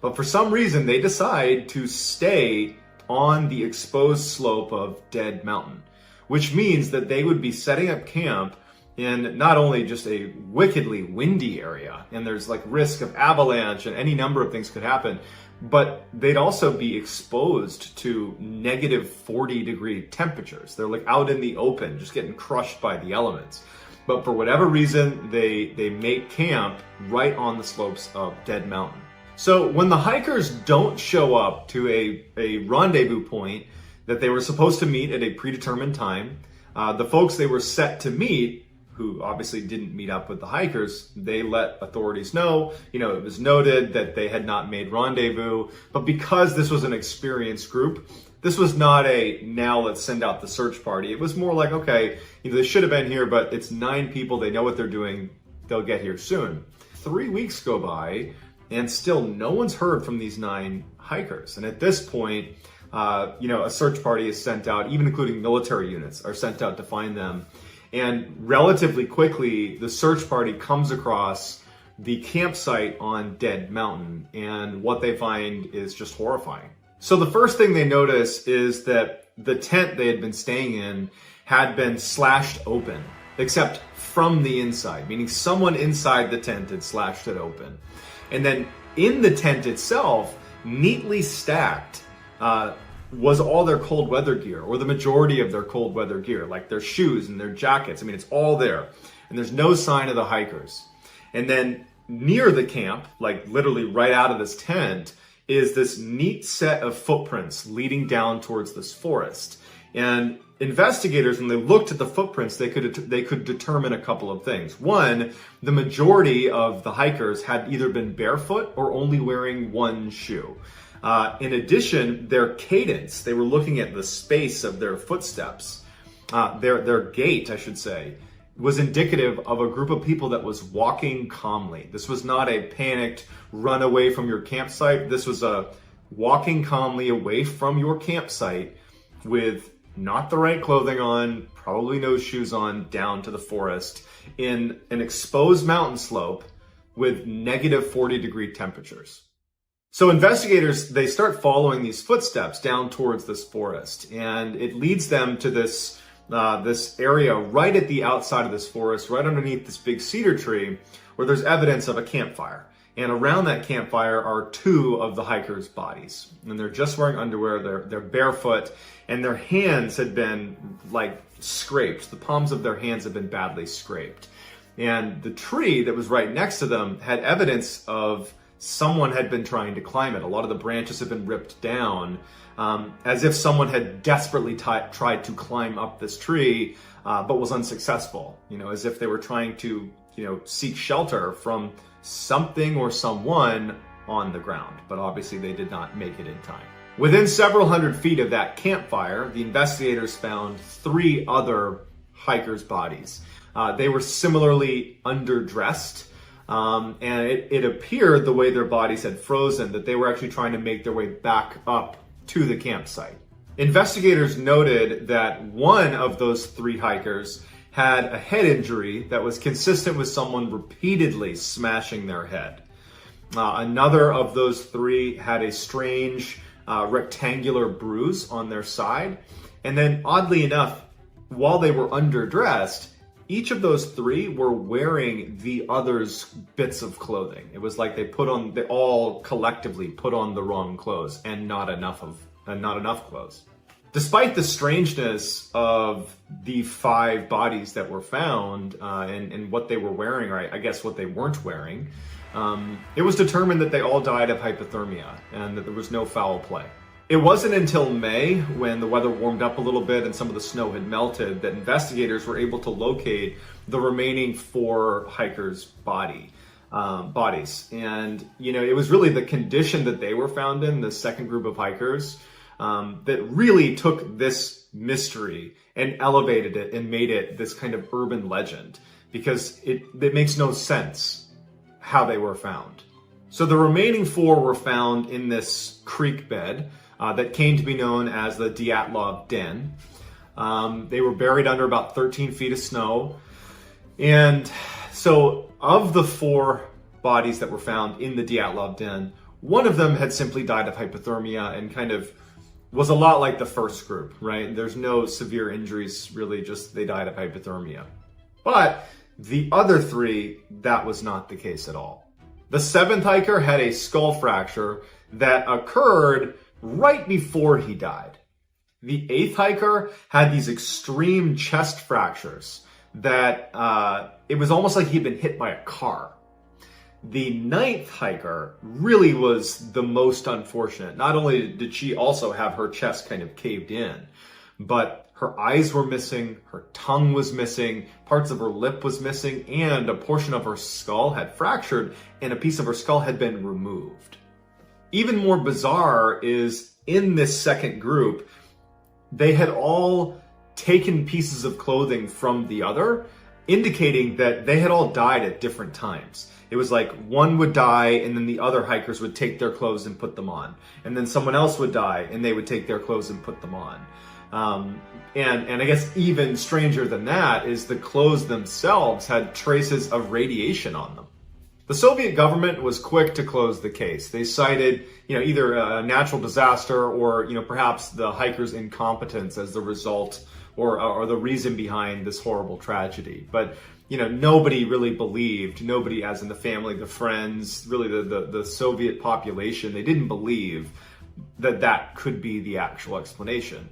But for some reason, they decide to stay on the exposed slope of Dead Mountain, which means that they would be setting up camp in not only just a wickedly windy area, and there's like risk of avalanche and any number of things could happen, but they'd also be exposed to negative 40-degree temperatures. They're like out in the open, just getting crushed by the elements. But for whatever reason, they make camp right on the slopes of Dead Mountain. So when the hikers don't show up to a rendezvous point that they were supposed to meet at a predetermined time, the folks they were set to meet, who obviously didn't meet up with the hikers, they let authorities know. You know, it was noted that they had not made rendezvous, but because this was an experienced group, this was not a, now let's send out the search party. It was more like, okay, you know, they should have been here, but it's 9 people, they know what they're doing, they'll get here soon. 3 weeks go by, and still no one's heard from these 9 hikers. And at this point, you know, a search party is sent out, even including military units are sent out to find them. And relatively quickly, the search party comes across the campsite on Dead Mountain, and what they find is just horrifying. So the first thing they notice is that the tent they had been staying in had been slashed open, except from the inside, meaning someone inside the tent had slashed it open. And then in the tent itself, neatly stacked, was all their cold weather gear, or the majority of their cold weather gear, like their shoes and their jackets. I mean, it's all there. And there's no sign of the hikers. And then near the camp, like literally right out of this tent, is this neat set of footprints leading down towards this forest. And investigators, when they looked at the footprints, they could determine a couple of things. One, the majority of the hikers had either been barefoot or only wearing one shoe. In addition, their cadence, they were looking at the space of their footsteps, their gait, I should say, was indicative of a group of people that was walking calmly. This was not a panicked run away from your campsite. This was a walking calmly away from your campsite with not the right clothing on, probably no shoes on, down to the forest in an exposed mountain slope with negative 40-degree temperatures. So investigators, they start following these footsteps down towards this forest, and it leads them to this area right at the outside of this forest, right underneath this big cedar tree, where there's evidence of a campfire. And around that campfire are 2 of the hikers' bodies. And they're just wearing underwear, they're barefoot, and their hands had been like scraped. The palms of their hands had been badly scraped. And the tree that was right next to them had evidence of someone had been trying to climb it. A lot of the branches had been ripped down, as if someone had desperately tried to climb up this tree, but was unsuccessful. You know, as if they were trying to, you know, seek shelter from something or someone on the ground, but obviously they did not make it in time. Within several hundred feet of that campfire, the investigators found 3 other hikers' bodies. They were similarly underdressed, and it appeared the way their bodies had frozen that they were actually trying to make their way back up to the campsite. Investigators noted that one of those 3 hikers had a head injury that was consistent with someone repeatedly smashing their head. Another of those 3 had a strange rectangular bruise on their side. And then oddly enough, while they were underdressed, each of those 3 were wearing the other's bits of clothing. It was like they all collectively put on the wrong clothes and not enough clothes. Despite the strangeness of the 5 bodies that were found and what they were wearing, or I guess what they weren't wearing, it was determined that they all died of hypothermia and that there was no foul play. It wasn't until May, when the weather warmed up a little bit and some of the snow had melted, that investigators were able to locate the remaining 4 hikers' bodies. And, it was really the condition that they were found in, the second group of hikers, that really took this mystery and elevated it and made it this kind of urban legend, because it makes no sense how they were found. So the remaining 4 were found in this creek bed that came to be known as the Dyatlov Den. They were buried under about 13 feet of snow. And so of the 4 bodies that were found in the Dyatlov Den, one of them had simply died of hypothermia and kind of was a lot like the first group, right? There's no severe injuries, really, just they died of hypothermia. But the other 3, that was not the case at all. The 7th hiker had a skull fracture that occurred right before he died. The 8th hiker had these extreme chest fractures that it was almost like he'd been hit by a car. The 9th hiker really was the most unfortunate. Not only did she also have her chest kind of caved in, but her eyes were missing, her tongue was missing, parts of her lip was missing, and a portion of her skull had fractured and a piece of her skull had been removed. Even more bizarre is, in this second group, they had all taken pieces of clothing from the other, indicating that they had all died at different times. It was like one would die and then the other hikers would take their clothes and put them on. And then someone else would die and they would take their clothes and put them on. And I guess even stranger than that is the clothes themselves had traces of radiation on them. The Soviet government was quick to close the case. They cited, either a natural disaster or, perhaps the hikers' incompetence as the result or the reason behind this horrible tragedy. But, nobody really believed, nobody as in the family, the friends, really the Soviet population, they didn't believe that could be the actual explanation.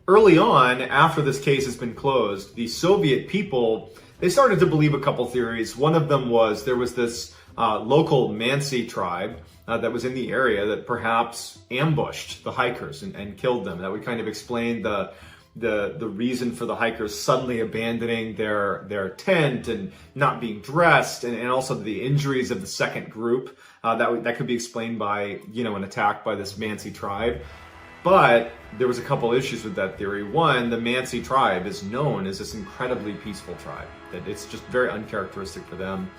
Early on, after this case has been closed, the Soviet people, they started to believe a couple theories. One of them was there was this local Mansi tribe that was in the area that perhaps ambushed the hikers and killed them. That would kind of explain the reason for the hikers suddenly abandoning their tent and not being dressed, and also the injuries of the second group. That could be explained by an attack by this Mansi tribe. But there was a couple issues with that theory. One, the Mansi tribe is known as this incredibly peaceful tribe, that it's just very uncharacteristic for them.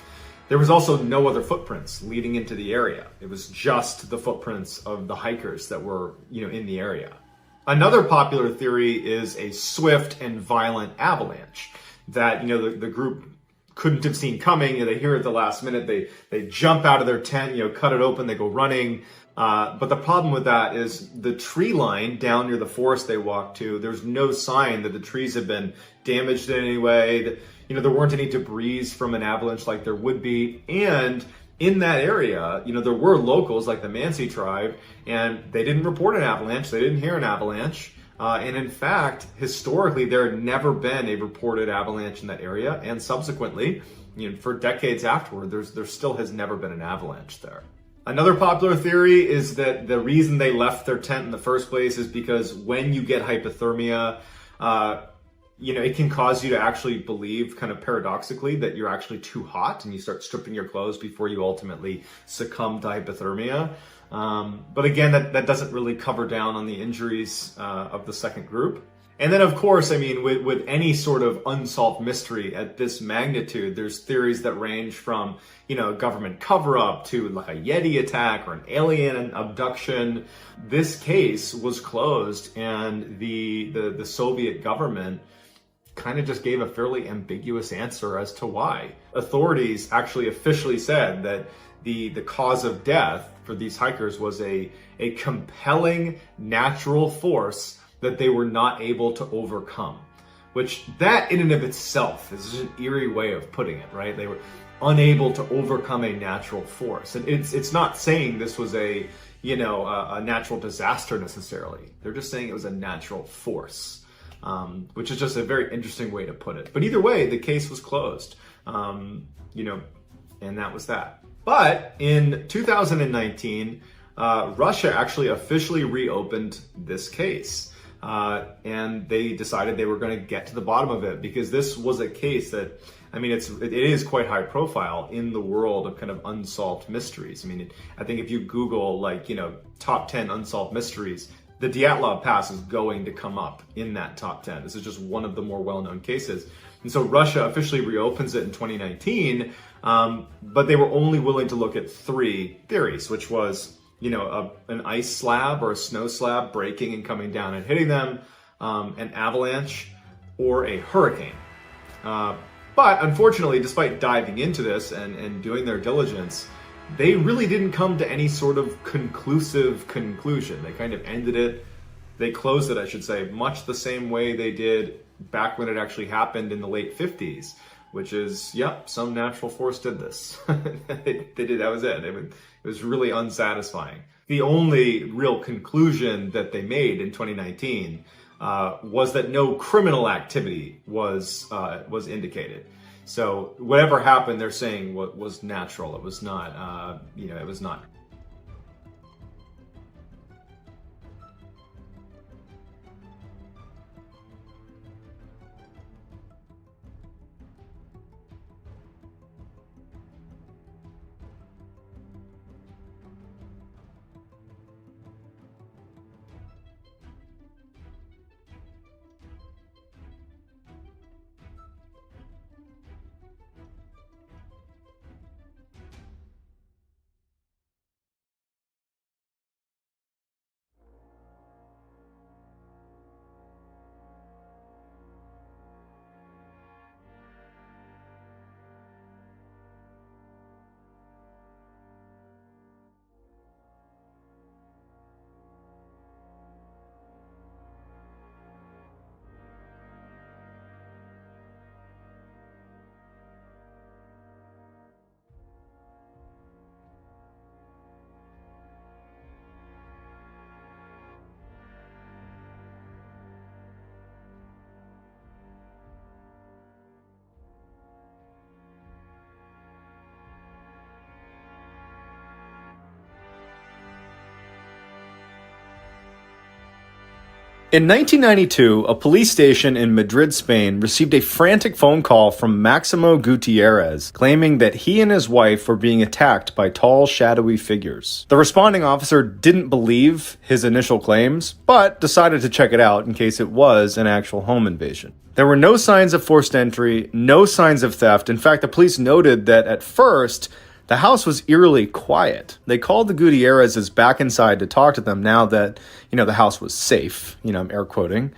There was also no other footprints leading into the area. It was just the footprints of the hikers that were, in the area. Another popular theory is a swift and violent avalanche that, the group couldn't have seen coming. They hear it at the last minute. They jump out of their tent, cut it open, they go running. But the problem with that is the tree line down near the forest they walked to, there's no sign that the trees have been damaged in any way, that, there weren't any debris from an avalanche like there would be. And in that area, there were locals like the Mansi tribe, and they didn't report an avalanche, they didn't hear an avalanche. And in fact, historically, there had never been a reported avalanche in that area. And subsequently, for decades afterward, there still has never been an avalanche there. Another popular theory is that the reason they left their tent in the first place is because when you get hypothermia, it can cause you to actually believe, kind of paradoxically, that you're actually too hot and you start stripping your clothes before you ultimately succumb to hypothermia. But again, that doesn't really cover down on the injuries of the second group. And then, of course, with any sort of unsolved mystery at this magnitude, there's theories that range from, a government cover-up to like a Yeti attack or an alien abduction. This case was closed, and the Soviet government kind of just gave a fairly ambiguous answer as to why. Authorities actually officially said that the cause of death for these hikers was a compelling natural force that they were not able to overcome, which that in and of itself is just an eerie way of putting it, right? They were unable to overcome a natural force. And it's not saying this was a natural disaster necessarily. They're just saying it was a natural force, which is just a very interesting way to put it. But either way, the case was closed, and that was that. But in 2019, Russia actually officially reopened this case. And they decided they were going to get to the bottom of it, because this was a case that, it is quite high profile in the world of kind of unsolved mysteries. I think if you Google top 10 unsolved mysteries, the Dyatlov Pass is going to come up in that top 10. This is just one of the more well-known cases. And so Russia officially reopens it in 2019, but they were only willing to look at 3 theories, which was an ice slab or a snow slab breaking and coming down and hitting them, an avalanche, or a hurricane. But unfortunately, despite diving into this and doing their diligence, they really didn't come to any sort of conclusive conclusion. They kind of ended it, they closed it, I should say, much the same way they did back when it actually happened in the late 50s, which is, some natural force did this. They did, that was it. It was really unsatisfying. The only real conclusion that they made in 2019 was that no criminal activity was indicated. So whatever happened, they're saying was natural. It was not, it was not. In 1992, a police station in Madrid, Spain, received a frantic phone call from Maximo Gutierrez, claiming that he and his wife were being attacked by tall, shadowy figures. The responding officer didn't believe his initial claims, but decided to check it out in case it was an actual home invasion. There were no signs of forced entry, no signs of theft. In fact, the police noted that at first, the house was eerily quiet. They called the Gutierrezes back inside to talk to them now that, the house was safe. I'm air quoting.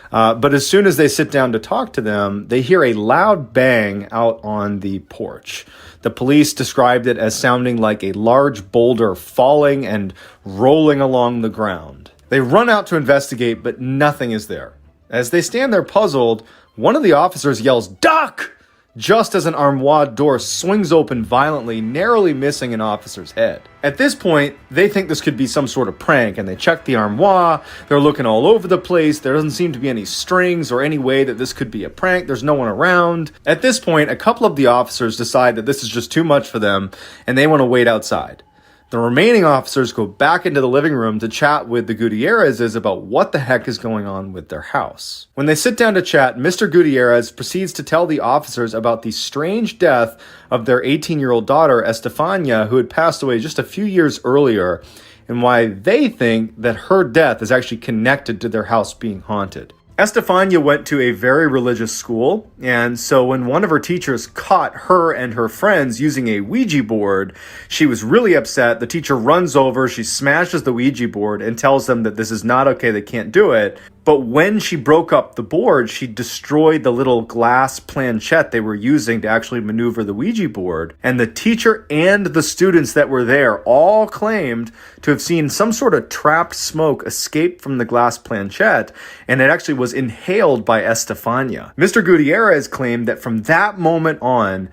But as soon as they sit down to talk to them, they hear a loud bang out on the porch. The police described it as sounding like a large boulder falling and rolling along the ground. They run out to investigate, but nothing is there. As they stand there puzzled, one of the officers yells, "Duck!" just as an armoire door swings open violently, narrowly missing an officer's head. At this point, they think this could be some sort of prank, and they check the armoire. They're looking all over the place. There doesn't seem to be any strings or any way that this could be a prank. There's no one around. At this point, a couple of the officers decide that this is just too much for them, and they want to wait outside. The remaining officers go back into the living room to chat with the Gutierrezes about what the heck is going on with their house. When they sit down to chat, Mr. Gutierrez proceeds to tell the officers about the strange death of their 18-year-old daughter, Estefania, who had passed away just a few years earlier, and why they think that her death is actually connected to their house being haunted. Estefania went to a very religious school, and so when one of her teachers caught her and her friends using a Ouija board, she was really upset. The teacher runs over, she smashes the Ouija board and tells them that this is not okay, they can't do it. But when she broke up the board, she destroyed the little glass planchette they were using to actually maneuver the Ouija board. And the teacher and the students that were there all claimed to have seen some sort of trapped smoke escape from the glass planchette, and it actually was inhaled by Estefania. Mr. Gutierrez claimed that from that moment on,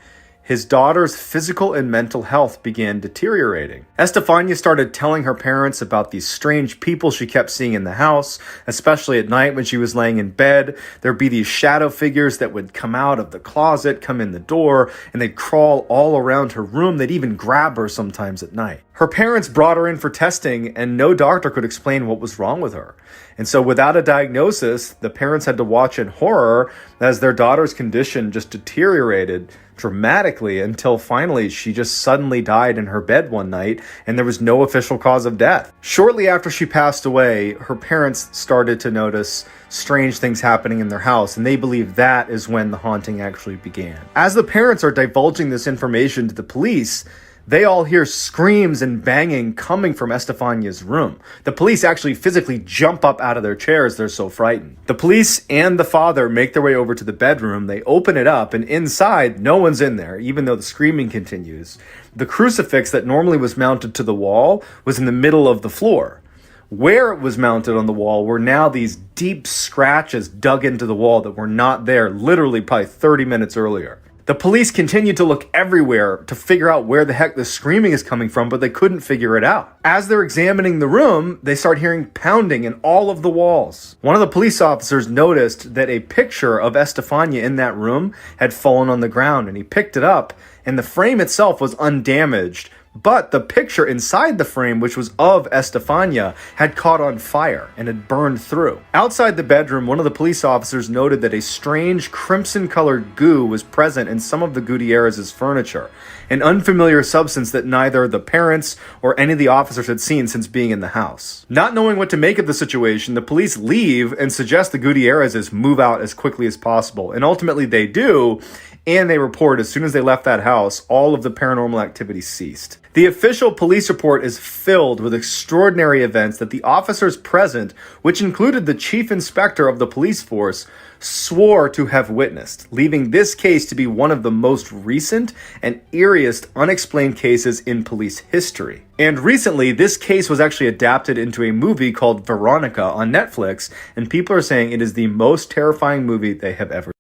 his daughter's physical and mental health began deteriorating. Estefania started telling her parents about these strange people she kept seeing in the house, especially at night when she was laying in bed. There'd be these shadow figures that would come out of the closet, come in the door, and they'd crawl all around her room. They'd even grab her sometimes at night. Her parents brought her in for testing, and no doctor could explain what was wrong with her. And so without a diagnosis, the parents had to watch in horror as their daughter's condition just deteriorated dramatically until finally she just suddenly died in her bed one night, and there was no official cause of death. Shortly after she passed away, her parents started to notice strange things happening in their house, and they believe that is when the haunting actually began. As the parents are divulging this information to the police, they all hear screams and banging coming from Estefania's room. The police actually physically jump up out of their chairs, they're so frightened. The police and the father make their way over to the bedroom. They open it up, and inside, no one's in there, even though the screaming continues. The crucifix that normally was mounted to the wall was in the middle of the floor. Where it was mounted on the wall were now these deep scratches dug into the wall that were not there literally probably 30 minutes earlier. The police continued to look everywhere to figure out where the heck the screaming is coming from, but they couldn't figure it out. As they're examining the room, they start hearing pounding in all of the walls. One of the police officers noticed that a picture of Estefania in that room had fallen on the ground, and he picked it up, and the frame itself was undamaged. But the picture inside the frame, which was of Estefania, had caught on fire and had burned through. Outside the bedroom, one of the police officers noted that a strange crimson-colored goo was present in some of the Gutierrez's furniture, an unfamiliar substance that neither the parents or any of the officers had seen since being in the house. Not knowing what to make of the situation, the police leave and suggest the Gutierrezes move out as quickly as possible, and ultimately they do. And they report as soon as they left that house, all of the paranormal activity ceased. The official police report is filled with extraordinary events that the officers present, which included the chief inspector of the police force, swore to have witnessed, leaving this case to be one of the most recent and eeriest unexplained cases in police history. And recently, this case was actually adapted into a movie called Veronica on Netflix, and people are saying it is the most terrifying movie they have ever seen.